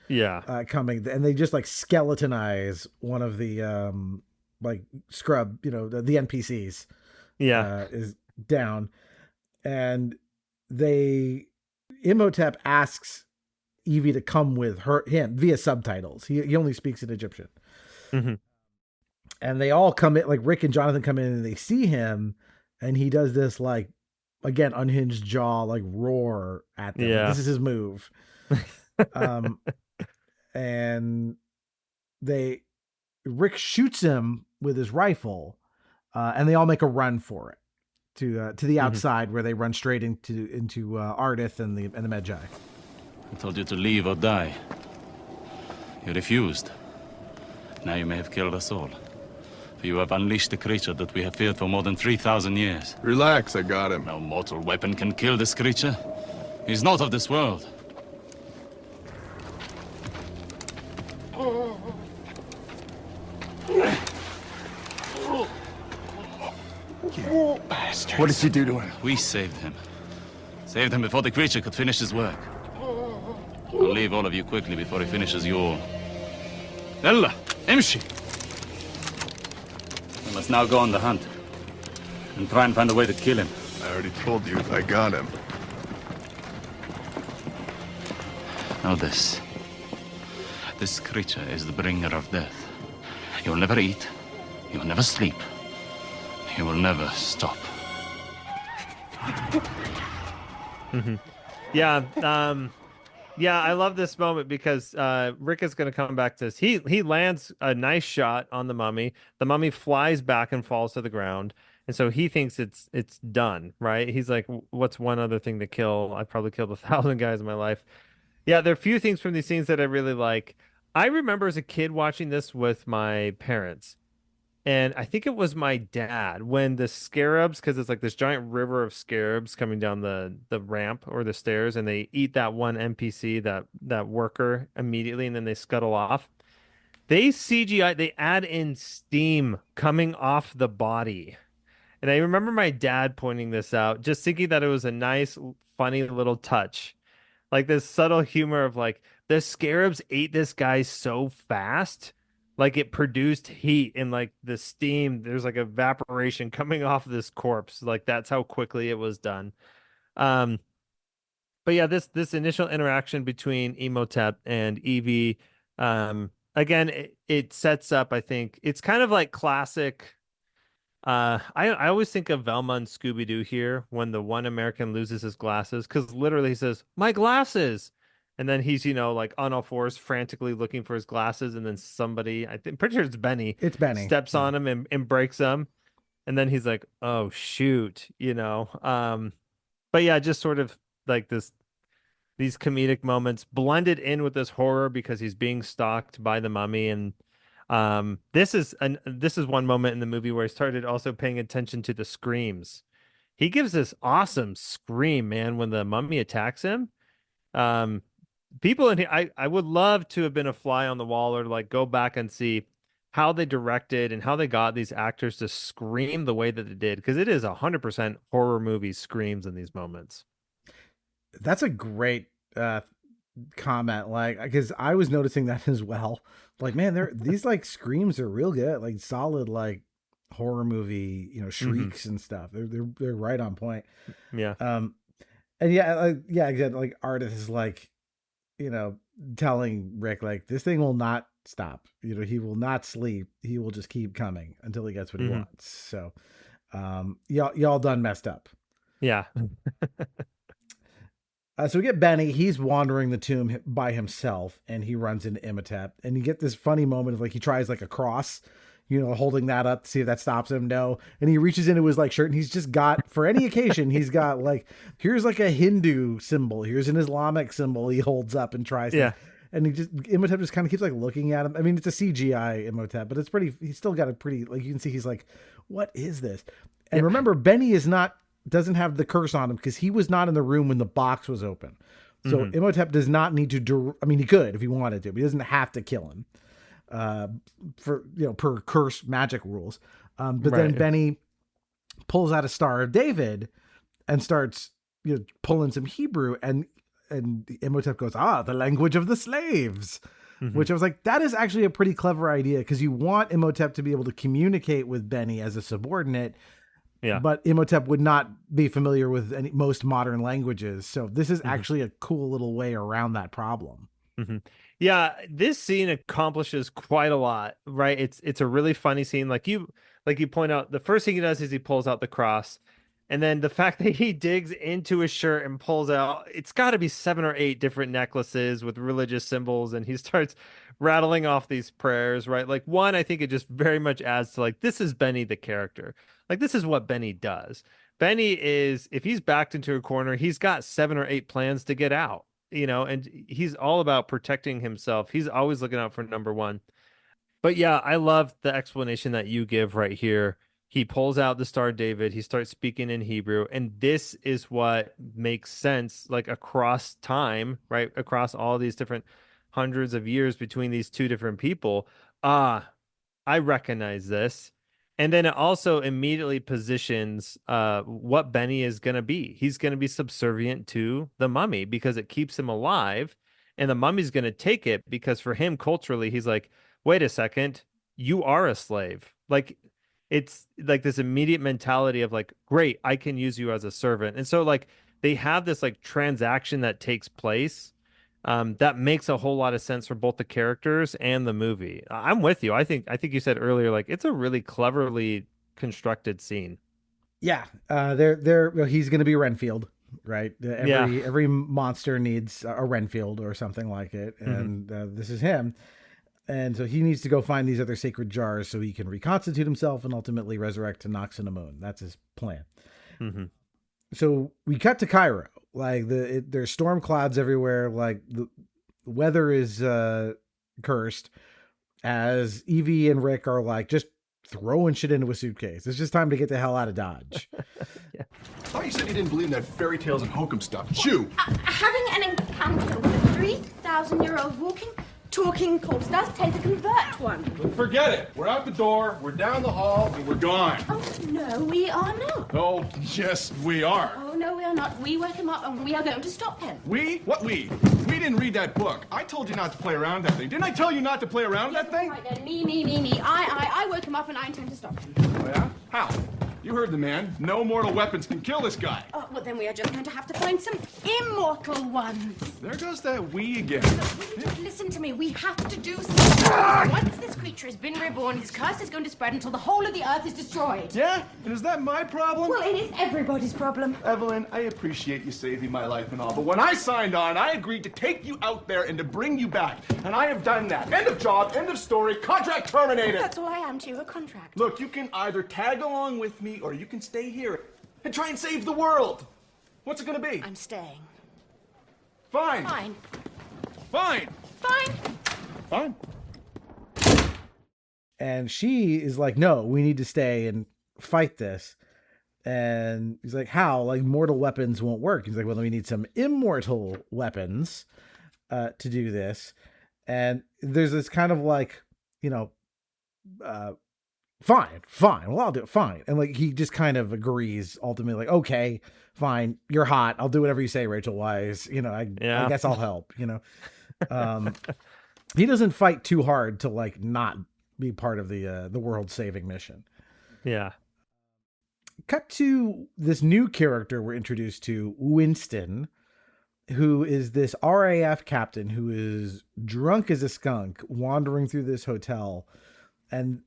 Coming, and they just like skeletonize one of the like scrub, the NPCs. Is down, and Imhotep asks Evie to come with him via subtitles. He only speaks in Egyptian. And they all come in, like Rick and Jonathan come in, and they see him, and he does this like, again, unhinged jaw, like roar at them. Like, this is his move. And Rick shoots him with his rifle, and they all make a run for it to the outside, where they run straight into Ardith and the Medjay. I told you to leave or die. You refused. Now you may have killed us all. For you have unleashed the creature that we have feared for more than 3,000 years. Relax, I got him. No mortal weapon can kill this creature. He's not of this world. You bastard. What did you do to him? We saved him. Saved him before the creature could finish his work. I'll leave all of you quickly before he finishes you all. Ella, Emshi. We must now go on the hunt and try and find a way to kill him. I already told you, I got him. Know this. This creature is the bringer of death. He will never eat. He will never sleep. He will never stop. Yeah, I love this moment because Rick is going to come back to this. He lands a nice shot on the mummy. The mummy flies back and falls to the ground. And so he thinks it's done, right? He's like, what's one other thing to kill? I've probably killed 1,000 guys in my life. Yeah, there are a few things from these scenes that I really like. I remember as a kid watching this with my parents. And I think it was my dad when the scarabs, because it's like this giant river of scarabs coming down the ramp or the stairs, and they eat that one NPC, that worker immediately, and then they scuttle off. They CGI, they add in steam coming off the body. And I remember my dad pointing this out, just thinking that it was a nice, funny little touch. Like this subtle humor of like, the scarabs ate this guy so fast. Like it produced heat and like the steam, there's like evaporation coming off this corpse. Like that's how quickly it was done. But yeah, this initial interaction between Imhotep and Evie, again, it sets up, I think, it's kind of like classic. I always think of Velma and Scooby-Doo here when the one American loses his glasses, because literally he says, "My glasses." And then he's, like on all fours, frantically looking for his glasses. And then somebody, I'm pretty sure it's Benny. It's Benny. Steps on him and breaks them. And then he's like, oh, shoot, But yeah, just sort of like these comedic moments blended in with this horror because he's being stalked by the mummy. And this is one moment in the movie where I started also paying attention to the screams. He gives this awesome scream, man, when the mummy attacks him. People in here, I would love to have been a fly on the wall or like go back and see how they directed and how they got these actors to scream the way that they did, because it is 100% horror movie screams in these moments. That's a great comment, like, because I was noticing that as well. Like, man, these like screams are real good, like solid, like horror movie, shrieks and stuff. They're right on point. Yeah. And again, like Ardith is like, telling Rick, like, this thing will not stop. He will not sleep. He will just keep coming until he gets what he wants. So, y'all done messed up. Yeah. So we get Benny. He's wandering the tomb by himself, and he runs into Imhotep. And you get this funny moment of like he tries like a cross, holding that up to see if that stops him. No. And he reaches into his like shirt, and he's just got, for any occasion, he's got like, here's like a Hindu symbol. Here's an Islamic symbol he holds up and tries to. And Imhotep just kind of keeps like looking at him. I mean, it's a CGI Imhotep, but he's still got a pretty, like, you can see he's like, what is this? And remember, Benny doesn't have the curse on him because he was not in the room when the box was open. So Imhotep does not need to he could if he wanted to, but he doesn't have to kill him. For per curse magic rules. But then Benny pulls out a Star of David and starts pulling some Hebrew, and Imhotep goes, the language of the slaves. Which I was like, that is actually a pretty clever idea, because you want Imhotep to be able to communicate with Benny as a subordinate. Yeah. But Imhotep would not be familiar with most modern languages. So this is actually a cool little way around that problem. Yeah, this scene accomplishes quite a lot, right? It's a really funny scene. Like you point out, the first thing he does is he pulls out the cross, And then the fact that he digs into his shirt and pulls out, it's got to be 7 or 8 different necklaces with religious symbols. And he starts rattling off these prayers, right? Like, one, I think it just very much adds to like, this is Benny the character. Like, this is what Benny does. Benny is, if he's backed into a corner, he's got 7 or 8 plans to get out, and he's all about protecting himself. He's always looking out for number one. But yeah, I love the explanation that you give right here. He pulls out the Star of David. He starts speaking in Hebrew. And this is what makes sense, like across time, right? Across all these different hundreds of years between these two different people. I recognize this. And then it also immediately positions what Benny is going to be. He's going to be subservient to the mummy because it keeps him alive. And the mummy's going to take it because for him, culturally, he's like, wait a second, you are a slave. Like, it's like this immediate mentality of like, great, I can use you as a servant. And so like they have this like transaction that takes place that makes a whole lot of sense for both the characters and the movie. I'm with you. I think you said earlier, like it's a really cleverly constructed scene. Yeah. He's going to be Renfield, right? Every monster needs a Renfield or something like it. And this is him. And so he needs to go find these other sacred jars so he can reconstitute himself and ultimately resurrect to Nox and Amun. That's his plan. Mm-hmm. So we cut to Cairo. Like there's storm clouds everywhere. Like the weather is cursed. As Evie and Rick are like just throwing shit into a suitcase. It's just time to get the hell out of Dodge. I thought you said you didn't believe in that fairy tales and hokum stuff. Chew. Having an encounter with a 3,000-year-old walking, talking corpse does tend to convert one. Forget it. We're out the door, we're down the hall, and we're gone. Oh, no, we are not. Oh, yes, we are. Oh, no, we are not. We woke him up and we are going to stop him. We? What we? We didn't read that book. I told you not to play around with that thing. Didn't I tell you not to play around with that thing? Right then, me. I woke him up and I intend to stop him. Oh, yeah? How? You heard the man. No mortal weapons can kill this guy. Oh, well, then we are just going to have to find some immortal ones. There goes that we again. Look, listen to me. We have to do something. Once this creature has been reborn, his curse is going to spread until the whole of the earth is destroyed. Yeah? And is that my problem? Well, it is everybody's problem. Evelyn, I appreciate you saving my life and all, but when I signed on, I agreed to take you out there and to bring you back. And I have done that. End of job, end of story, contract terminated. That's all I am to you, a contract. Look, you can either tag along with me or you can stay here and try and save the world. What's it gonna be? I'm staying. Fine. Fine. Fine. Fine. Fine. And she is like, no, we need to stay and fight this. And he's like, how? Like, mortal weapons won't work. He's like, well, we need some immortal weapons to do this. And there's this kind of like, fine. Well, I'll do it. Fine. And like, he just kind of agrees ultimately, like, okay, fine. You're hot. I'll do whatever you say, Rachel Weisz. I guess I'll help, he doesn't fight too hard to like not be part of the world saving mission. Yeah. Cut to this new character we're introduced to, Winston, who is this RAF captain who is drunk as a skunk wandering through this hotel. And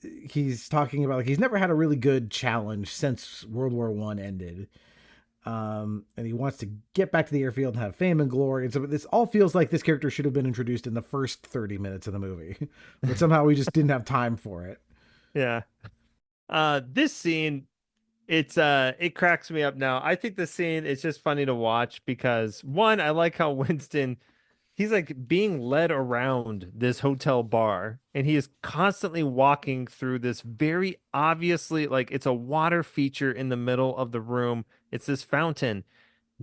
he's talking about like he's never had a really good challenge since World War I ended. And he wants to get back to the airfield and have fame and glory. And so this all feels like this character should have been introduced in the first 30 minutes of the movie, but somehow we just didn't have time for it. Yeah. This scene, it cracks me up now. I think the scene is just funny to watch because one, I like how Winston, he's like being led around this hotel bar and he is constantly walking through this very obviously, like it's a water feature in the middle of the room. It's this fountain.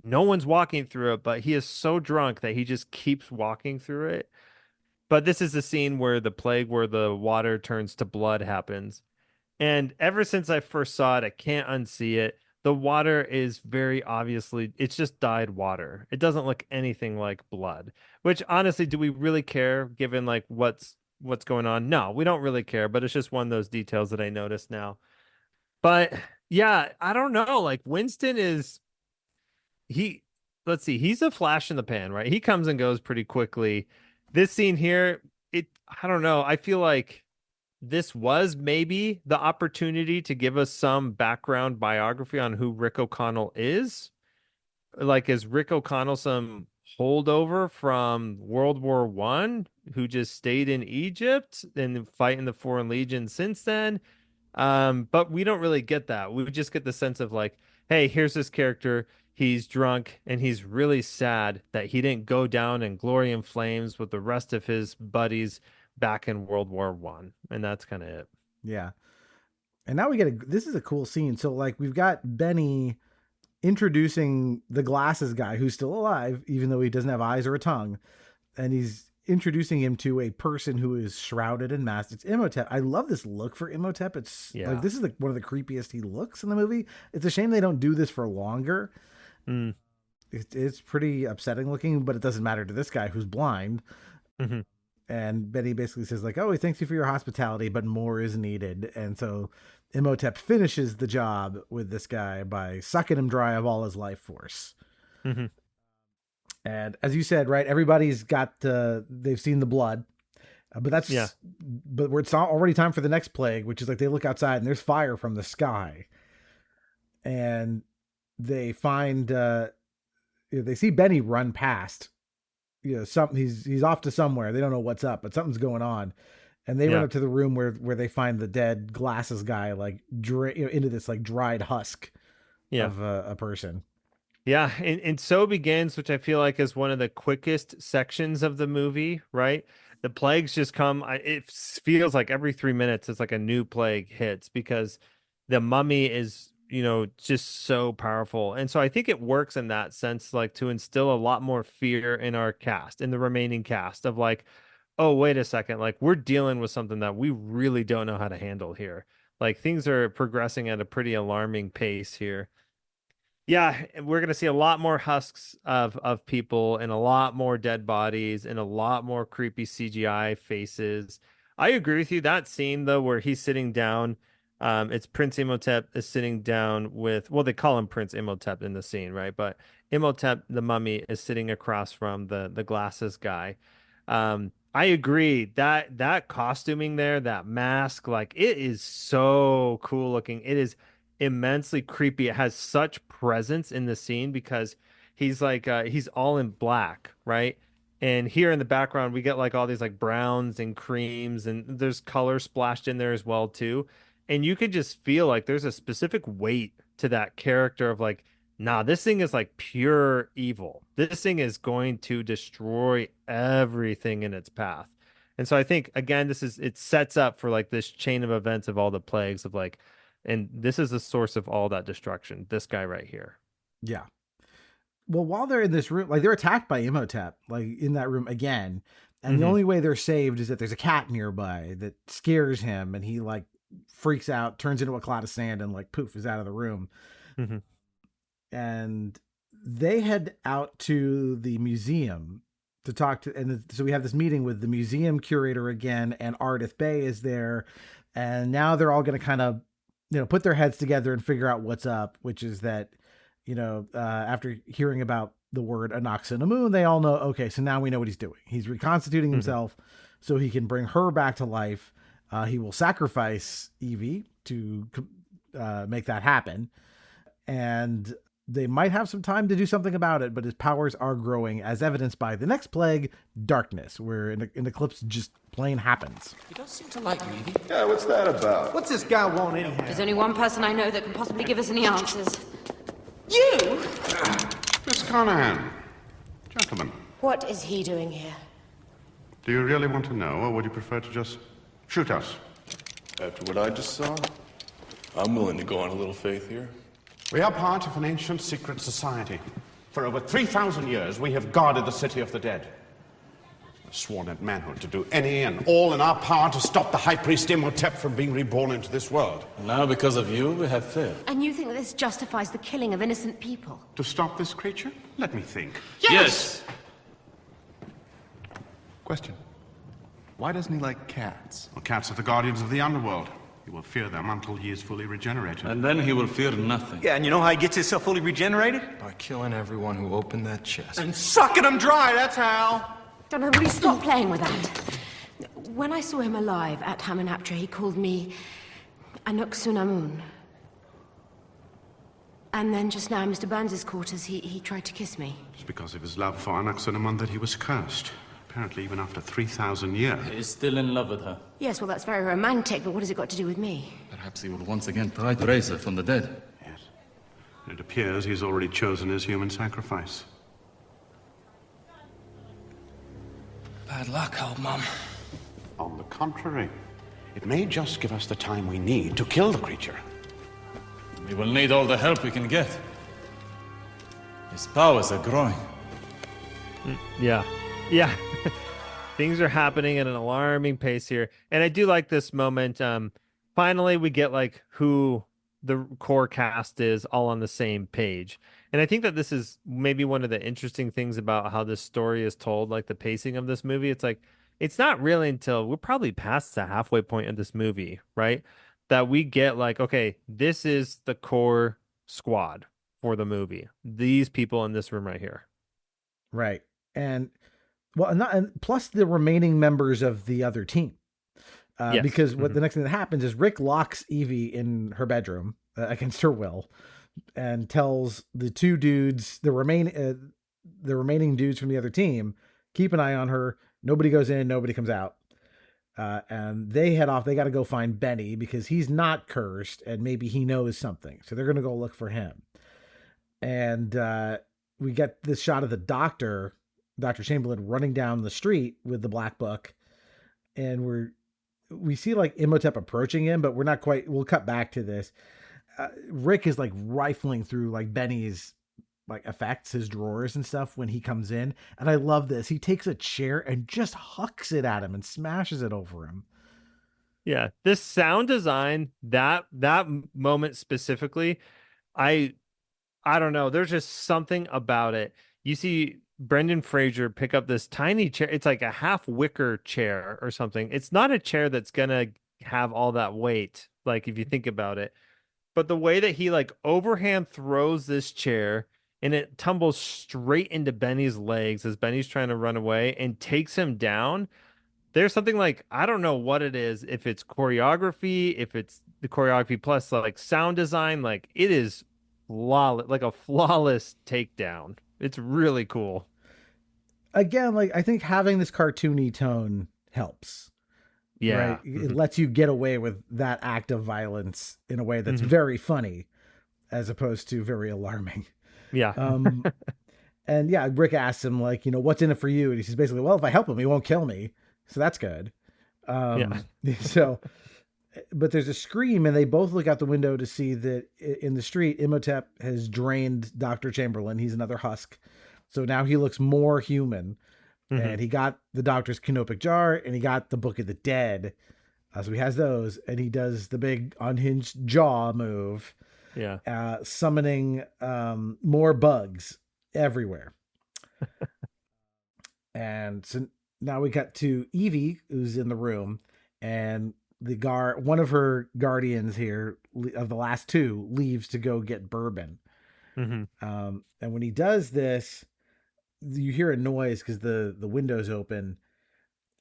No one's walking through it, but he is so drunk that he just keeps walking through it. But this is the scene where the plague, where the water turns to blood happens. And ever since I first saw it, I can't unsee it. The water is very obviously, it's just dyed water. It doesn't look anything like blood, which honestly, do we really care given like what's going on? No, we don't really care, but it's just one of those details that I noticed now. But yeah, I don't know. Like Winston is, let's see, he's a flash in the pan, right? He comes and goes pretty quickly. This scene here, I don't know. I feel like this was maybe the opportunity to give us some background biography on who Rick O'Connell is. Like, is Rick O'Connell some holdover from World War I who just stayed in Egypt and fighting the Foreign Legion since then? But we don't really get that. We just get the sense of like, hey, here's this character. He's drunk and he's really sad that he didn't go down in glory and flames with the rest of his buddies back in World War I. And that's kind of it. Yeah. And now we get this is a cool scene. So like we've got Benny introducing the glasses guy who's still alive, even though he doesn't have eyes or a tongue. And he's introducing him to a person who is shrouded in mask. It's Imhotep. I love this look for Imhotep. It's like, this is like one of the creepiest he looks in the movie. It's a shame they don't do this for longer. It's pretty upsetting looking, but it doesn't matter to this guy who's blind. Mm-hmm. And Benny basically says like, oh, he thanks you for your hospitality, but more is needed. And so Imhotep finishes the job with this guy by sucking him dry of all his life force. Mm-hmm. And as you said, right, everybody's got, they've seen the blood, but that's, but it's already time for the next plague, which is like, they look outside and there's fire from the sky, and they find, they see Benny run past, he's off to somewhere. They don't know what's up, but something's going on. And they run up to the room where they find the dead glasses guy, like into this like dried husk of a person. Yeah, and so begins, which I feel like is one of the quickest sections of the movie, right? The plagues just come. It feels like every 3 minutes it's like a new plague hits because the mummy is, just so powerful. And so I think it works in that sense, like to instill a lot more fear in our cast, in the remaining cast of like, oh, wait a second, like we're dealing with something that we really don't know how to handle here. Like things are progressing at a pretty alarming pace here. Yeah, we're going to see a lot more husks of people and a lot more dead bodies and a lot more creepy CGI faces. I agree with you. That scene, though, where he's sitting down, it's Prince Imhotep is sitting down with, well, they call him Prince Imhotep in the scene, right? But Imhotep, the mummy, is sitting across from the glasses guy. I agree that costuming there, that mask, like it is so cool looking. It is immensely creepy. It has such presence in the scene because he's like he's all in black, right? And here in the background we get like all these like browns and creams, and there's color splashed in there as well too. And you could just feel like there's a specific weight to that character of like, nah, this thing is like pure evil. This thing is going to destroy everything in its path. And so I think again it sets up for like this chain of events of all the plagues of like, and this is the source of all that destruction. This guy right here. Yeah. Well, while they're in this room, like they're attacked by Imhotep, like in that room again. And the only way they're saved is that there's a cat nearby that scares him, and he like freaks out, turns into a cloud of sand, and like poof is out of the room. Mm-hmm. And they head out to the museum to talk to, and so we have this meeting with the museum curator again, and Ardith Bay is there. And now they're all going to kind of, put their heads together and figure out what's up, which is that, after hearing about the word Anaxinamun, they all know, okay, so now we know what he's doing. He's reconstituting himself so he can bring her back to life. He will sacrifice Evie to make that happen. And they might have some time to do something about it, but his powers are growing, as evidenced by the next plague, darkness, where an eclipse just plain happens. He does seem to like you, Evie. Yeah, what's that about? What's this guy want anyhow? There's only one person I know that can possibly give us any answers. You? Miss Carnahan. Gentlemen. What is he doing here? Do you really want to know, or would you prefer to just shoot us? After what I just saw, I'm willing to go on a little faith here. We are part of an ancient secret society. For over 3,000 years, we have guarded the city of the dead. We've sworn at manhood to do any and all in our power to stop the High Priest Imhotep from being reborn into this world. Now, because of you, we have failed. And you think this justifies the killing of innocent people? To stop this creature? Let me think. Yes! Question. Why doesn't he like cats? Well, cats are the guardians of the underworld. He will fear them until he is fully regenerated. And then he will fear nothing. Yeah, and you know how he gets himself fully regenerated? By killing everyone who opened that chest. And sucking them dry, that's how. Don't know, will you stop playing with that? When I saw him alive at Hamunaptra, he called me Anuk Sunamun. And then just now in Mr. Burns's quarters, he tried to kiss me. It's because of his love for Anaxunamun that he was cursed. Apparently even after 3,000 years. He is still in love with her. Yes, well, that's very romantic, but what has it got to do with me? Perhaps he will once again try to raise her from the dead. Yes. It appears he's already chosen his human sacrifice. Bad luck, old Mum. On the contrary, it may just give us the time we need to kill the creature. We will need all the help we can get. His powers are growing. Yeah. Things are happening at an alarming pace here. And I do like this moment. Finally, we get like who the core cast is all on the same page. And I think that this is maybe one of the interesting things about how this story is told, like the pacing of this movie. It's like, it's not really until we're probably past the halfway point of this movie, right? That we get like, okay, this is the core squad for the movie. These people in this room right here. Right. And well, and plus the remaining members of the other team. Yes. Because what the next thing that happens is Rick locks Evie in her bedroom against her will and tells the two dudes, the remaining dudes from the other team, keep an eye on her. Nobody goes in, nobody comes out. And they head off. They got to go find Benny because he's not cursed and maybe he knows something. So they're going to go look for him. And we get this shot of the Dr. Chamberlain, running down the street with the black book. And we see like Imhotep approaching him, but we're not quite, we'll cut back to this. Rick is like rifling through like Benny's like effects, his drawers and stuff when he comes in. And I love this. He takes a chair and just hucks it at him and smashes it over him. Yeah. This sound design, that moment specifically, I don't know. There's just something about it. You see Brendan Fraser pick up this tiny chair. It's like a half wicker chair or something. It's not a chair that's going to have all that weight. Like if you think about it, but the way that he like overhand throws this chair and it tumbles straight into Benny's legs as Benny's trying to run away and takes him down. There's something like, I don't know what it is, if it's choreography, if it's the choreography plus like sound design, like it is flawless, like a flawless takedown. It's really cool. Again, like I think having this cartoony tone helps. Yeah. Right? It lets you get away with that act of violence in a way that's very funny as opposed to very alarming. Yeah. And yeah, Rick asks him like, what's in it for you? And he says basically, well, if I help him, he won't kill me. So that's good. So, but there's a scream and they both look out the window to see that in the street, Imhotep has drained Dr. Chamberlain. He's another husk. So now he looks more human and he got the doctor's canopic jar and he got the Book of the Dead. So he has those and he does the big unhinged jaw move. Yeah. Summoning more bugs everywhere. And so now we got to Evie, who's in the room, and one of her guardians here of the last two leaves to go get bourbon. And when he does this, you hear a noise because the window's open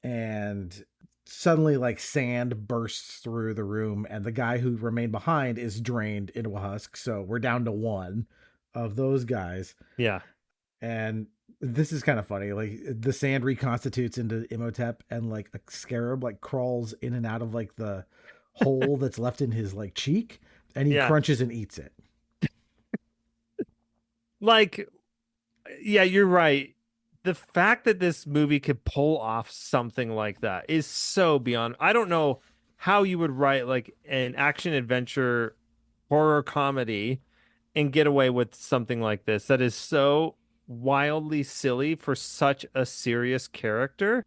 and suddenly like sand bursts through the room and the guy who remained behind is drained into a husk. So we're down to one of those guys. Yeah. And this is kind of funny. Like the sand reconstitutes into Imhotep and like a scarab like crawls in and out of like the hole that's left in his like cheek and he crunches and eats it. Like, yeah, you're right. The fact that this movie could pull off something like that is so beyond. I don't know how you would write like an action adventure horror comedy and get away with something like this that is so wildly silly for such a serious character.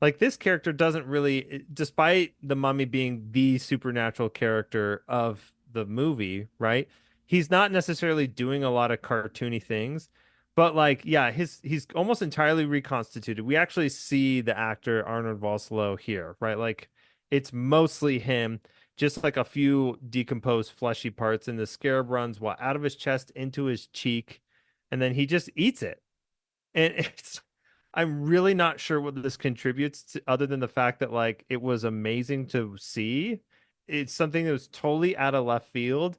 Like this character doesn't really, despite the mummy being the supernatural character of the movie, right? He's not necessarily doing a lot of cartoony things. But like, yeah, he's almost entirely reconstituted. We actually see the actor Arnold Vosloo here, right? Like it's mostly him, just like a few decomposed fleshy parts, and the scarab runs out of his chest into his cheek, and then he just eats it. And I'm really not sure what this contributes to, other than the fact that like it was amazing to see. It's something that was totally out of left field.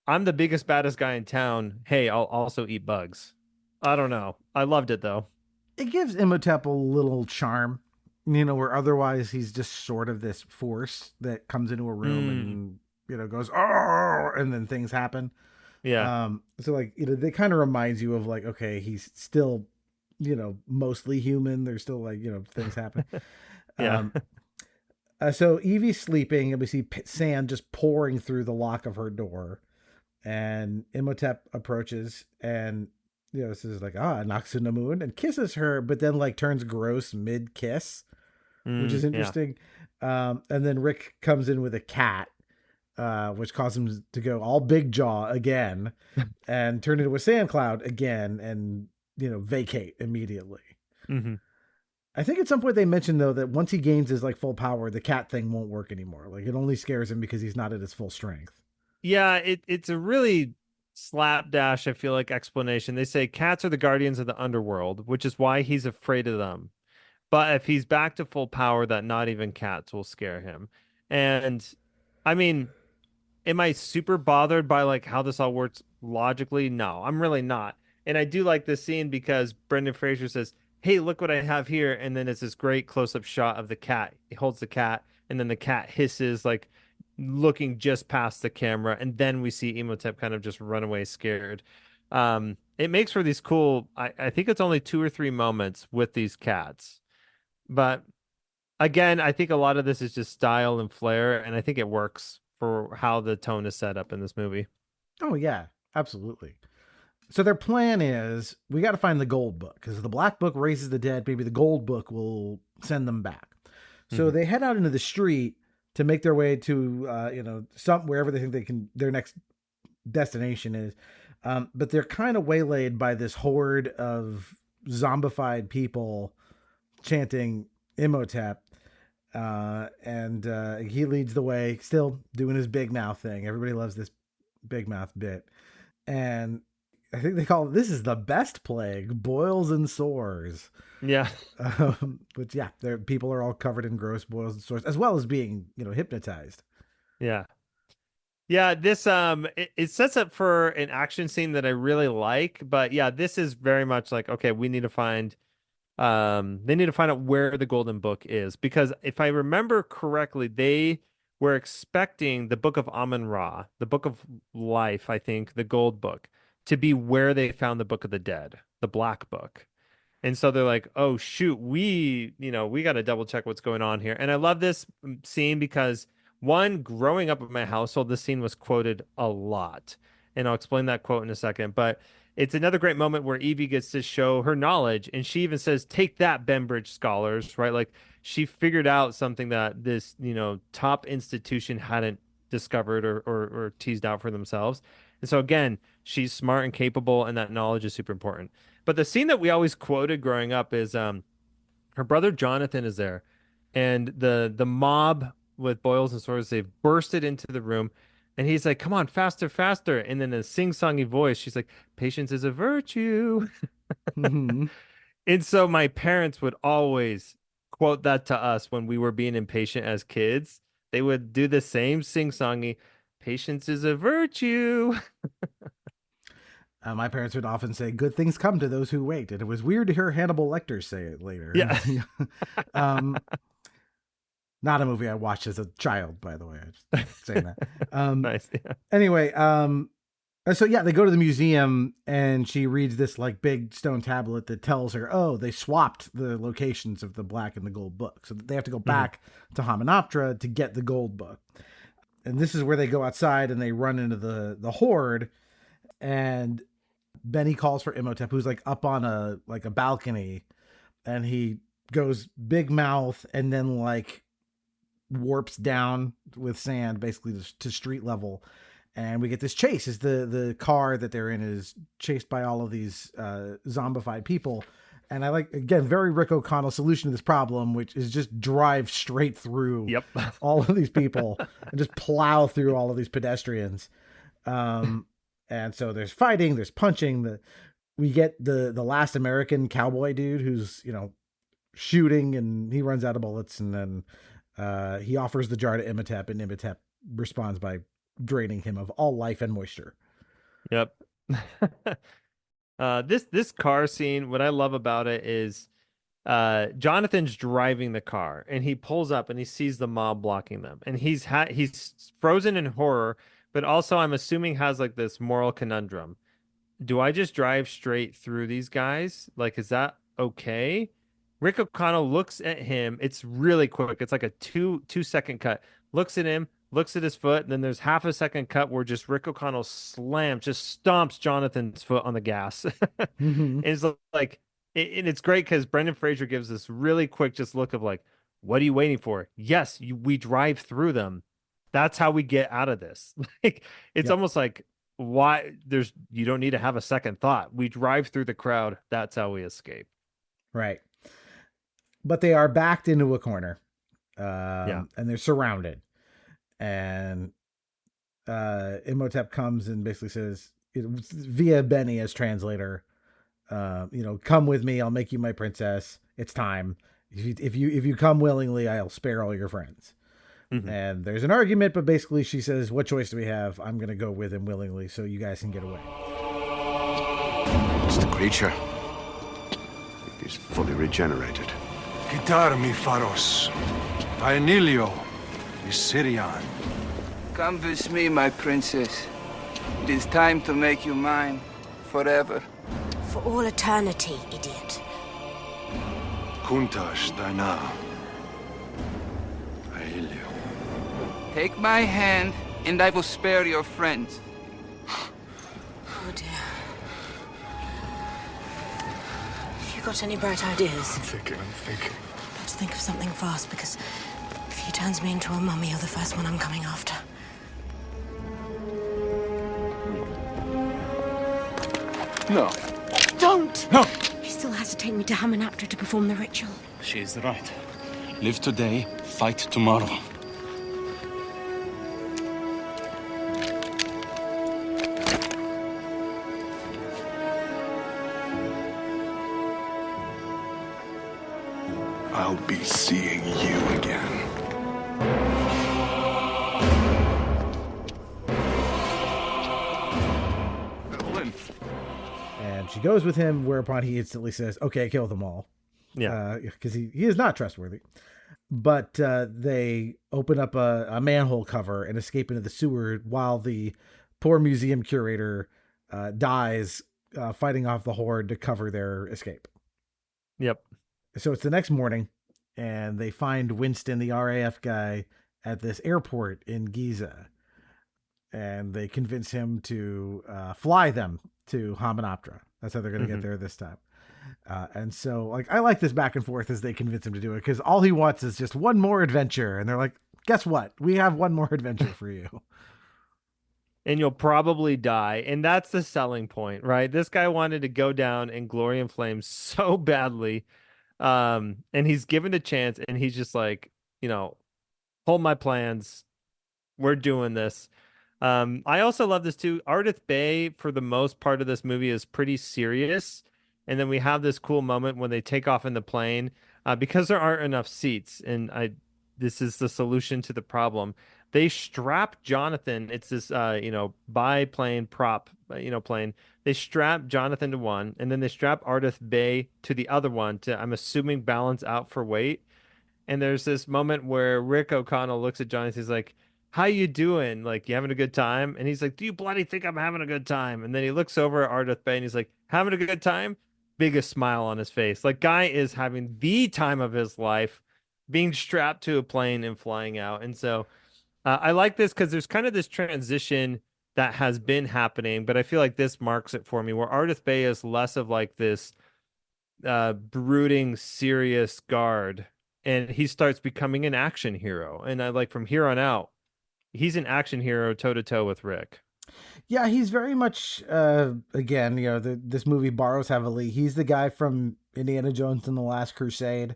I'm the biggest, baddest guy in town. Hey, I'll also eat bugs. I don't know. I loved it though. It gives Imhotep a little charm, where otherwise he's just sort of this force that comes into a room and, goes, oh, and then things happen. Yeah. So like, they kind of reminds you of like, okay, he's still, mostly human. There's still like, things happen. Yeah. So Evie's sleeping and we see sand just pouring through the lock of her door, and Imhotep approaches and, this is like, knocks in the moon and kisses her, but then like turns gross mid kiss, which is interesting. Yeah. And then Rick comes in with a cat, which causes him to go all big jaw again and turn into a sand cloud again and, vacate immediately. Mm-hmm. I think at some point they mentioned though that once he gains his like full power, the cat thing won't work anymore. Like it only scares him because he's not at his full strength. Yeah, it's a really slapdash, I feel like, explanation. They say cats are the guardians of the underworld, which is why he's afraid of them. But if he's back to full power, that not even cats will scare him. And I mean, am I super bothered by like how this all works logically? No, I'm really not. And I do like this scene because Brendan Fraser says, hey, look what I have here. And then it's this great close-up shot of the cat. He holds the cat, and then the cat hisses, like looking just past the camera. And then we see Imhotep kind of just run away scared. It makes for these cool, I think it's only 2 or 3 moments with these cats. But again, I think a lot of this is just style and flair. And I think it works for how the tone is set up in this movie. Oh, yeah, absolutely. So their plan is we got to find the gold book because if the black book raises the dead, maybe the gold book will send them back. So they head out into the street to make their way to, wherever they think their next destination is. But they're kind of waylaid by this horde of zombified people chanting Imhotep. And he leads the way, still doing his big mouth thing. Everybody loves this big mouth bit. And I think they call it, this is the best plague, boils and sores. Yeah. But yeah, people are all covered in gross boils and sores, as well as being, hypnotized. Yeah. Yeah, this it sets up for an action scene that I really like, but yeah, this is very much like, okay, we need to find they need to find out where the golden book is, because if I remember correctly, they were expecting the book of Amun-Ra, the book of life, I think, the gold book, to be where they found the book of the dead, the black book. And so they're like, oh shoot, we got to double check what's going on here. And I love this scene because one, growing up in my household, this scene was quoted a lot. And I'll explain that quote in a second, but it's another great moment where Evie gets to show her knowledge. And she even says, take that, Benbridge scholars, right? Like she figured out something that this, top institution hadn't discovered or teased out for themselves. And so again, she's smart and capable, and that knowledge is super important. But the scene that we always quoted growing up is her brother Jonathan is there, and the mob with boils and swords, they've bursted into the room, and he's like, come on, faster, faster. And then in a sing-songy voice, she's like, patience is a virtue. Mm-hmm. And so my parents would always quote that to us when we were being impatient as kids. They would do the same sing-songy, patience is a virtue. My parents would often say, good things come to those who wait. And it was weird to hear Hannibal Lecter say it later. Yeah. Not a movie I watched as a child, by the way. I just saying that. Nice. Yeah. Anyway, so yeah, they go to the museum and she reads this like big stone tablet that tells her, oh, they swapped the locations of the black and the gold book. So they have to go back to Hamunaptra to get the gold book. And this is where they go outside and they run into the horde, and Benny calls for Imhotep, who's like up on a balcony, and he goes big mouth and then like warps down with sand basically to street level. And we get this chase as the car that they're in is chased by all of these zombified people. And I like, again, very Rick O'Connell solution to this problem, which is just drive straight through all of these people and just plow through all of these pedestrians. And so there's fighting, there's punching. we get the last American cowboy dude who's, shooting, and he runs out of bullets, and then he offers the jar to Imhotep, and Imhotep responds by draining him of all life and moisture. Yep. This car scene, what I love about it is Jonathan's driving the car, and he pulls up and he sees the mob blocking them, and he's frozen in horror, but also I'm assuming has like this moral conundrum. Do I just drive straight through these guys? Like, is that okay? Rick O'Connell looks at him. It's really quick. It's like a two-second cut. Looks at him, looks at his foot, and then there's half a second cut where just Rick O'Connell just stomps Jonathan's foot on the gas. Mm-hmm. And it's like, and it's great because Brendan Fraser gives this really quick just look of like, what are you waiting for? Yes, we drive through them. That's how we get out of this. Like, it's almost like, why you don't need to have a second thought. We drive through the crowd. That's how we escape. Right. But they are backed into a corner. And they're surrounded. And Imhotep comes and basically says, via Benny as translator, come with me. I'll make you my princess. It's time. If you come willingly, I'll spare all your friends. Mm-hmm. And there's an argument, but basically she says, what choice do we have? I'm going to go with him willingly so you guys can get away. It's the creature. He's fully regenerated. Guitar mi faros. Paenilio mi Syrian. Come with me, my princess. It is time to make you mine forever. For all eternity, idiot. Kuntash Dana. Take my hand, and I will spare your friends. Oh, dear. You got any bright ideas? I'm thinking. Let's think of something fast, because if he turns me into a mummy, you're the first one I'm coming after. No. Don't! No! He still has to take me to Hamunaptra to perform the ritual. She is right. Live today, fight tomorrow. I'll be seeing you again. And she goes with him, whereupon he instantly says, okay, kill them all. Yeah. Because he is not trustworthy. But they open up a manhole cover and escape into the sewer while the poor museum curator dies fighting off the horde to cover their escape. Yep. So it's the next morning, and they find Winston, the RAF guy, at this airport in Giza. And they convince him to fly them to Hamunaptra. That's how they're going to get there this time. And so, like, I like this back and forth as they convince him to do it, because all he wants is just one more adventure. And they're like, guess what? We have one more adventure for you. And you'll probably die. And that's the selling point, right? This guy wanted to go down in glory and flames so badly. And he's given a chance, and he's just like, hold my plans. We're doing this. I also love this too. Ardith Bay, for the most part of this movie, is pretty serious. And then we have this cool moment when they take off in the plane because there aren't enough seats. And this is the solution to the problem. They strap Jonathan. It's this, biplane prop, plane. They strap Jonathan to one, and then they strap Ardith Bay to the other one to, I'm assuming, balance out for weight. And there's this moment where Rick O'Connell looks at Jonathan. He's like, how you doing? Like, you having a good time? And he's like, do you bloody think I'm having a good time? And then he looks over at Ardith Bay and he's like, having a good time? Biggest smile on his face. Like, guy is having the time of his life being strapped to a plane and flying out. And so I like this because there's kind of this transition that has been happening, but I feel like this marks it for me, where Ardith Bay is less of like this brooding, serious guard, and he starts becoming an action hero. And I like, from here on out, he's an action hero toe to toe with Rick. Yeah, he's very much, again, this movie borrows heavily. He's the guy from Indiana Jones and the Last Crusade,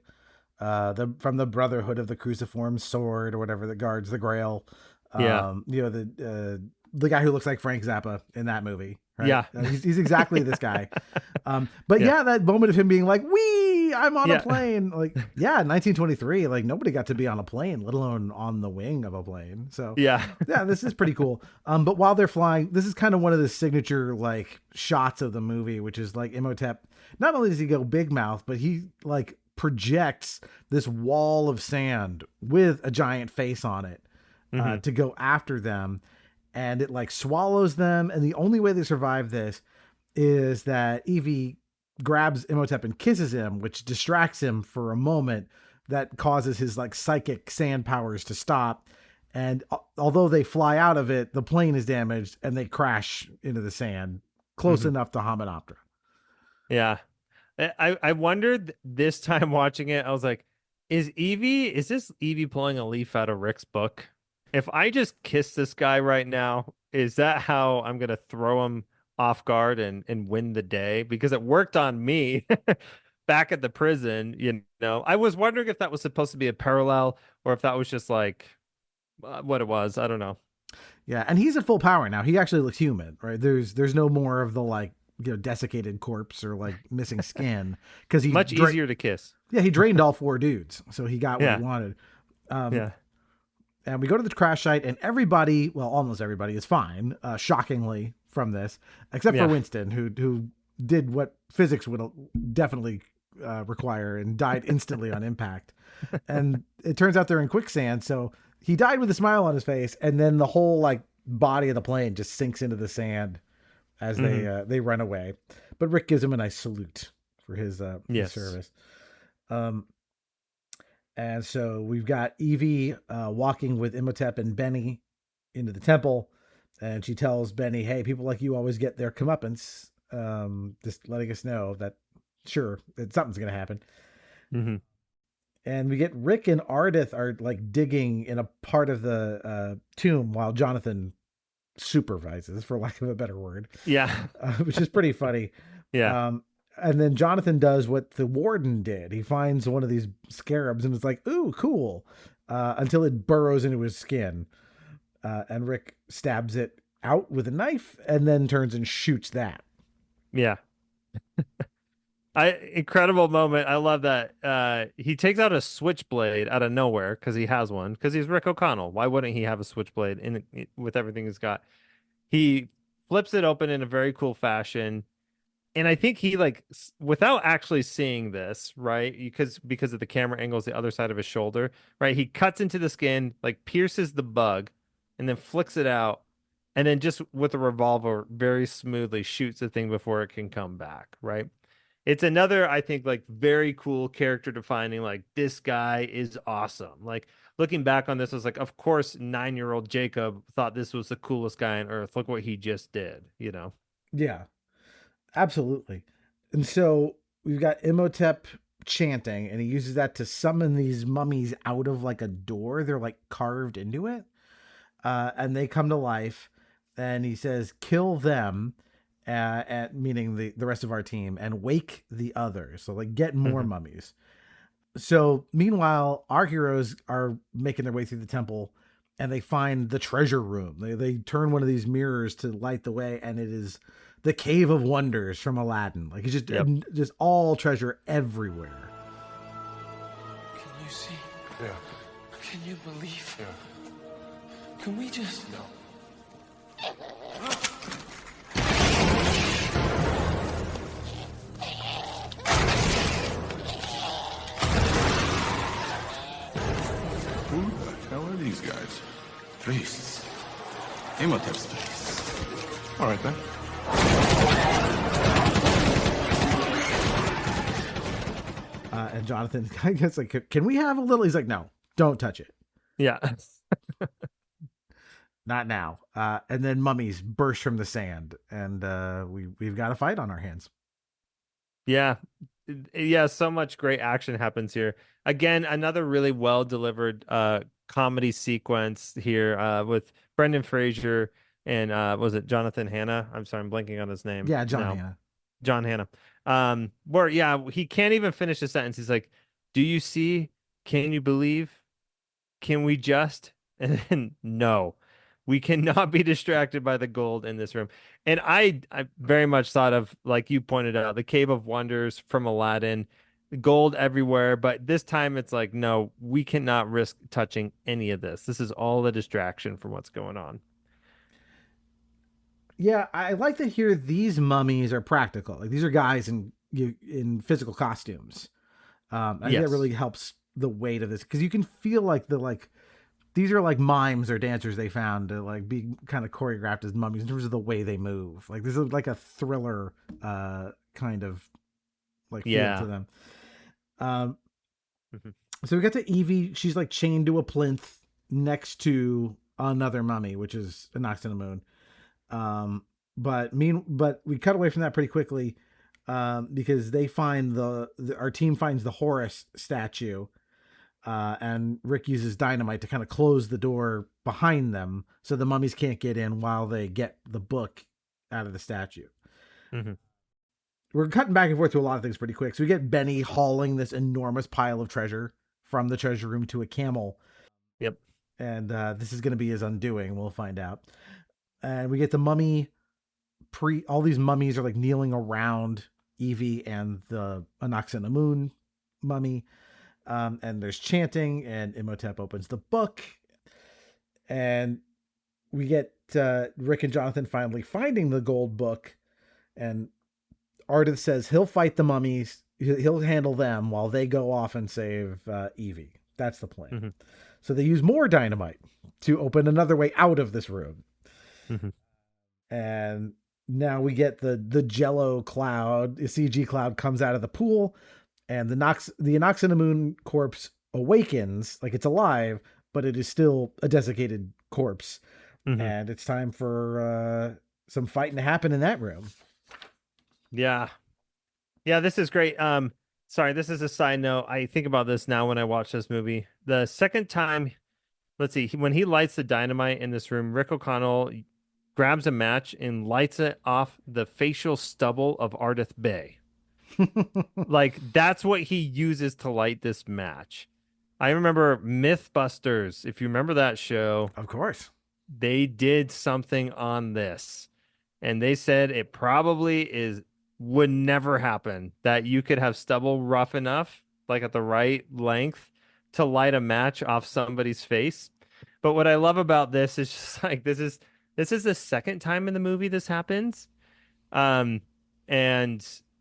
from the Brotherhood of the Cruciform Sword or whatever that guards the Grail. Yeah. The guy who looks like Frank Zappa in that movie, Right? Yeah. He's exactly this guy. But yeah, that moment of him being like, "Wee, I'm on a plane." Like, yeah, in 1923, like nobody got to be on a plane, let alone on the wing of a plane. So yeah, this is pretty cool. But while they're flying, this is kind of one of the signature like shots of the movie, which is like Imhotep. Not only does he go big mouth, but he like projects this wall of sand with a giant face on it to go after them. And it like swallows them. And the only way they survive this is that Evie grabs Imhotep and kisses him, which distracts him for a moment. That causes his like psychic sand powers to stop. And although they fly out of it, the plane is damaged and they crash into the sand close enough to Hominoptera. Yeah. I wondered this time watching it, I was like, is this Evie pulling a leaf out of Rick's book? If I just kiss this guy right now, is that how I'm going to throw him off guard and win the day? Because it worked on me back at the prison, you know. I was wondering if that was supposed to be a parallel or if that was just like what it was. I don't know. Yeah, and he's at full power now. He actually looks human, right? There's no more of the like, you know, desiccated corpse or like missing skin because he's much easier to kiss. Yeah, he drained all 4 dudes, so he got what he wanted. And we go to the crash site, and everybody, well, almost everybody is fine, shockingly, from this, except for Winston, who did what physics would definitely require and died instantly on impact. And it turns out they're in quicksand, so he died with a smile on his face, and then the whole like body of the plane just sinks into the sand as they run away. But Rick gives him a nice salute for his service. And so we've got Evie walking with Imhotep and Benny into the temple. And she tells Benny, hey, people like you always get their comeuppance. Just letting us know that, sure, that something's going to happen. And we get Rick and Ardith are like digging in a part of the tomb while Jonathan supervises, for lack of a better word. Yeah. Which is pretty funny. Yeah. And then Jonathan does what the warden did. He finds one of these scarabs and is like, ooh, cool. Until it burrows into his skin. And Rick stabs it out with a knife and then turns and shoots that. Yeah. Incredible moment. I love that. He takes out a switchblade out of nowhere because he has one, because he's Rick O'Connell. Why wouldn't he have a switchblade with everything he's got? He flips it open in a very cool fashion. And I think he like, without actually seeing this, right? Because of the camera angles, the other side of his shoulder, right? He cuts into the skin, like pierces the bug, and then flicks it out. And then just with a revolver, very smoothly shoots the thing before it can come back, right? It's another, I think, like very cool character defining, like this guy is awesome. Like looking back on this, I was like, of course, 9-year-old Jacob thought this was the coolest guy on earth. Look what he just did, you know? Yeah. Absolutely. And so we've got Imhotep chanting, and he uses that to summon these mummies out of like a door. They're like carved into it. And they come to life, and he says, kill them, meaning the rest of our team, and wake the others. So like get more mummies. So meanwhile, our heroes are making their way through the temple, and they find the treasure room. They turn one of these mirrors to light the way, and it is the Cave of Wonders from Aladdin. Like it's just all treasure everywhere. Can you see? Yeah. Can you believe? Yeah. Can we just... No. Who the hell are these guys? Priests. Imhotep's priests. All right, then. And Jonathan gets like, can we have a little? He's like, no, don't touch it. Yeah. Not now. And then mummies burst from the sand, and we've got a fight on our hands. Yeah. Yeah, so much great action happens here. Again, another really well delivered comedy sequence here with Brendan Fraser and was it Jonathan Hanna? I'm sorry, I'm blanking on his name. Yeah, Hanna. John Hanna. Where he can't even finish the sentence. He's like, "Do you see? Can you believe? Can we just?" And then no. We cannot be distracted by the gold in this room. And I very much thought of, like you pointed out, the Cave of Wonders from Aladdin, gold everywhere. But this time it's like, no, we cannot risk touching any of this. This is all a distraction from what's going on. Yeah, I like to hear these mummies are practical. Like these are guys in physical costumes. I think that really helps the weight of this because you can feel like these are like mimes or dancers they found to like be kind of choreographed as mummies in terms of the way they move. Like this is like a thriller kind of like feel to them. So we get to Evie. She's like chained to a plinth next to another mummy, which is a Nox-in-a-Moon. But we cut away from that pretty quickly because they find our team finds the Horus statue. And Rick uses dynamite to kind of close the door behind them so the mummies can't get in while they get the book out of the statue. Mm-hmm. We're cutting back and forth to a lot of things pretty quick. So we get Benny hauling this enormous pile of treasure from the treasure room to a camel. Yep. And this is going to be his undoing. We'll find out. And we get the mummy all these mummies are like kneeling around Evie and the Nox-in-a-Moon mummy. And there's chanting, and Imhotep opens the book, and we get Rick and Jonathan finally finding the gold book, and Ardith says he'll fight the mummies, he'll handle them while they go off and save Evie. That's the plan. Mm-hmm. So they use more dynamite to open another way out of this room. Mm-hmm. And now we get the Jello cloud, the CG cloud comes out of the pool. And the Nox-in-a-Moon corpse awakens, like it's alive, but it is still a desiccated corpse. Mm-hmm. And it's time for some fighting to happen in that room. Yeah. Yeah, this is great. Sorry, this is a side note. I think about this now when I watch this movie. The second time, let's see, when he lights the dynamite in this room, Rick O'Connell grabs a match and lights it off the facial stubble of Ardith Bay. Like that's what he uses to light this match. I remember Mythbusters, if you remember that show. Of course. They did something on this and they said it probably would never happen that you could have stubble rough enough, like at the right length, to light a match off somebody's face. But what I love about this is just like this is the second time in the movie this happens. And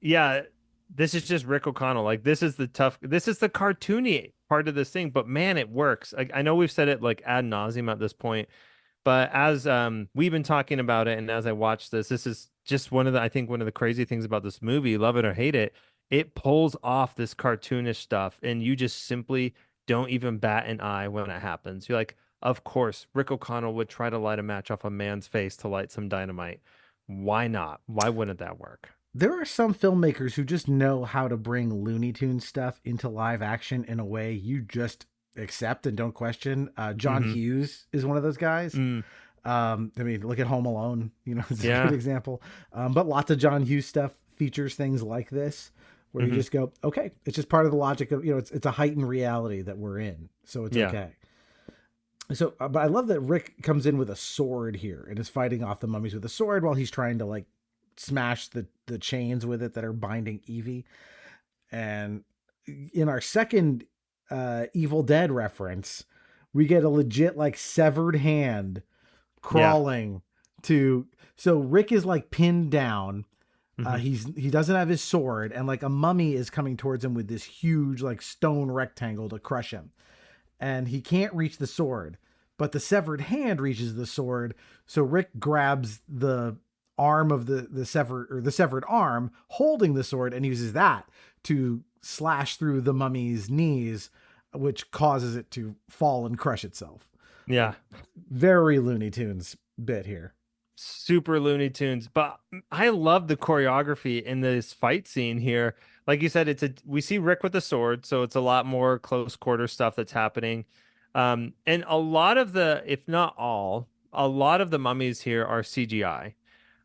yeah, this is just Rick O'Connell. Like this is the cartoony part of this thing, but man, it works. Like I know we've said it like ad nauseum at this point, but as we've been talking about it, and as I watch this is just one of the crazy things about this movie, love it or hate it, it pulls off this cartoonish stuff, and you just simply don't even bat an eye when it happens. You're like, of course, Rick O'Connell would try to light a match off a man's face to light some dynamite. Why not? Why wouldn't that work? There are some filmmakers who just know how to bring Looney Tunes stuff into live action in a way you just accept and don't question. John Hughes is one of those guys. I mean, look at Home Alone, it's a good example. But lots of John Hughes stuff features things like this, where you just go, okay, it's just part of the logic of, it's a heightened reality that we're in. So it's okay. So, but I love that Rick comes in with a sword here and is fighting off the mummies with a sword while he's trying to like smash the chains with it that are binding Evie. And in our second Evil Dead reference, we get a legit like severed hand crawling to, so Rick is like pinned down. He doesn't have his sword, and like a mummy is coming towards him with this huge like stone rectangle to crush him. And he can't reach the sword, but the severed hand reaches the sword. So Rick grabs the arm of the severed arm holding the sword and uses that to slash through the mummy's knees, which causes it to fall and crush itself. Yeah. Very Looney Tunes bit here. Super Looney Tunes. But I love the choreography in this fight scene here. Like you said, we see Rick with the sword, so it's a lot more close quarter stuff that's happening. And a lot of if not all, a lot of the mummies here are CGI.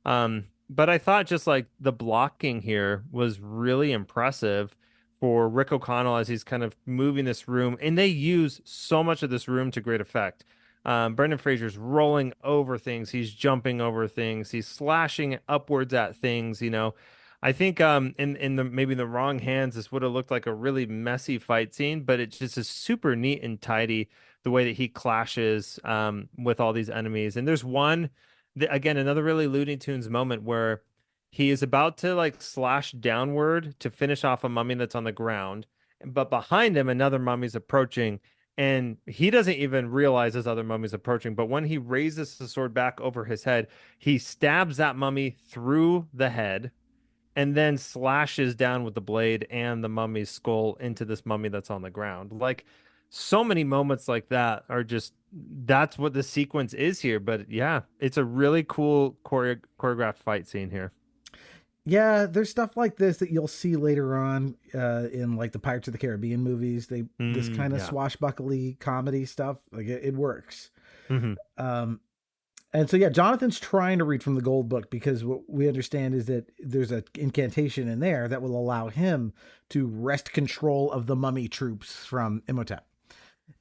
But I thought just like the blocking here was really impressive for Rick O'Connell as he's kind of moving this room, and they use so much of this room to great effect. Brendan Fraser's rolling over things. He's jumping over things. He's slashing upwards at things. I think in the maybe the wrong hands, this would have looked like a really messy fight scene, but it just is super neat and tidy the way that he clashes with all these enemies. And there's one, again, another really Looney Tunes moment where he is about to like slash downward to finish off a mummy that's on the ground, but behind him another mummy's approaching, and he doesn't even realize this other mummy's approaching. But when he raises the sword back over his head, he stabs that mummy through the head and then slashes down with the blade and the mummy's skull into this mummy that's on the ground. Like, so many moments like that are just, that's what the sequence is here. But yeah, it's a really cool choreographed fight scene here. Yeah, there's stuff like this that you'll see later on in like the Pirates of the Caribbean movies. This kind of swashbuckly comedy stuff, like it works. Mm-hmm. And so, yeah, Jonathan's trying to read from the gold book because what we understand is that there's an incantation in there that will allow him to wrest control of the mummy troops from Imhotep.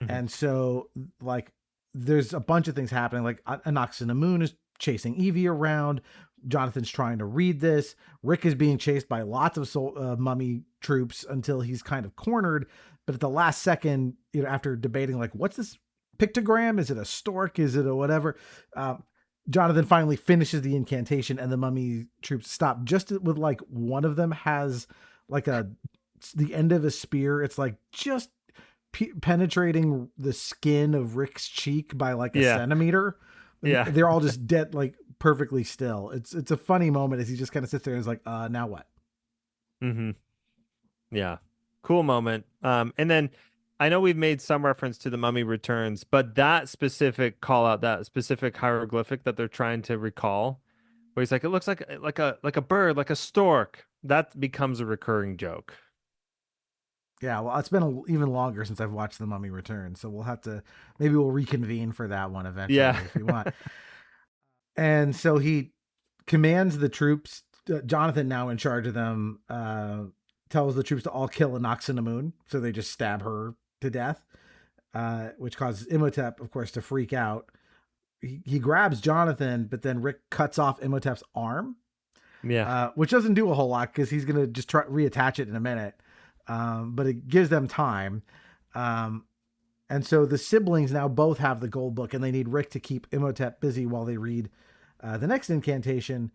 Mm-hmm. And so, like, there's a bunch of things happening. Like, Anaxinamun is chasing Evie around. Jonathan's trying to read this. Rick is being chased by lots of mummy troops until he's kind of cornered. But at the last second, after debating, like, what's this pictogram? Is it a stork? Is it a whatever? Jonathan finally finishes the incantation and the mummy troops stop. Just with like one of them has like the end of a spear. It's like just penetrating the skin of Rick's cheek by like a centimeter. Yeah. They're all just dead, like perfectly still. It's a funny moment as he just kind of sits there and is like, now what? Mm-hmm. Yeah. Cool moment. And then I know we've made some reference to The Mummy Returns, but that specific call out, that specific hieroglyphic that they're trying to recall, where he's like, it looks like a bird, like a stork, that becomes a recurring joke. Yeah, well, it's been even longer since I've watched The Mummy Returns, so maybe we'll reconvene for that one eventually if you want. And so he commands the troops, Jonathan now in charge of them, tells the troops to all kill Anaxinamun, so they just stab her to death, which causes Imhotep, of course, to freak out. He grabs Jonathan, but then Rick cuts off Imhotep's arm, which doesn't do a whole lot because he's going to just reattach it in a minute. But it gives them time. And so the siblings now both have the gold book, and they need Rick to keep Imhotep busy while they read the next incantation,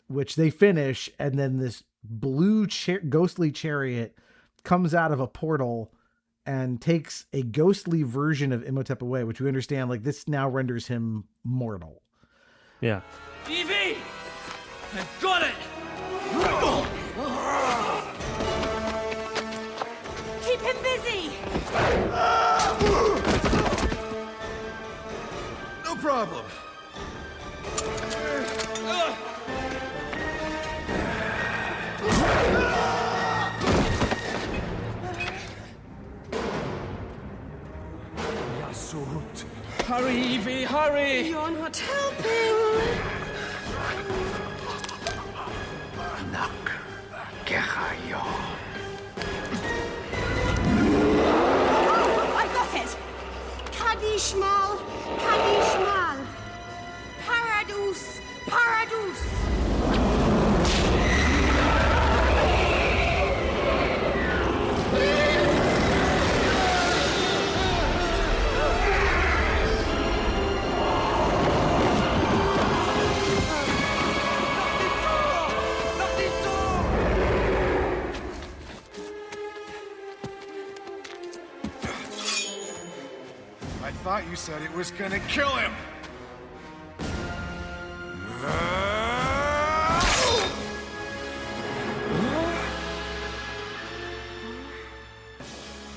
which they finish. And then this blue ghostly chariot comes out of a portal and takes a ghostly version of Imhotep away, which we understand, like, this now renders him mortal. Yeah. Evie! I've got it! Keep him busy! No problem. Yasut. Hurry, Evie, hurry! You're not helping! I got it! Kadishmal, Kadishmal! Paradus, Paradus! I thought you said it was gonna kill him.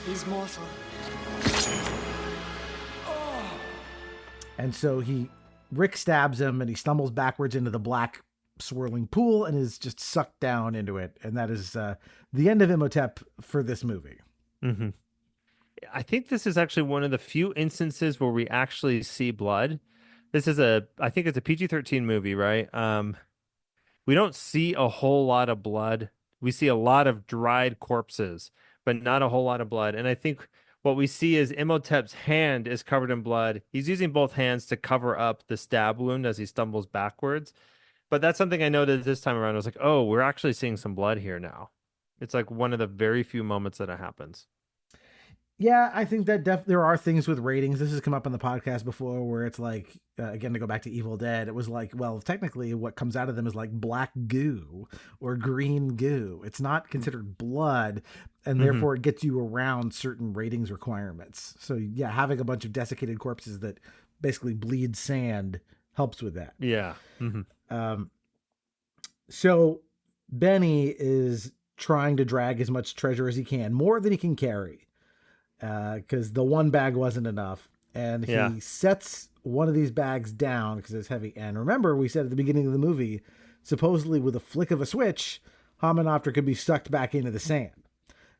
He's mortal. And so Rick stabs him and he stumbles backwards into the black swirling pool and is just sucked down into it. And that is the end of Imhotep for this movie. Mm-hmm. I think this is actually one of the few instances where we actually see blood. I think it's a PG-13 movie, right? We don't see a whole lot of blood. We see a lot of dried corpses, but not a whole lot of blood. And I think what we see is Imhotep's hand is covered in blood. He's using both hands to cover up the stab wound as he stumbles backwards. But that's something I noted this time around. I was like, oh, we're actually seeing some blood here now. It's like one of the very few moments that it happens. Yeah, I think that there are things with ratings. This has come up on the podcast before where it's like, again, to go back to Evil Dead, it was like, well, technically what comes out of them is like black goo or green goo. It's not considered blood, and therefore it gets you around certain ratings requirements. So yeah, having a bunch of desiccated corpses that basically bleed sand helps with that. Yeah. So Benny is trying to drag as much treasure as he can, more than he can carry. Because the one bag wasn't enough, and he sets one of these bags down because it's heavy. And remember, we said at the beginning of the movie, supposedly with a flick of a switch, Hominoptera could be sucked back into the sand.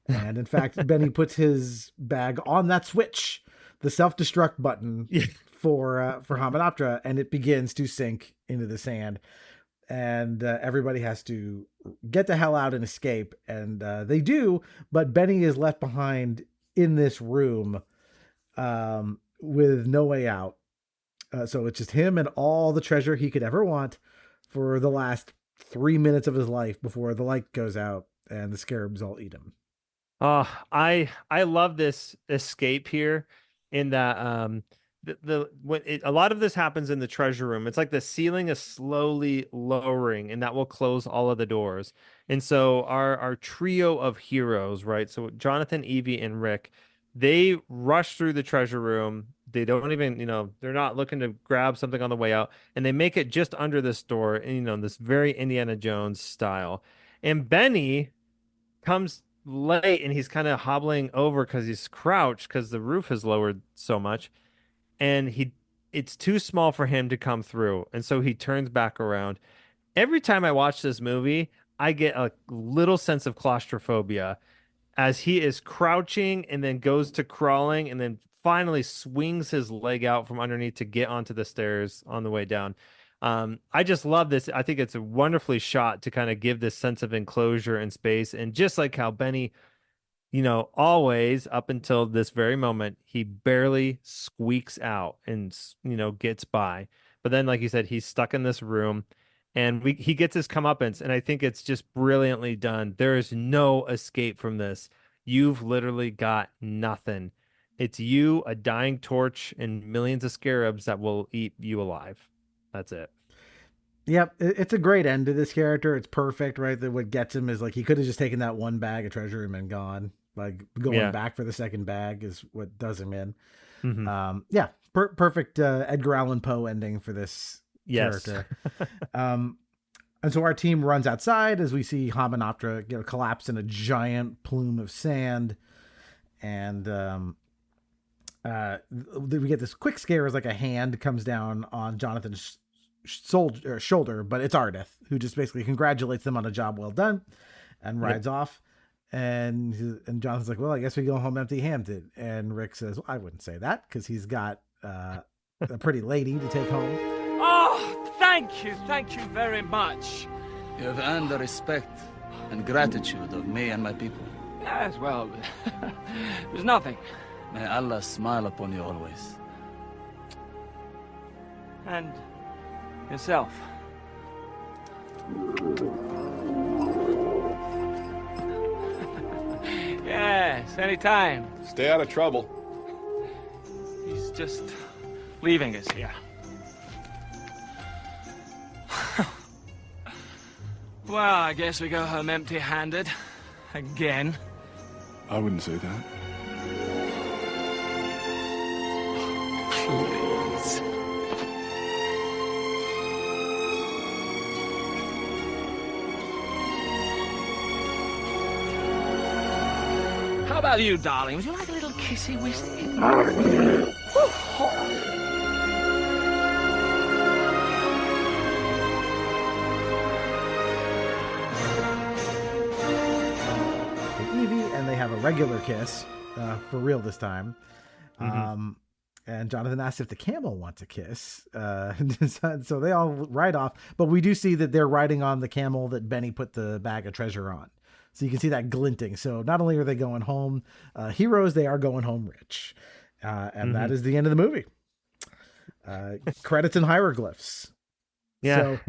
And in fact, Benny puts his bag on that switch, the self-destruct button for Hominoptera, and it begins to sink into the sand. And everybody has to get the hell out and escape, and they do. But Benny is left behind in this room with no way out. So it's just him and all the treasure he could ever want for the last 3 minutes of his life before the light goes out and the scarabs all eat him. I love this escape here in that a lot of this happens in the treasure room. It's like the ceiling is slowly lowering, and that will close all of the doors. And so our trio of heroes, right? So Jonathan, Evie, and Rick, they rush through the treasure room. They don't even, they're not looking to grab something on the way out, and they make it just under this door, and, this very Indiana Jones style. And Benny comes late, and he's kind of hobbling over because he's crouched because the roof is lowered so much. And it's too small for him to come through. And so he turns back around. Every time I watch this movie, I get a little sense of claustrophobia as he is crouching and then goes to crawling and then finally swings his leg out from underneath to get onto the stairs on the way down. I just love this. I think it's a wonderfully shot to kind of give this sense of enclosure and space. And just like how Benny, always up until this very moment, he barely squeaks out and, gets by. But then, like you said, he's stuck in this room and he gets his comeuppance. And I think it's just brilliantly done. There is no escape from this. You've literally got nothing. It's you, a dying torch, and millions of scarabs that will eat you alive. That's it. Yep, it's a great end to this character. It's perfect, right? That what gets him is like he could have just taken that one bag of treasure and been gone. Like going back for the second bag is what does him in. Perfect Edgar Allan Poe ending for this character. And so our team runs outside as we see Hominoptera collapse in a giant plume of sand, and we get this quick scare as like a hand comes down on Jonathan's shoulder, but it's Ardith, who just basically congratulates them on a job well done and rides off. And Jonathan's like, well, I guess we go home empty-handed. And Rick says, well, I wouldn't say that because he's got a pretty lady to take home. Oh, thank you very much. You have earned the respect and gratitude of me and my people. Yes, well, there's nothing. May Allah smile upon you always. And yourself. Yes, anytime. Stay out of trouble. He's just leaving us here. Well, I guess we go home empty-handed. Again. I wouldn't say that. Please. How about you, darling? Would you like a little kissy-wissy? Evie and they have a regular kiss, for real this time. And Jonathan asks if the camel wants a kiss. So they all ride off, but we do see that they're riding on the camel that Benny put the bag of treasure on. So you can see that glinting. So not only are they going home heroes, they are going home rich. And that is the end of the movie. Credits and hieroglyphs. Yeah. So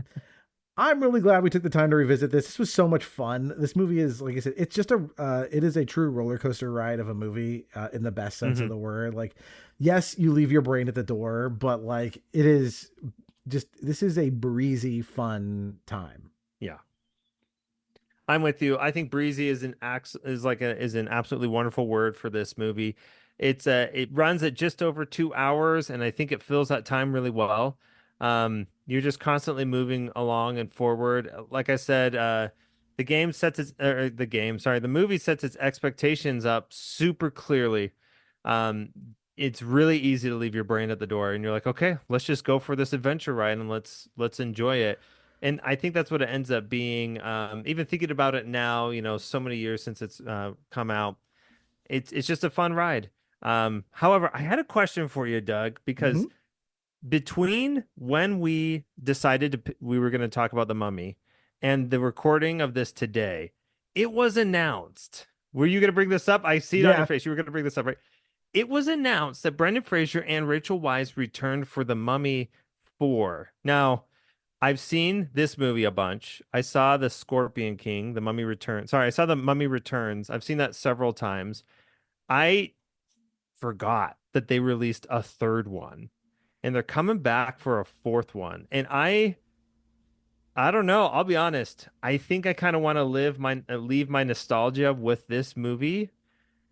I'm really glad we took the time to revisit this. This was so much fun. This movie is, like I said, it's just it is a true roller coaster ride of a movie in the best sense of the word. Like, yes, you leave your brain at the door, but like it is just, this is a breezy, fun time. Yeah. I'm with you. I think breezy is an absolutely wonderful word for this movie. It runs at just over 2 hours, and I think it fills that time really well. You're just constantly moving along and forward. Like I said, the movie sets its expectations up super clearly. It's really easy to leave your brain at the door, and you're like, okay, let's just go for this adventure ride and let's enjoy it. And I think that's what it ends up being. Even thinking about it now, so many years since it's come out, it's just a fun ride. However, I had a question for you, Doug, because between when we decided we were going to talk about The Mummy and the recording of this today, it was announced. Were you going to bring this up? I see it on your face. You were going to bring this up, right? It was announced that Brendan Fraser and Rachel Weisz returned for The Mummy 4. Now, I've seen this movie a bunch. I saw The Scorpion King, The Mummy Returns. Sorry, I saw The Mummy Returns. I've seen that several times. I forgot that they released a third one, and they're coming back for a fourth one. And I don't know. I'll be honest. I think I kind of want to leave my nostalgia with this movie,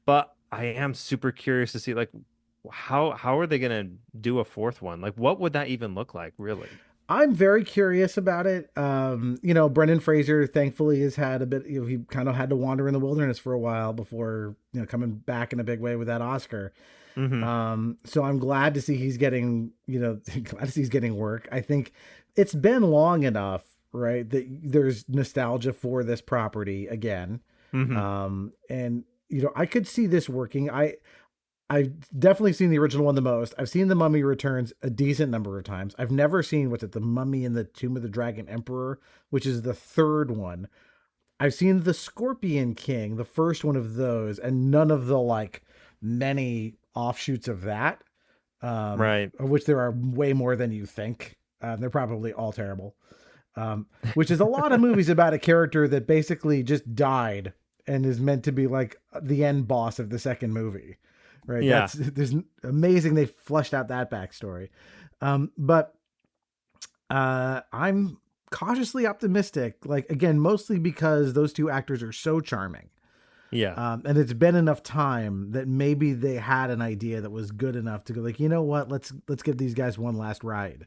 but I am super curious to see like how are they going to do a fourth one? Like, what would that even look like, really? I'm very curious about it. Brendan Fraser, thankfully, has had a bit, he kind of had to wander in the wilderness for a while before, coming back in a big way with that Oscar. So I'm glad to see he's getting, work. I think it's been long enough, right, that there's nostalgia for this property again. And, I could see this working. I've definitely seen the original one the most. I've seen The Mummy Returns a decent number of times. I've never seen, The Mummy and the Tomb of the Dragon Emperor, which is the third one. I've seen The Scorpion King, the first one of those, and none of the many offshoots of that. Right. Of which there are way more than you think. They're probably all terrible. Which is a lot of movies about a character that basically just died and is meant to be like the end boss of the second movie. Right. Yeah. There's amazing. They fleshed out that backstory. But I'm cautiously optimistic, again, mostly because those two actors are so charming. Yeah. And it's been enough time that maybe they had an idea that was good enough to go you know what, let's give these guys one last ride.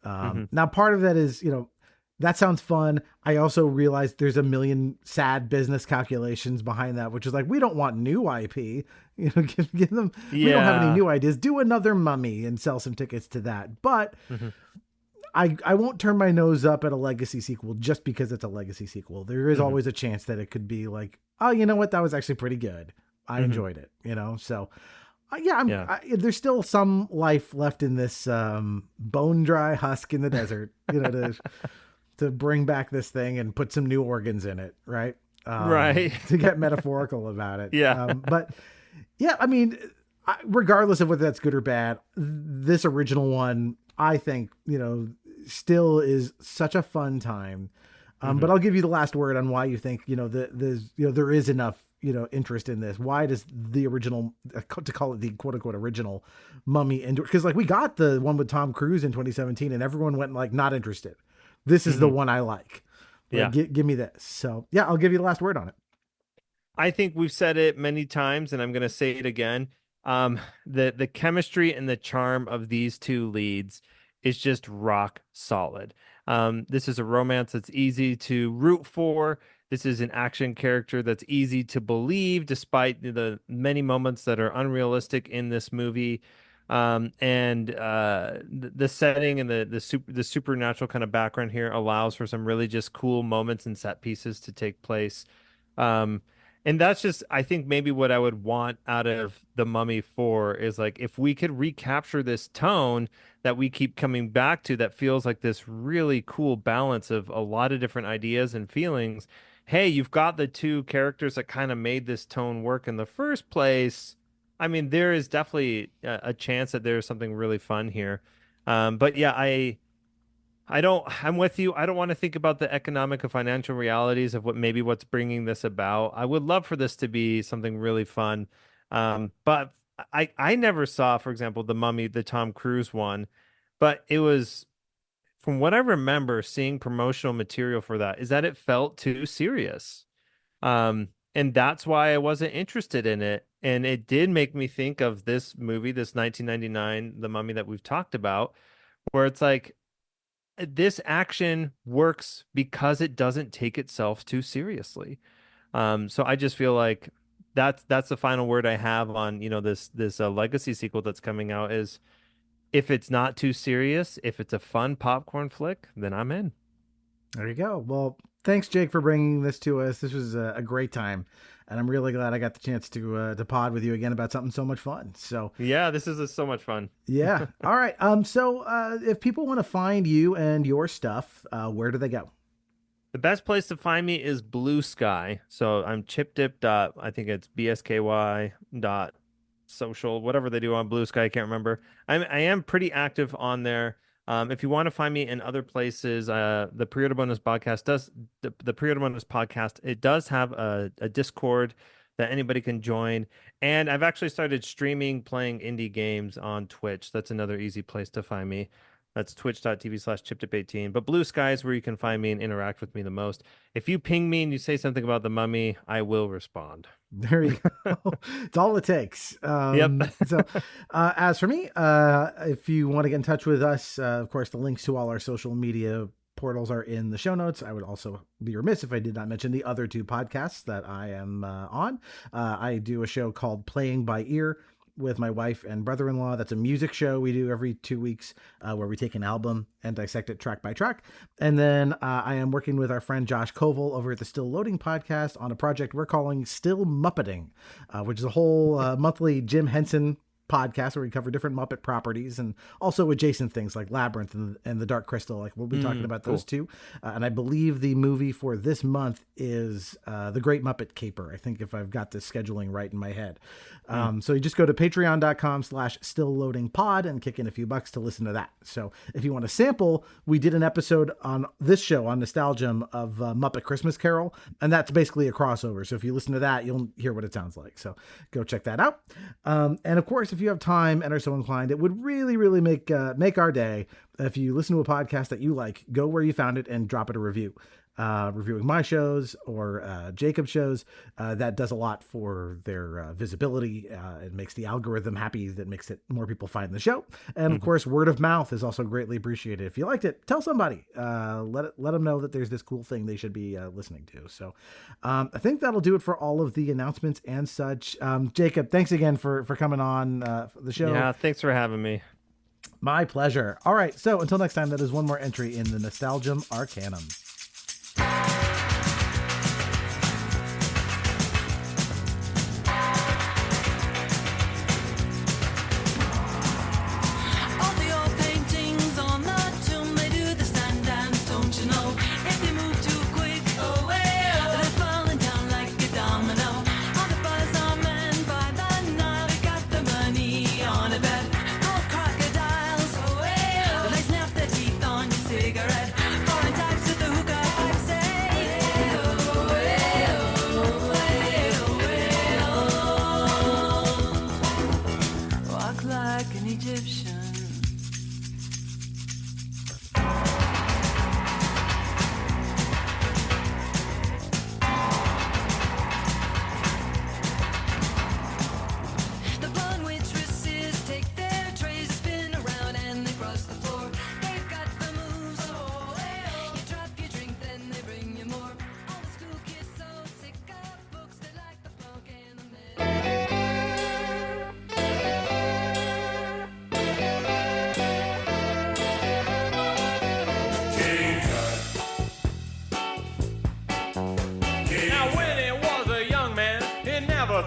Now part of that is, that sounds fun. I also realized there's a million sad business calculations behind that, which is we don't want new IP, give them, we don't have any new ideas. Do another Mummy and sell some tickets to that. But I won't turn my nose up at a legacy sequel just because it's a legacy sequel. There is always a chance that it could be oh, you know what? That was actually pretty good. I enjoyed it, so there's still some life left in this bone dry husk in the desert, to bring back this thing and put some new organs in it. Right. Right. To get metaphorical about it. Yeah. But yeah, I mean, regardless of whether that's good or bad, this original one, I think, still is such a fun time. But I'll give you the last word on why you think, there is enough, interest in this. Why does the original, to call it the quote unquote original Mummy, because we got the one with Tom Cruise in 2017 and everyone went not interested. This is the one I like. Give me this. So yeah, I'll give you the last word on it. I think we've said it many times, and I'm going to say it again. The chemistry and the charm of these two leads is just rock solid. This is a romance that's easy to root for. This is an action character that's easy to believe, despite the many moments that are unrealistic in this movie. The setting and the supernatural kind of background here allows for some really just cool moments and set pieces to take place. And that's just, I think maybe what I would want out of The Mummy 4 is if we could recapture this tone that we keep coming back to, that feels like this really cool balance of a lot of different ideas and feelings, hey, you've got the two characters that kind of made this tone work in the first place. I mean, there is definitely a chance that there's something really fun here. But yeah, I'm with you. I don't want to think about the economic and financial realities of what's bringing this about. I would love for this to be something really fun. But I never saw, for example, The Mummy, the Tom Cruise one, but it was, from what I remember seeing promotional material for that, is that it felt too serious. And that's why I wasn't interested in it. And it did make me think of this movie, this 1999, The Mummy that we've talked about, where it's like, this action works because it doesn't take itself too seriously. So I just feel like that's the final word I have on, this legacy sequel that's coming out is, if it's not too serious, if it's a fun popcorn flick, then I'm in. There you go. Well, thanks, Jake, for bringing this to us. This was a great time, and I'm really glad I got the chance to pod with you again about something so much fun. So yeah, this is so much fun. Yeah. All right. So if people want to find you and your stuff, where do they go? The best place to find me is BlueSky. So I'm chipdip. I think it's bsky.social, whatever they do on BlueSky. I can't remember. I am pretty active on there. If you want to find me in other places, the Pre-Order Bonus podcast does it does have a Discord that anybody can join, and I've actually started streaming playing indie games on Twitch. That's another easy place to find me. That's twitch.tv/chipdip18. But BlueSky is where you can find me and interact with me the most. If you ping me and you say something about The Mummy, I will respond. There you go. It's all it takes. Yep. So as for me, if you want to get in touch with us, of course, the links to all our social media portals are in the show notes. I would also be remiss if I did not mention the other two podcasts that I am on. I do a show called Playing by Ear with my wife and brother-in-law. That's a music show we do every 2 weeks where we take an album and dissect it track by track. And then I am working with our friend Josh Koval over at the Still Loading podcast on a project we're calling Still Muppeting, which is a whole monthly Jim Henson podcast where we cover different Muppet properties and also adjacent things like Labyrinth and The Dark Crystal. Like we'll be talking about those two. And I believe the movie for this month is The Great Muppet Caper. I think if I've got this scheduling right in my head. So you just go to patreon.com/stillloadingpod and kick in a few bucks to listen to that. So if you want to sample, we did an episode on this show on Nostalgium of Muppet Christmas Carol, and that's basically a crossover. So if you listen to that, you'll hear what it sounds like. So go check that out. And of course, if you have time and are so inclined, it would really, really make our day if you listen to a podcast that you like, go where you found it and drop it a review. Reviewing my shows or Jacob's shows, that does a lot for their visibility. It makes the algorithm happy. That makes it more people find the show. And of course, word of mouth is also greatly appreciated. If you liked it, tell somebody. Let them know that there's this cool thing they should be listening to. So I think that'll do it for all of the announcements and such. Jacob, thanks again for coming on the show. Yeah, thanks for having me. My pleasure. All right, so until next time, that is one more entry in the Nostalgium Arcanum.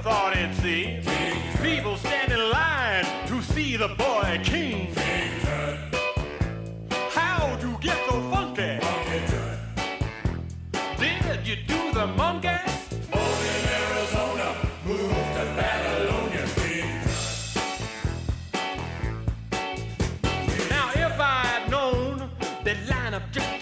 Thought he'd see people stand in line to see the boy king. How'd you get so funky? Did you do the object.